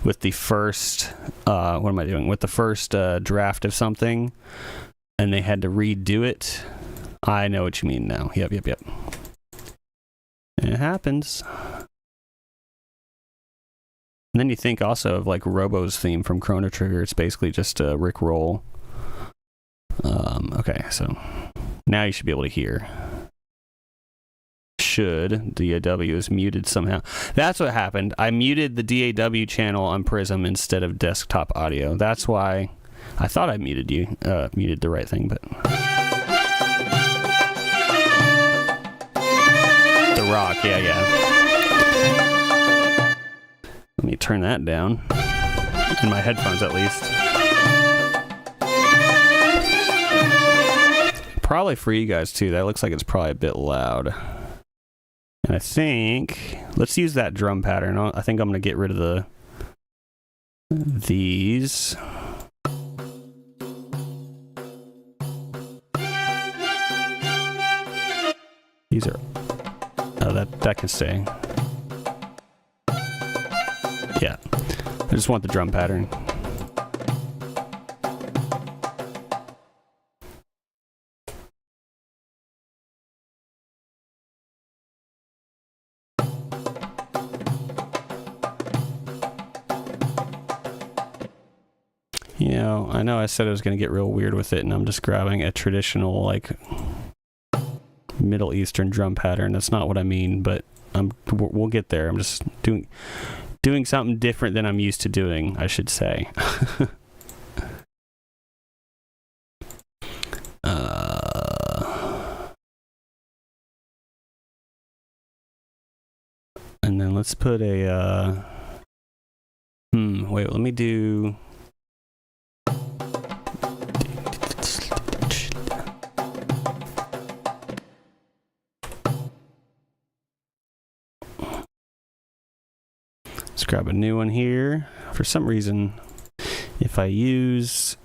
with the first, what am I doing? With the first draft of something, and they had to redo it. I know what you mean now. Yep. It happens. And then you think also of like Robo's theme from Chrono Trigger. It's basically just a Rick roll. Okay, so now you should be able to hear. Should DAW is muted somehow. That's what happened. I muted the DAW channel on Prism instead of desktop audio. That's why I thought I muted the right thing, but The Rock, yeah. Let me turn that down. In my headphones, at least. Probably for you guys, too. That looks like it's probably a bit loud. And I think... Let's use that drum pattern. I think I'm going to get rid of these. These are... Oh, that can stay. Yeah. I just want the drum pattern. You know, I know I said I was going to get real weird with it, and I'm just grabbing a traditional, like, Middle Eastern drum pattern. That's not what I mean, but we'll get there. I'm just doing something different than I'm used to doing, I should say. And then let's put a wait, let me do grab a new one here. For some reason, if I use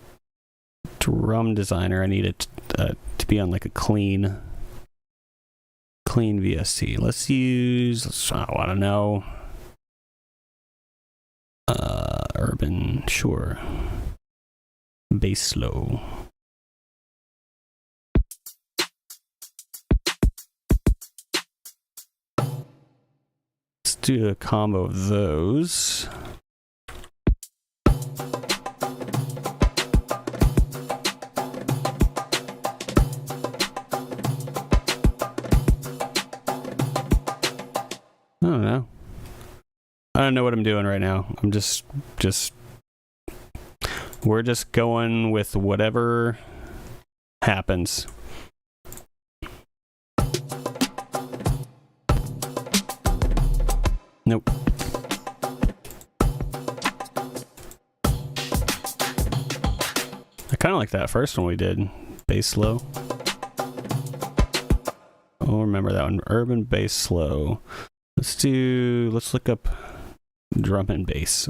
Drum Designer, I need it to be on like a clean VST. Let's use, I don't know, Urban, sure. Bass slow. Let's do a combo of those. I don't know. I don't know what I'm doing right now. I'm just we're just going with whatever happens. Nope. I kind of like that first one we did. Bass slow. Oh, remember that one. Urban bass slow. Let's look up drum and bass.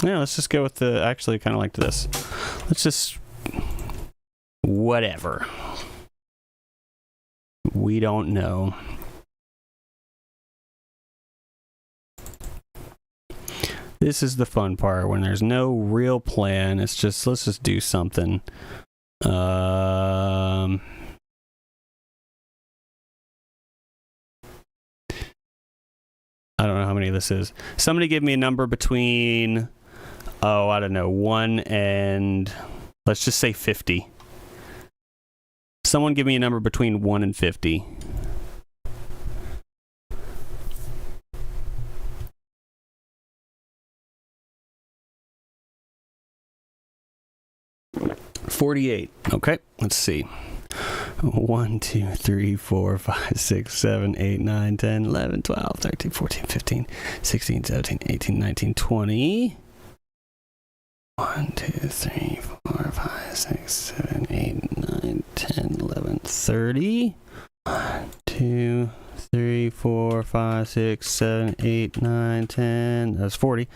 Yeah, let's just go with actually kind of like this. Let's just, whatever. We don't know. This is the fun part, when there's no real plan. It's just, let's just do something. I don't know how many this is. Somebody give me a number between, I don't know, 1 and, let's just say 50. Someone give me a number between 1 and 50. $48. Okay, let's see. 1, 2, 3, 4, 5, 6, 7, 8, 9, 10, 11, 12, 13, 14, 15, 16, 17, 18, 19, 20. 1, 2, 3, 4, 5, 6, 7, 8, 9, 10, 11, 30. 1, 2, 3, 4, 5, 6, 7, 8, 9, 10. That's 40.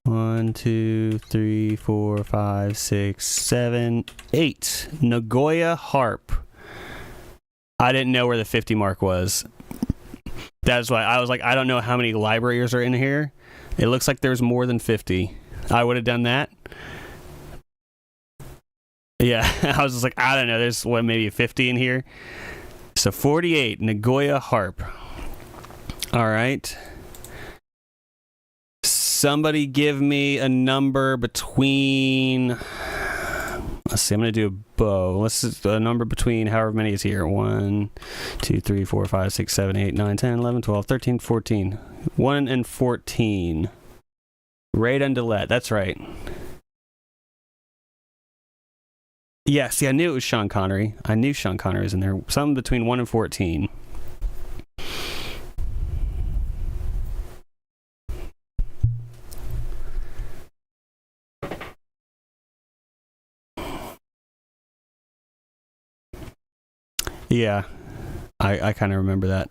1, 2, 3, 4, 5, 6, 7, 8. Nagoya harp. I didn't know where the 50 mark was. That's why I was like, I don't know how many libraries are in here. It looks like there's more than 50. I would have done that. Yeah, I was just like, I don't know. There's maybe 50 in here. So 48, Nagoya harp. All right. Somebody give me a number between, let's see, I'm going to do a bow. Let's just a number between however many is here. 1, 2, 3, 4, 5, 6, 7, 8, 9, 10, 11, 12, 13, 14. 1 and 14. Raid and Delette. That's right. Yeah, see, I knew it was Sean Connery. I knew Sean Connery was in there. Something between 1 and 14. Yeah, I kind of remember that.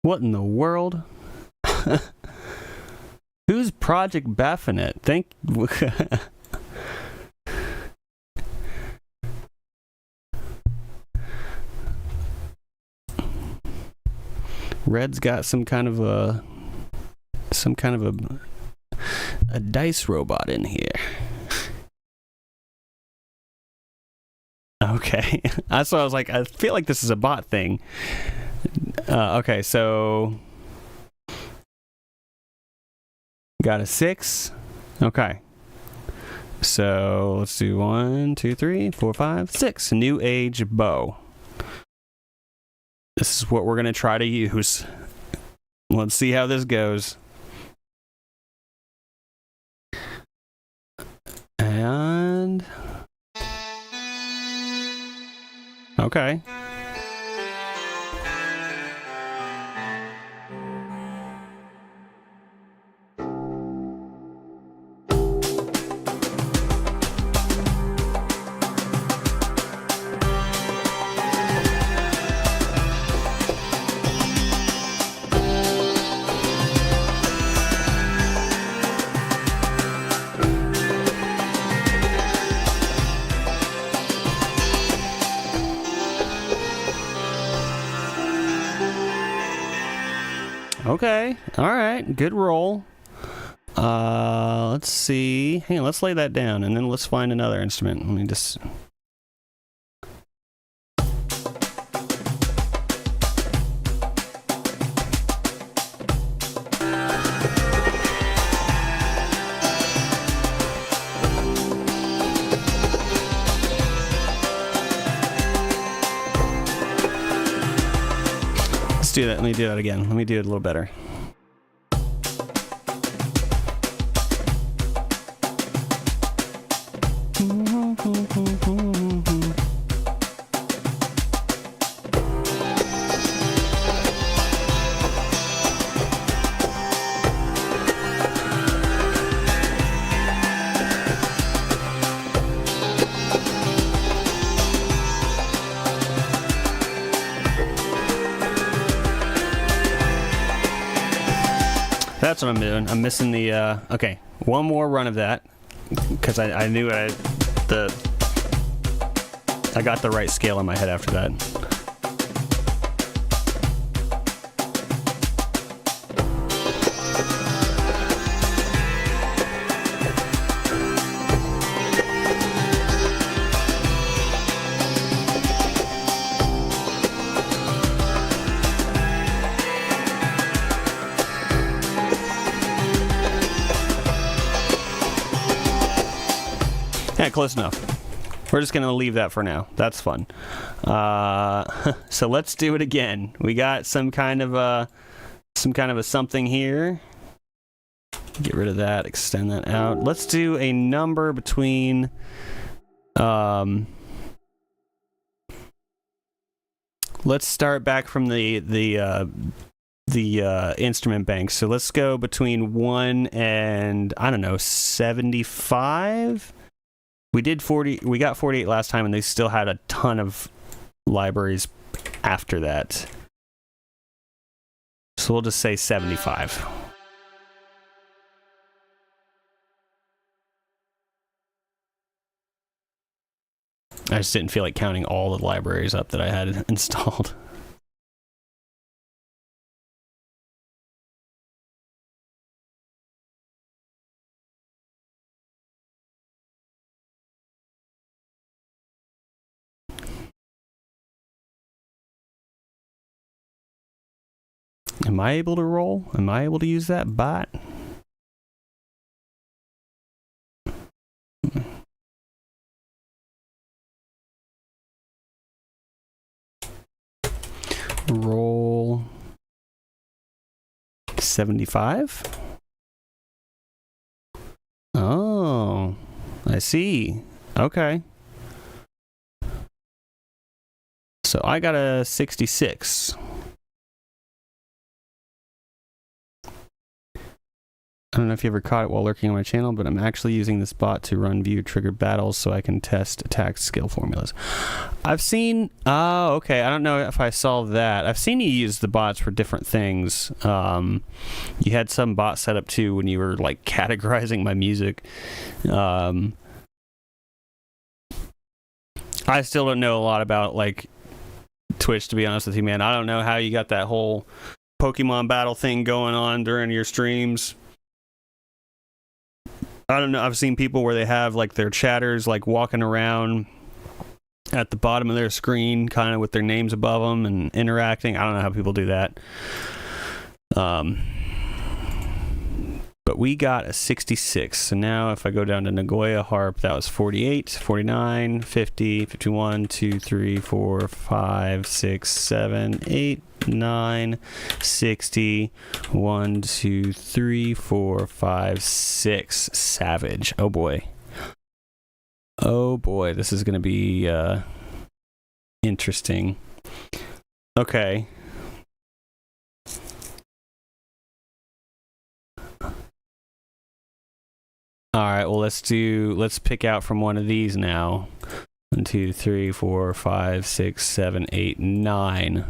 What in the world? Who's Project Baphomet? Red's got some kind of a dice robot in here. Okay, that's why I was like, I feel like this is a bot thing. Okay, so Got a 6. Okay. So let's do 1, 2, 3, 4, 5, 6. New Age bow. This is what we're going to try to use. Let's see how this goes. And... okay. Okay, all right, good roll. Let's see. Hang on, let's lay that down, and then let's find another instrument. Let me just... let's do that. Let me do that again. Let me do it a little better. That's what I'm doing. I'm missing the, okay, one more run of that, because I knew I got the right scale in my head after that. Yeah, close enough. We're just gonna leave that for now. That's fun. So let's do it again. We got some kind of a something here. Get rid of that. Extend that out. Let's do a number between. Let's start back from the instrument bank. So let's go between 1 and, I don't know, 75. We did 40. We got 48 last time, and they still had a ton of libraries after that. So we'll just say 75. I just didn't feel like counting all the libraries up that I had installed. Am I able to roll? Am I able to use that bot? Roll 75. Oh, I see. Okay. So I got a 66. I don't know if you ever caught it while lurking on my channel, but I'm actually using this bot to run view triggered battles so I can test attack skill formulas. I've seen... oh, okay. I don't know if I saw that. I've seen you use the bots for different things. You had some bot set up too when you were like categorizing my music. I still don't know a lot about like Twitch, to be honest with you, man. I don't know how you got that whole Pokemon battle thing going on during your streams. I don't know. I've seen people where they have like their chatters like walking around at the bottom of their screen, kind of with their names above them and interacting. I don't know how people do that. But But we got a 66. So now if I go down to Nagoya Harp, that was 48, 49, 50, 51, 2, 3, 4, 5, 6, 7, 8, 9, 60, 1, 2, 3, 4, 5, 6. Savage. Oh boy. Oh boy, this is going to be interesting. Okay. All right, well, let's pick out from one of these now. 1, 2, 3, 4, 5, 6, 7, 8, 9.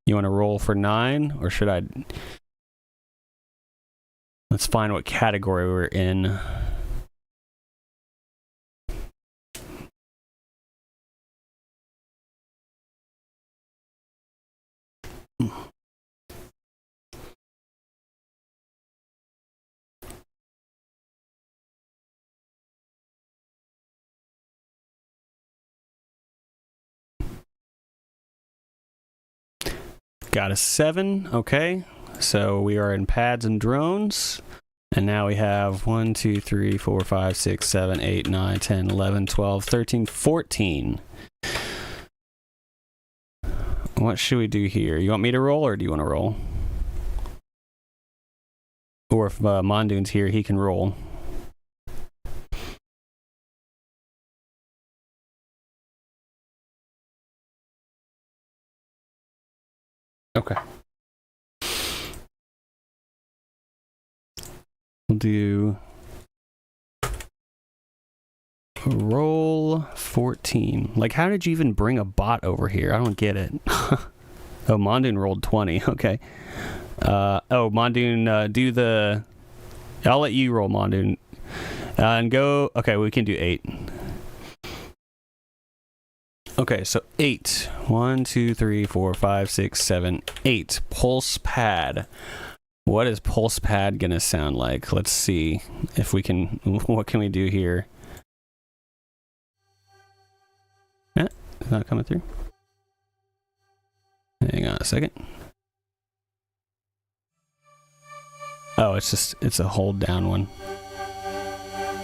You want to roll for 9, or should I? Let's find what category we're in. Got a 7. Okay, so we are in pads and drones. And now we have 1, 2, 3, 4, 5, 6, 7, 8, 9, 10, 11, 12, 13, 14. What should we do here? You want me to roll, or do you want to roll? Or if Mondoon's here, he can roll. Okay. We'll do roll 14. Like, how did you even bring a bot over here? I don't get it. Oh, Mondoon rolled 20. Okay. Mondoon, do the... I'll let you roll, Mondoon. And go... Okay, we can do 8. Okay, so 8. 1, 2, 3, 4, 5, 6, 7, 8. Pulse pad. What is pulse pad gonna sound like? Let's see if we can... What can we do here? It's not coming through. Hang on a second. Oh, it's a hold down one.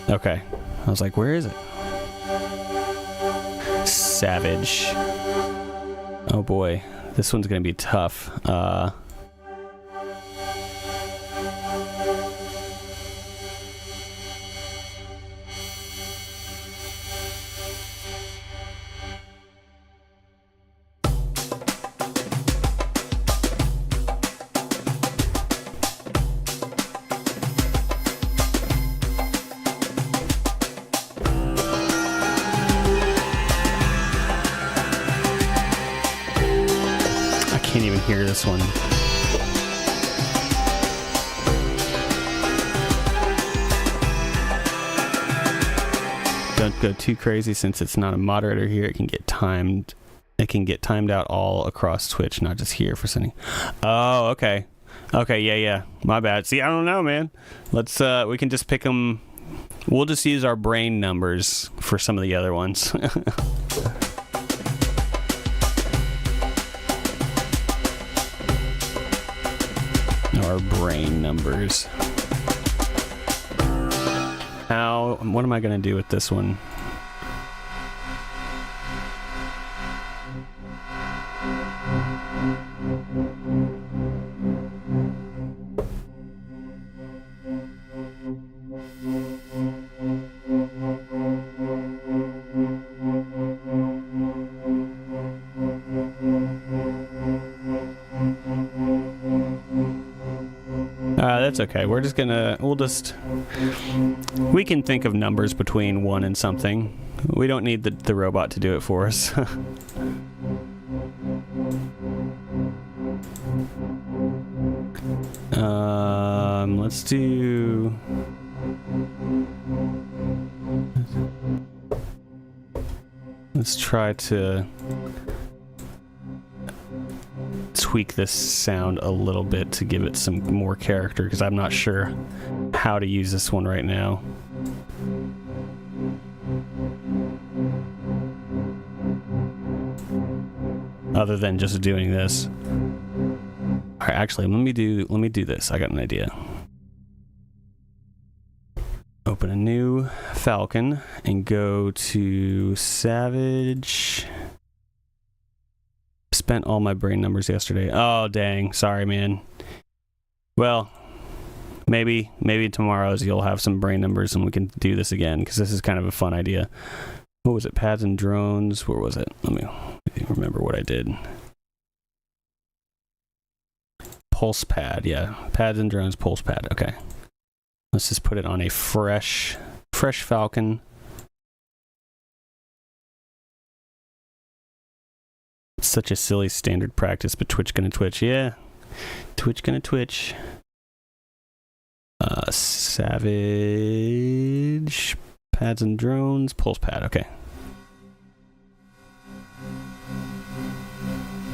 Okay. I was like, where is it? Savage. Oh boy. This one's gonna be tough. Can't even hear this one. Don't go too crazy, since it's not a moderator here. It can get timed. It can get timed out all across Twitch, not just here for sending. Oh, okay. Okay, yeah. My bad. See, I don't know, man. Let's we can just pick them. We'll just use our brain numbers for some of the other ones. Our brain numbers. What am I going to do with this one? That's okay. We can think of numbers between 1 and something. We don't need the robot to do it for us. Let's do... Let's try to tweak this sound a little bit to give it some more character, because I'm not sure how to use this one right now. Other than just doing this. Alright, actually, let me do this. I got an idea. open a new Falcon and go to Savage. Spent all my brain numbers yesterday. Oh, dang. Sorry, man. Well, maybe tomorrow's you'll have some brain numbers and we can do this again, because this is kind of a fun idea. What was it? Pads and drones. Where was it? Let me remember what I did. Pulse pad. Yeah. Pads and drones, pulse pad. Okay. Let's just put it on a fresh Falcon. It's such a silly standard practice, but Twitch gonna Twitch. Yeah. Twitch gonna Twitch. Savage. Pads and drones, pulse pad. Okay.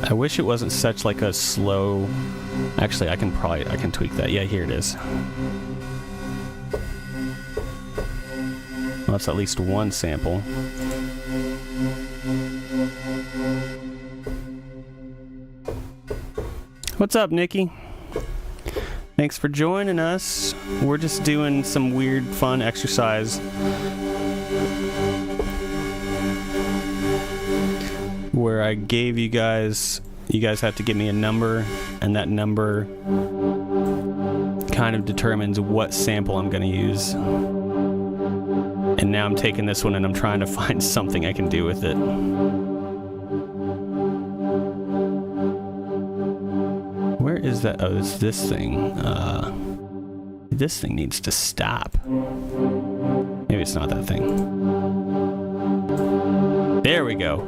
I wish it wasn't such like a slow... Actually, I can tweak that. Yeah, here it is. Well, that's at least one sample. What's up, Nikki? Thanks for joining us. We're just doing some weird, fun exercise where I gave you guys have to give me a number, and that number kind of determines what sample I'm going to use. And now I'm taking this one and I'm trying to find something I can do with it. Where is that? Oh, it's this thing. This thing needs to stop. Maybe it's not that thing. There we go.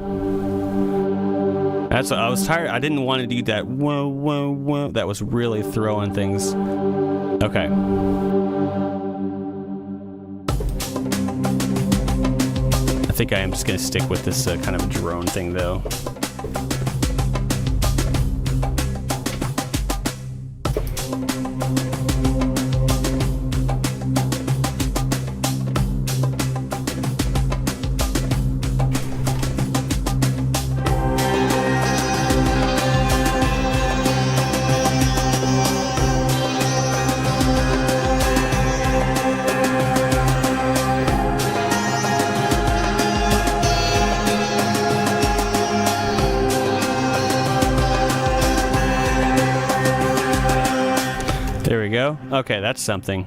That's what I was tired. I didn't want to do that. Whoa, whoa, whoa. That was really throwing things. Okay. I think I am just going to stick with this kind of drone thing, though. Okay, that's something.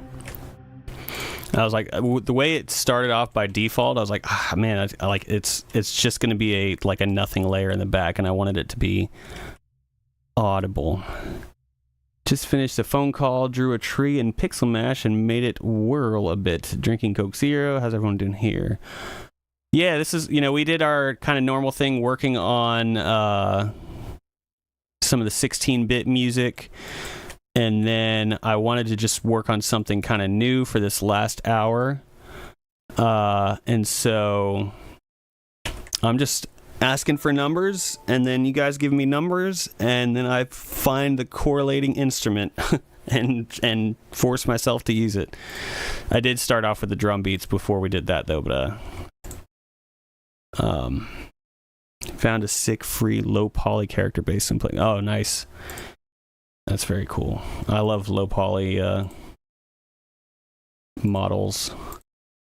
I was like, the way it started off by default, I was like, man, I like it's just going to be a nothing layer in the back, and I wanted it to be audible. Just finished a phone call, drew a tree in Pixel Mash, and made it whirl a bit. Drinking Coke Zero. How's everyone doing here? Yeah, this is, we did our kind of normal thing, working on some of the 16-bit music. And then I wanted to just work on something kind of new for this last hour. And so I'm just asking for numbers, and then you guys give me numbers, and then I find the correlating instrument and force myself to use it. I did start off with the drum beats before we did that, though, but found a sick, free, low poly character base and play. Oh, nice. That's very cool. I love low poly models.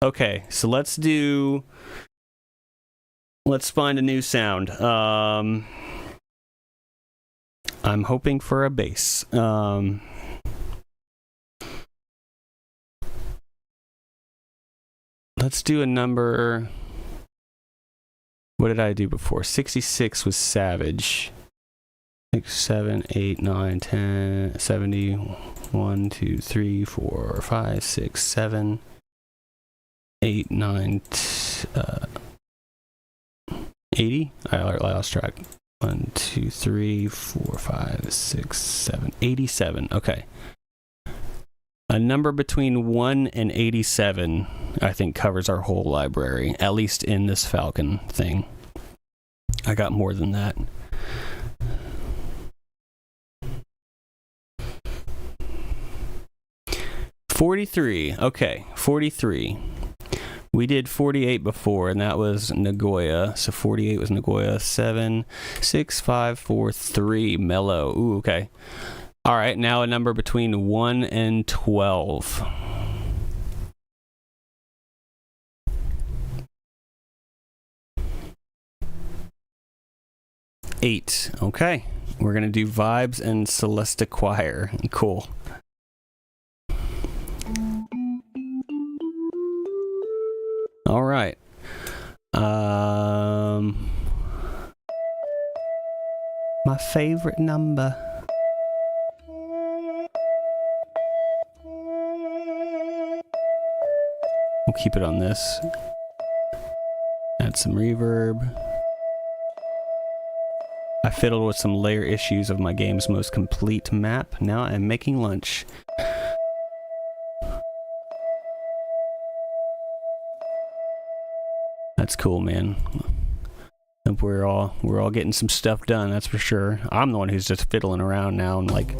Okay, so let's find a new sound. I'm hoping for a bass. Let's do a number. What did I do before? 66 was Savage. 6, 7, 8, 9, 10, 70, 1, 2, 3, 4, 5, 6, 7, 8, 9, 80? I lost track. 1, 2, 3, 4, 5, 6, 7, 87. Okay. A number between 1 and 87, I think, covers our whole library, at least in this Falcon thing. I got more than that. $43. Okay, 43. We did 48 before, and that was Nagoya. So 48 was Nagoya. 7, 6, 5, 4, 3. Mellow. Ooh, okay. All right, now a number between 1 and 12. 8. Okay. We're going to do Vibes and Celeste Choir. Cool. All right. My favorite number. We'll keep it on this. Add some reverb. I fiddled with some layer issues of my game's most complete map. Now I'm making lunch. That's cool, man. Hope we're all getting some stuff done, that's for sure. I'm the one who's just fiddling around now and like...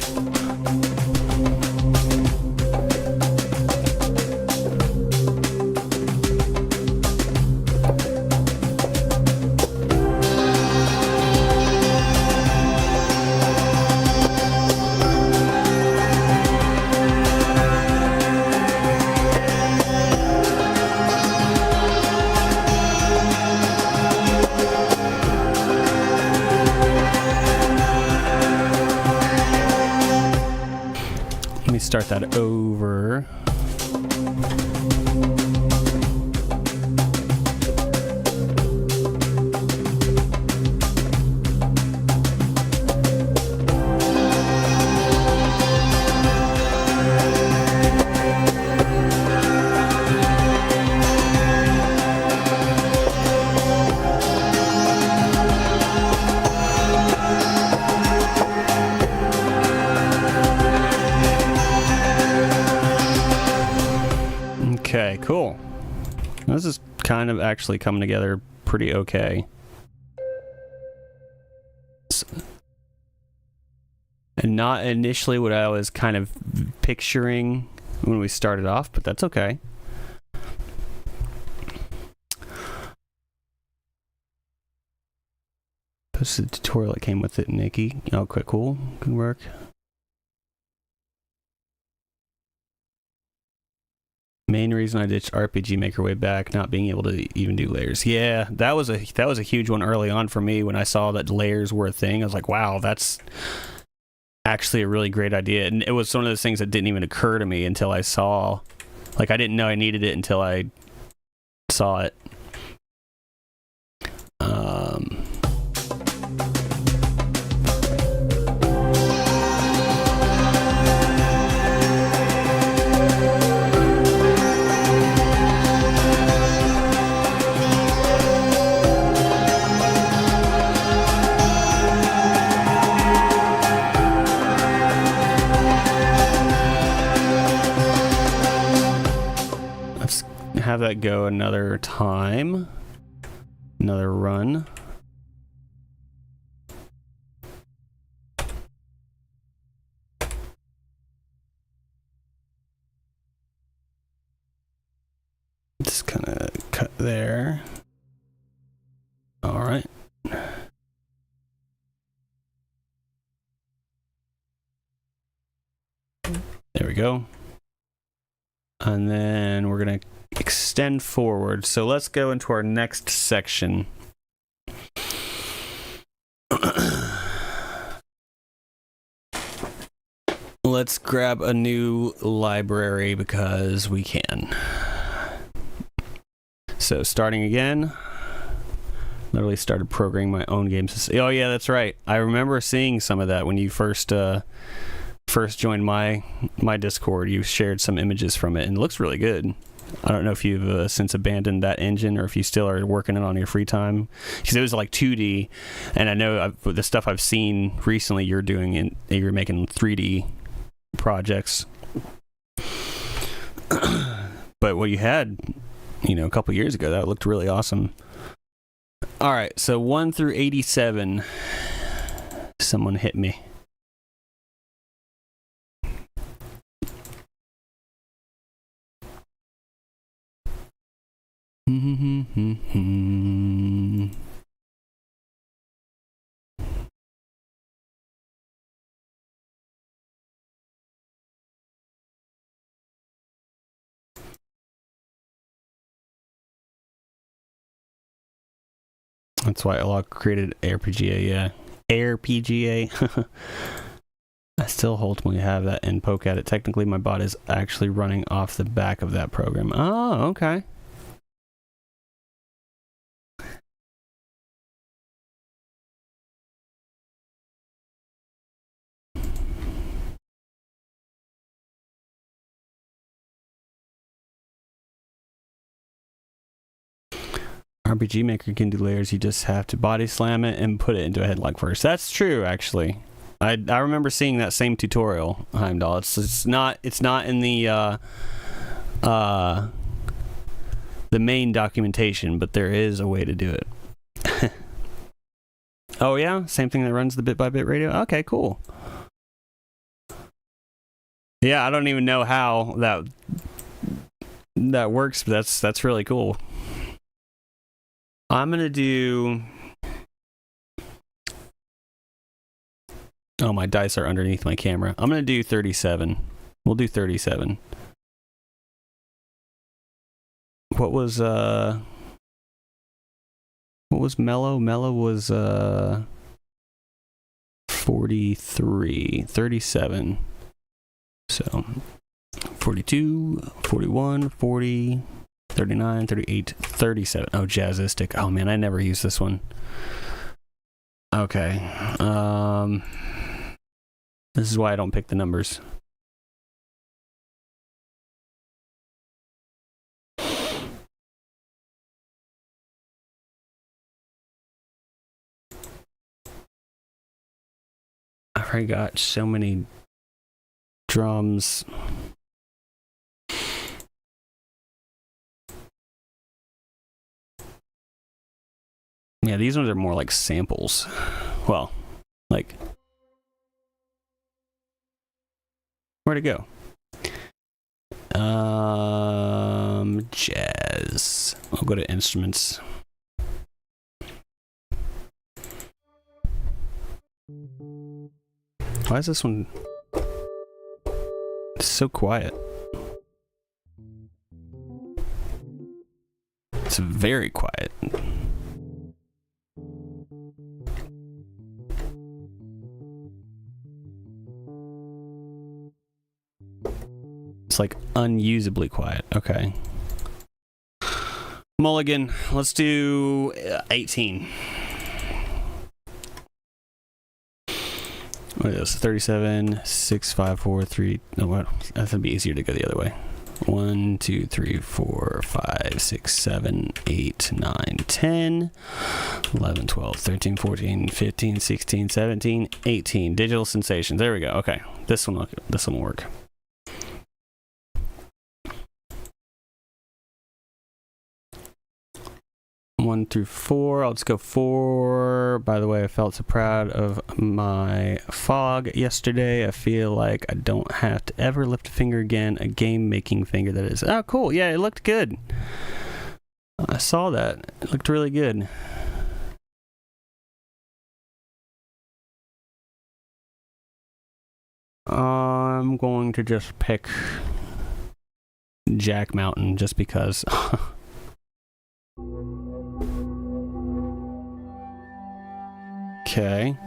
Let me start that over. Okay, cool. This is kind of actually coming together pretty okay. And not initially what I was kind of picturing when we started off, but that's okay. Posted the tutorial that came with it, Nikki. Oh, quite cool. Good work. Main reason I ditched RPG Maker way back, not being able to even do layers. Yeah, that was a huge one early on for me when I saw that layers were a thing. I was like, wow, that's actually a really great idea. And it was one of those things that didn't even occur to me until I saw, like I didn't know I needed it until I saw it. Have that go another time, another run. Just kind of cut there. All right. There we go. And then we're gonna extend forward. So let's go into our next section. Let's grab a new library because we can. So starting again, literally started programming my own games. Oh yeah, that's right. I remember seeing some of that when you first joined my Discord. You shared some images from it and it looks really good. I don't know if you've since abandoned that engine or if you still are working it on your free time, because it was like 2D, and I know the stuff I've seen recently you're doing, and you're making 3D projects. But what you had, a couple years ago, that looked really awesome. All right, so 1 through 87. Someone hit me. That's why Alok created ARPGA, yeah. Air PGA. I still ultimately have that and poke at it. Technically, my bot is actually running off the back of that program. Oh, okay. RPG Maker can do layers. You just have to body slam it and put it into a headlock first. That's true, actually. I remember seeing that same tutorial, Heimdall. It's not in the main documentation, but there is a way to do it. Oh yeah, same thing that runs the bit-by-bit radio. Okay, cool. Yeah, I don't even know how that works, but that's really cool. I'm gonna do. Oh, my dice are underneath my camera. I'm gonna do 37. We'll do 37. What was Mellow? Mellow was 43. 37. So 42, 41, 40, 39, 38, 37. Oh, Jazzistic. Oh man, I never use this one. Okay. This is why I don't pick the numbers. I've already got so many drums. Yeah, these ones are more like samples. Well, like, where'd it go? Jazz. I'll go to instruments. Why is this one so quiet? It's very quiet. It's like unusably quiet. Okay. Mulligan. Let's do 18. What is this? 37, 6, 5, 4, 3. No, what? That would be easier to go the other way. 1, 2, 3, 4, 5, 6, 7, 8, 9, 10, 11, 12, 13, 14, 15, 16, 17, 18. Digital sensations. There we go. Okay. This one will work. One through 4. I'll just go 4. By the way, I felt so proud of my fog yesterday. I feel like I don't have to ever lift a finger again. A game-making finger, that is. Oh, cool. Yeah, it looked good. I saw that. It looked really good. I'm going to just pick Jack Mountain just because. Okay.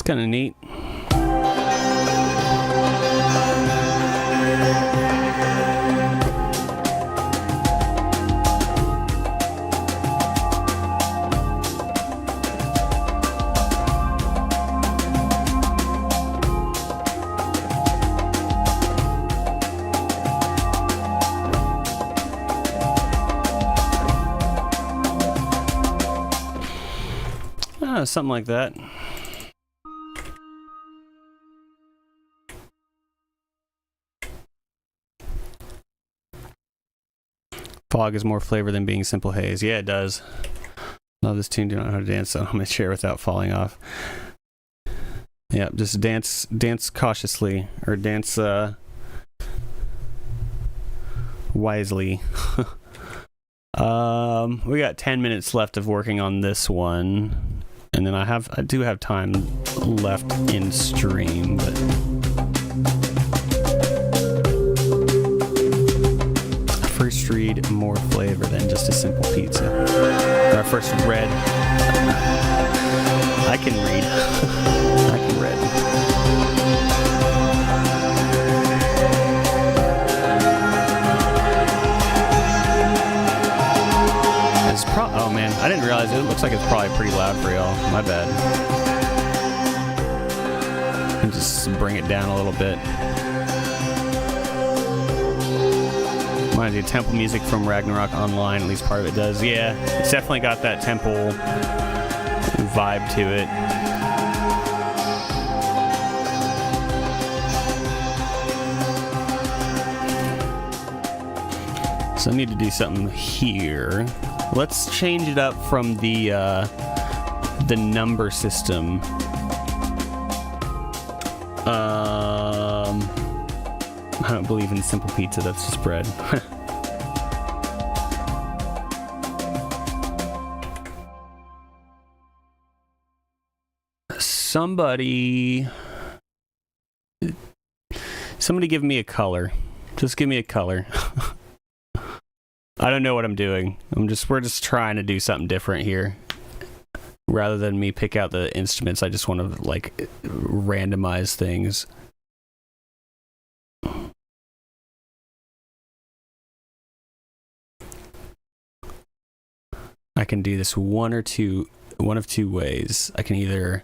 Kind of neat. Something like that. Fog is more flavor than being simple haze. Yeah, it does. Love this tune. Do not know how to dance on my chair without falling off. Yeah, just dance cautiously, or dance wisely. We got 10 minutes left of working on this one, and then I do have time left in stream, but first read more flavor than just a simple pizza. Our first read. I can read. I can read. Oh man, I didn't realize it looks like it's probably pretty loud for y'all. My bad. And just bring it down a little bit. Reminds me of temple music from Ragnarok Online, at least part of it does. Yeah, it's definitely got that temple vibe to it. So I need to do something here. Let's change it up from the number system. I don't believe in simple pizza, that's just bread. Somebody give me a color. Just give me a color. I don't know what I'm doing. We're just trying to do something different here. Rather than me pick out the instruments, I just want to like randomize things. I can do this one of two ways. I can either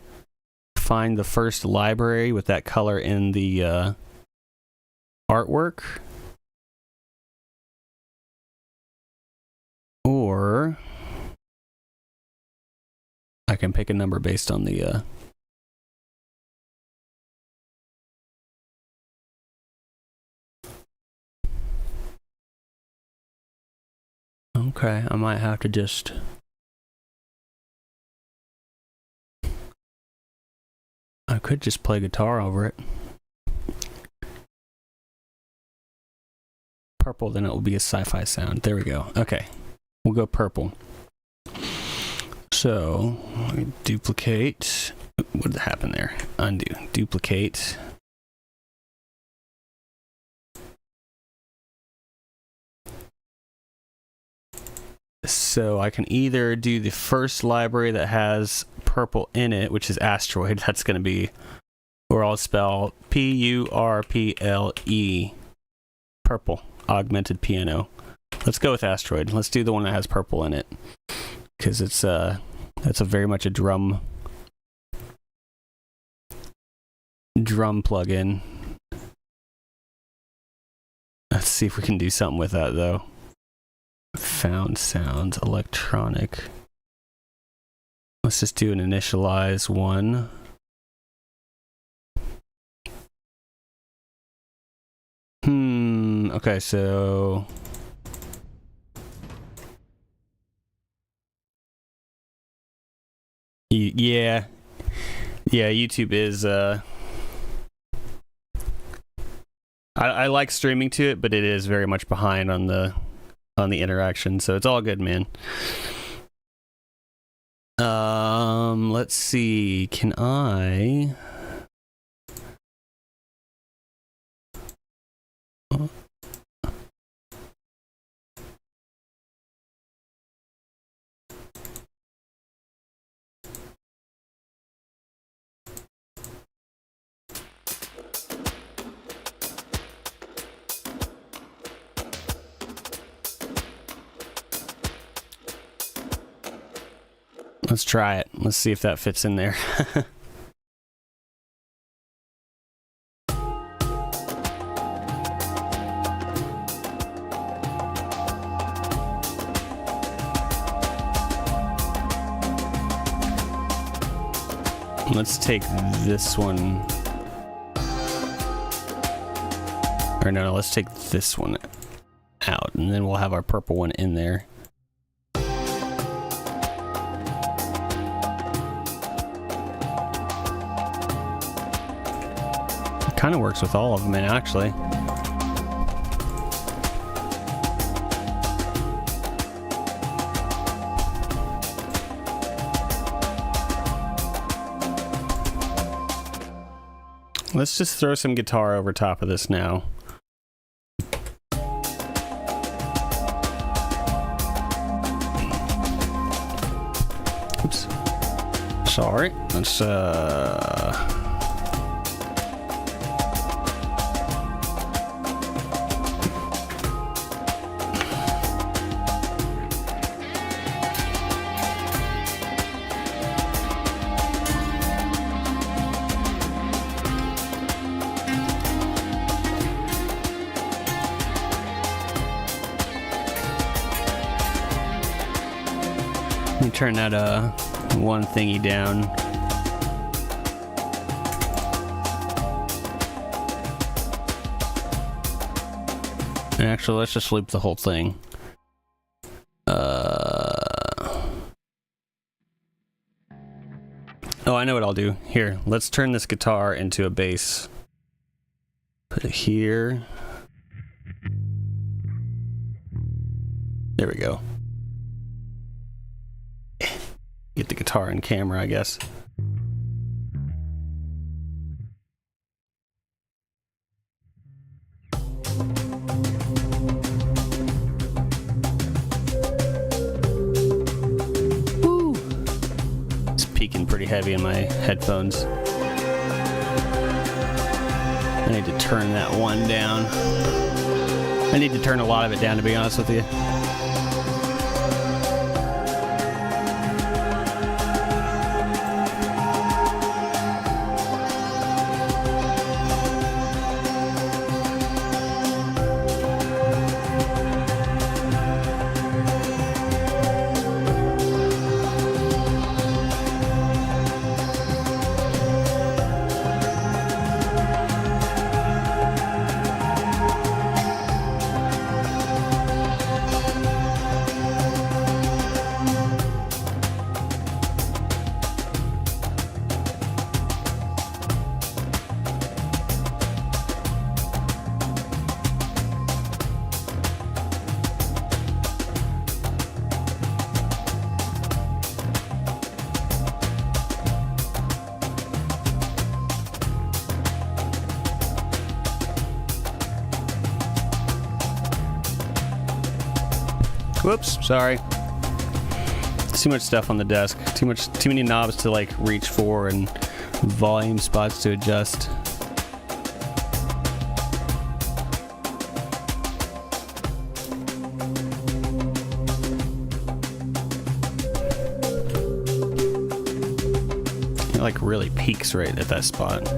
find the first library with that color in the artwork, or I can pick a number based on the okay, I might have to just I could just play guitar over it. Purple, then it will be a sci-fi sound. There we go. Okay. We'll go purple. So, duplicate. What did happen there? Undo. Duplicate. So I can either do the first library that has purple in it, which is asteroid. That's going to be, or I'll spell P-U-R-P-L-E. Purple. Augmented piano. Let's go with asteroid. Let's do the one that has purple in it, because that's a very much a drum plugin. Let's see if we can do something with that though. Found sounds, electronic. Let's just do an initialize one. Okay, so yeah, YouTube is I like streaming to it, but it is very much behind on the interaction, so it's all good, man. Let's see, can I let's try it. Let's see if that fits in there. Let's take this one. Or no, let's take this one out, and then we'll have our purple one in there. It kind of works with all of them, actually. Let's just throw some guitar over top of this now. Oops. Sorry. Let's let me turn that one thingy down. And actually, let's just loop the whole thing. Oh, I know what I'll do. Here, let's turn this guitar into a bass. Put it here. There we go. Get the guitar in camera, I guess. Woo! It's peaking pretty heavy in my headphones. I need to turn that one down. I need to turn a lot of it down, to be honest with you. Whoops, sorry. Too much stuff on the desk. Too many knobs to like reach for and volume spots to adjust. It like really peaks right at that spot.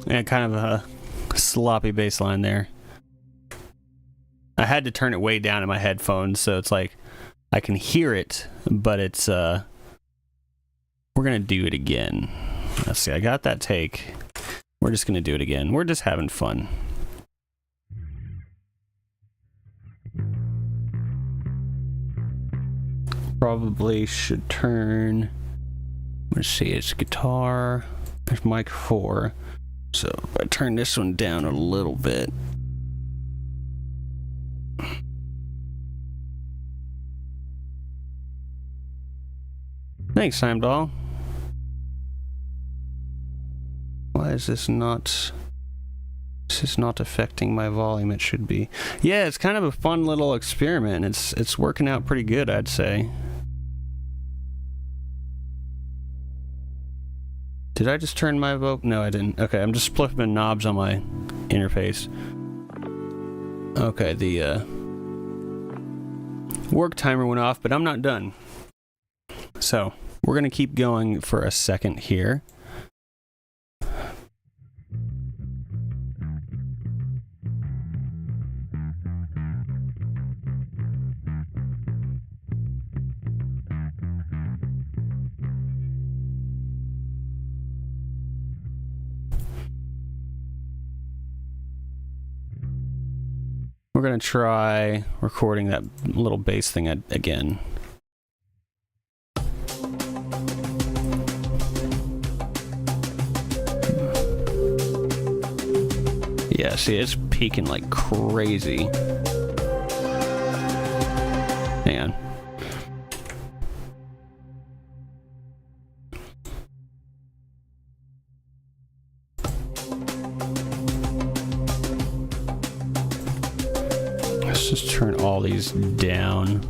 Yeah, kind of a sloppy bass line there. I I had to turn it way down in my headphones, so it's like I can hear it, but it's we're gonna do it again. Let's see, I got that take. We're just gonna do it again. We're just having fun. Probably should turn, let's see, it's guitar, there's mic 4. So if I turn this one down a little bit. Thanks, Time Doll. Why is this not... This is not affecting my volume. It should be. Yeah, it's kind of a fun little experiment. It's working out pretty good, I'd say. Did I just turn my vote? No, I didn't. Okay, I'm just flipping knobs on my interface. Okay, the work timer went off, but I'm not done. So, we're gonna keep going for a second here. We're gonna try recording that little bass thing again. Yeah, see, it's peaking like crazy. Hang on. Let's just turn all these down.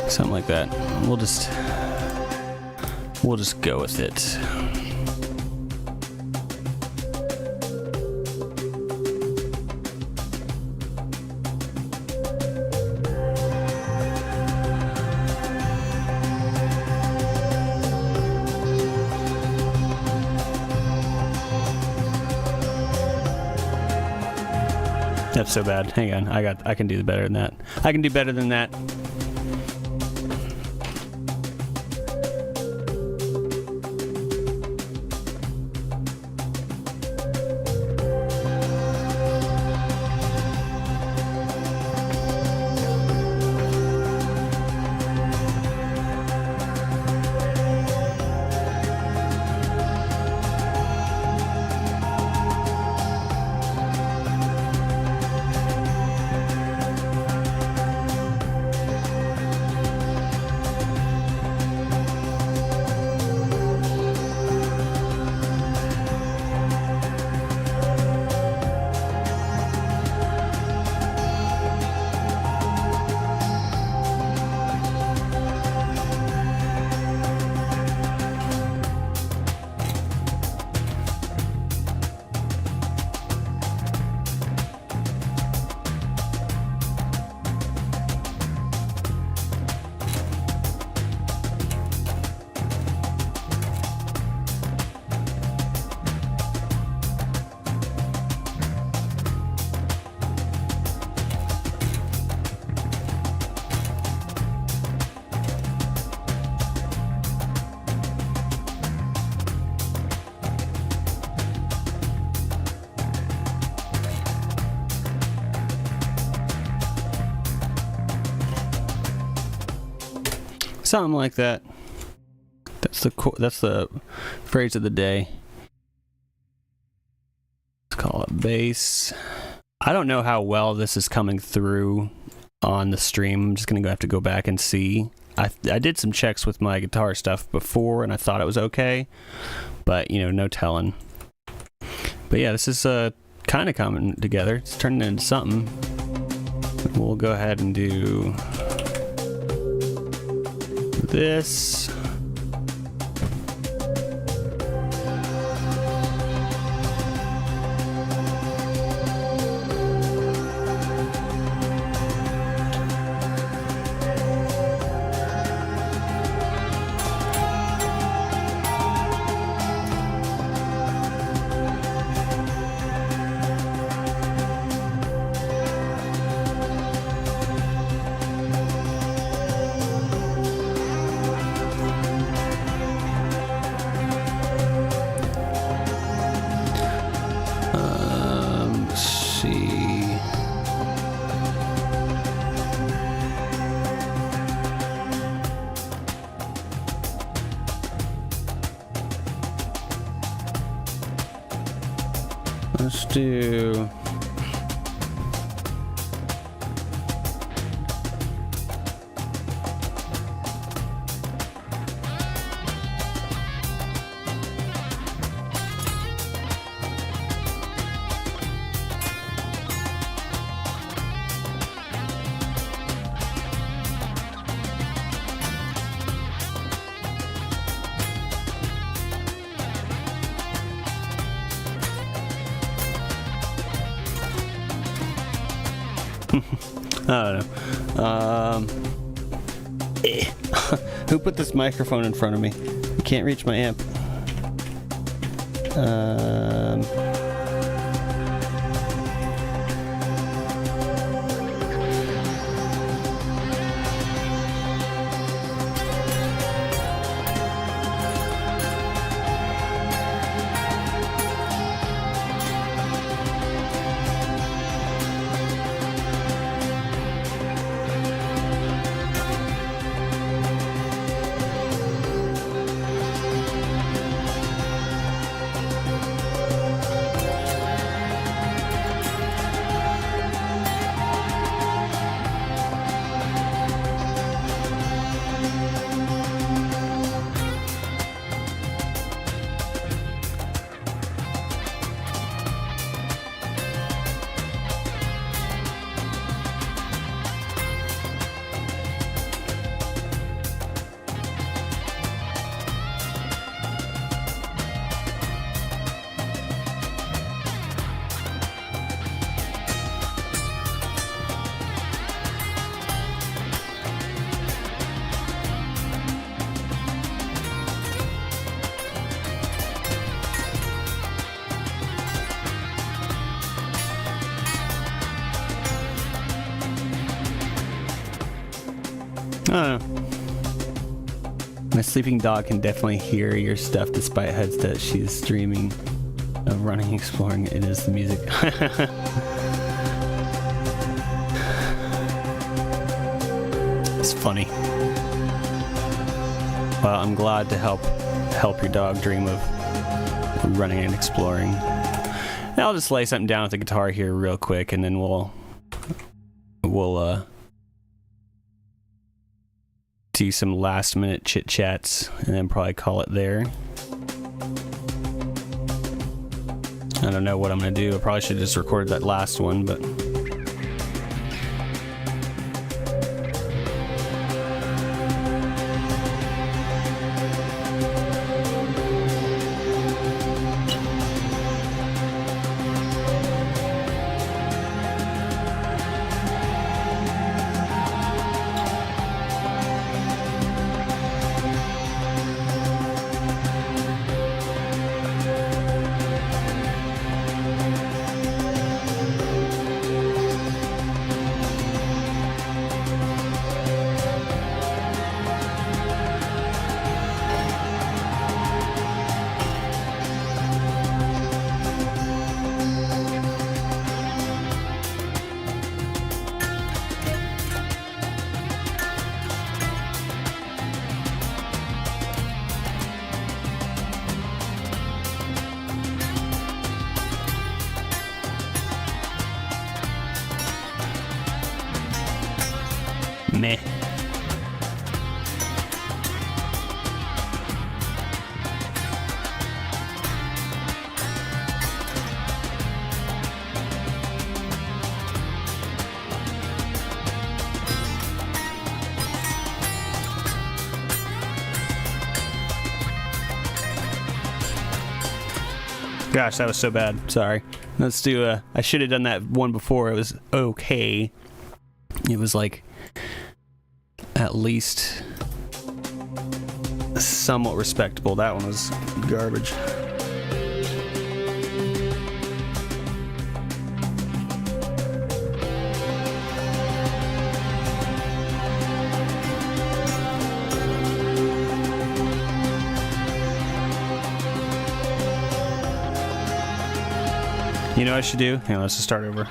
Something like that. We'll just go with it. That's so bad. Hang on. I can do better than that. I can do better than that. Something like that. That's the phrase of the day. Let's call it bass. I don't know how well this is coming through on the stream. I'm just gonna have to go back and see. I did some checks with my guitar stuff before, and I thought it was okay, but you know, no telling. But yeah, this is kind of coming together. It's turning into something. We'll go ahead and do this. Let's do... I don't know. Who put this microphone in front of me? I can't reach my amp. I don't know. My sleeping dog can definitely hear your stuff despite headset. She's streaming of running, exploring. It is the music. It's funny. Well, I'm glad to help your dog dream of running and exploring. And I'll just lay something down with the guitar here real quick, and then we'll do some last minute chit chats and then probably call it there. I don't know what I'm gonna do. I probably should have just recorded that last one, but meh. Gosh, that was so bad. Sorry. Let's do I should have done that one before. It was okay. It was like at least somewhat respectable. That one was garbage. You know what I should do? Hang on, let's just start over.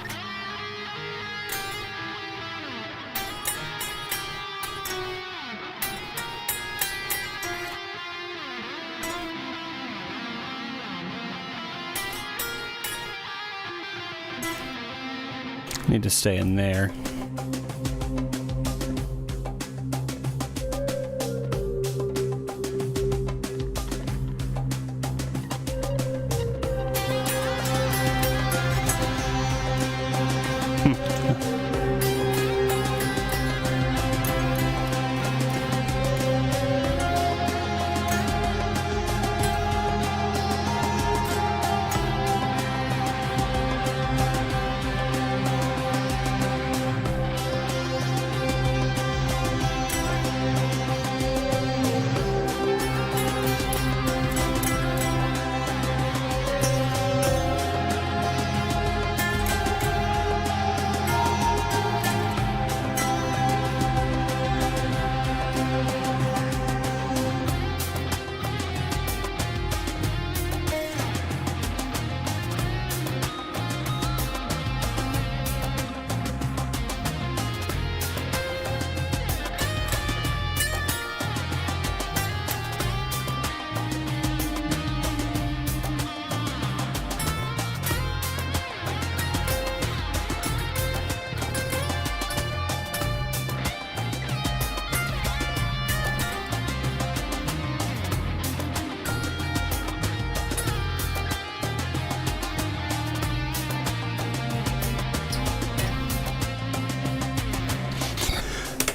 Need to stay in there.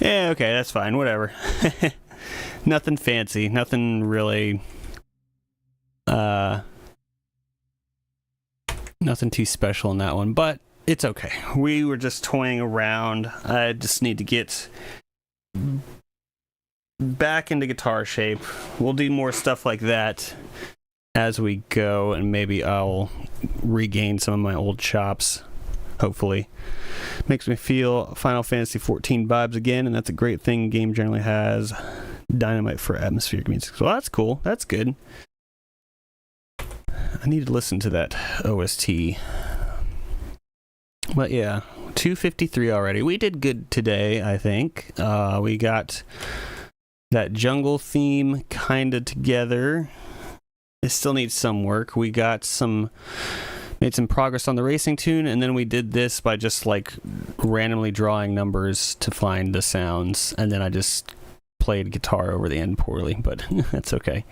Yeah, okay, that's fine, whatever. Nothing fancy, nothing really, nothing too special in that one, but it's okay. We were just toying around. I just need to get back into guitar shape. We'll do more stuff like that as we go, and maybe I'll regain some of my old chops. Hopefully. Makes me feel Final Fantasy 14 vibes again, and that's a great thing. Game generally has dynamite for atmospheric music. So that's cool. That's good. I need to listen to that OST. But yeah, 253 already. We did good today, I think. We got that jungle theme kind of together. It still needs some work. We got made some progress on the racing tune, and then we did this by just like randomly drawing numbers to find the sounds, and then I just played guitar over the end poorly, but that's okay.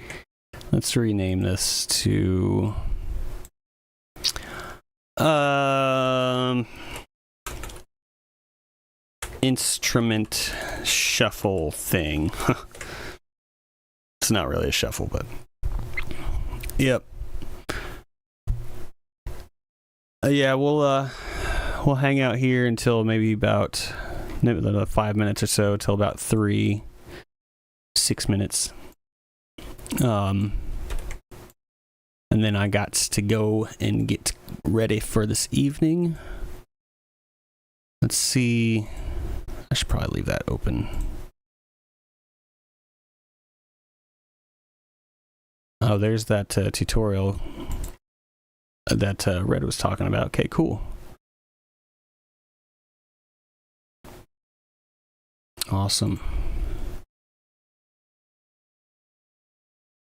Let's rename this to instrument shuffle thing. It's not really a shuffle, but yep. Yeah, we'll hang out here until maybe about 5 minutes or so, till about 6 minutes. And then I got to go and get ready for this evening. Let's see. I should probably leave that open. Oh, there's that tutorial that Red was talking about. Okay, cool. Awesome.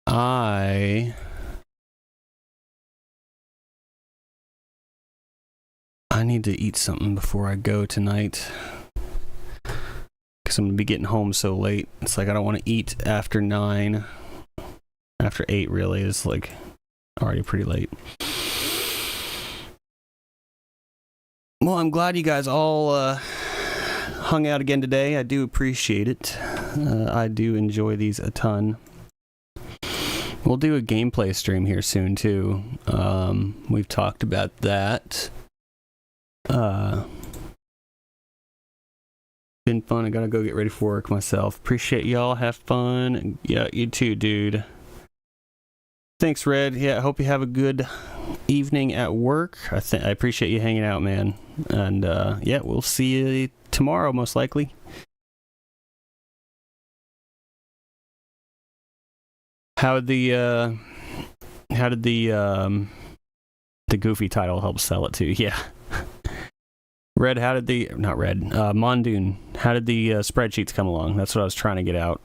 I need to eat something before I go tonight, because I'm gonna be getting home so late. It's like I don't want to eat after 9. After 8 really is like already pretty late. Well, I'm glad you guys all hung out again today. I do appreciate it. I do enjoy these a ton. We'll do a gameplay stream here soon too. We've talked about that. Been fun. I gotta go get ready for work myself. Appreciate y'all. Have fun. Yeah, you too, dude. Thanks, Red. Yeah, I hope you have a good evening at work. I appreciate you hanging out, man. And yeah, we'll see you tomorrow, most likely. How did the Goofy title help sell it to? Yeah. Red, Mondoon, how did the spreadsheets come along? That's what I was trying to get out.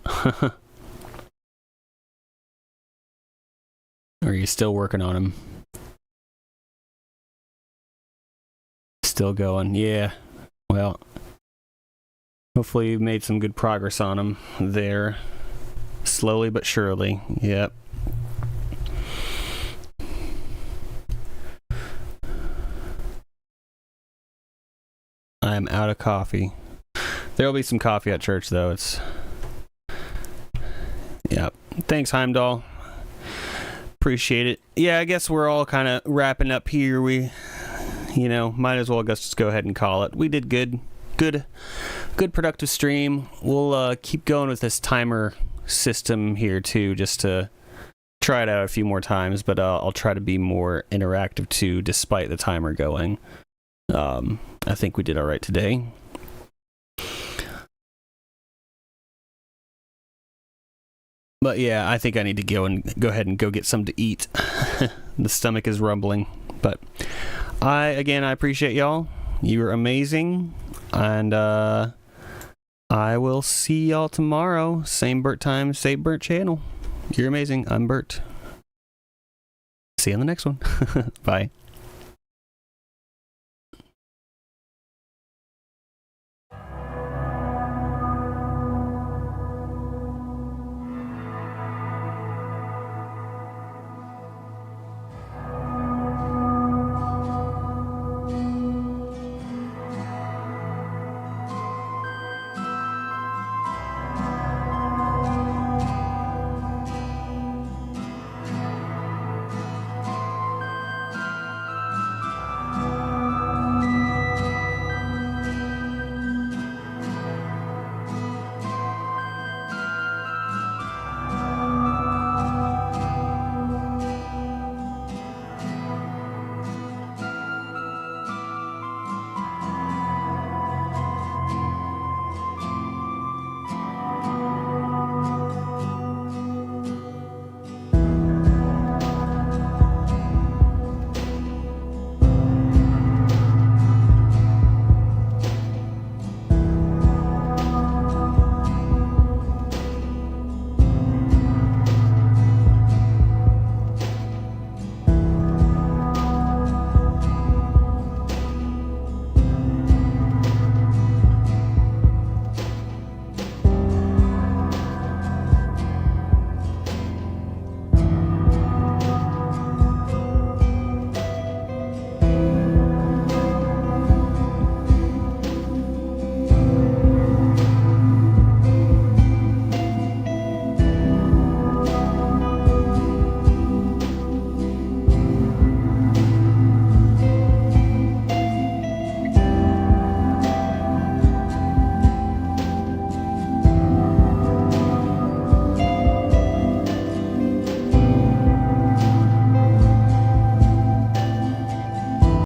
Or are you still working on them? Still going. Yeah. Well, hopefully you made some good progress on them there. Slowly but surely. Yep. I'm out of coffee. There'll be some coffee at church, though. Yep. Thanks, Heimdall. Appreciate it. Yeah, I guess we're all kind of wrapping up here. We, might as well just go ahead and call it. We did good productive stream. We'll keep going with this timer system here, too, just to try it out a few more times, but I'll try to be more interactive, too, despite the timer going. I think we did all right today. But yeah, I think I need to go ahead and go get something to eat. The stomach is rumbling. But I appreciate y'all. You're amazing. And I will see y'all tomorrow. Same Bert time, same Bert channel. You're amazing. I'm Bert. See you on the next one. Bye.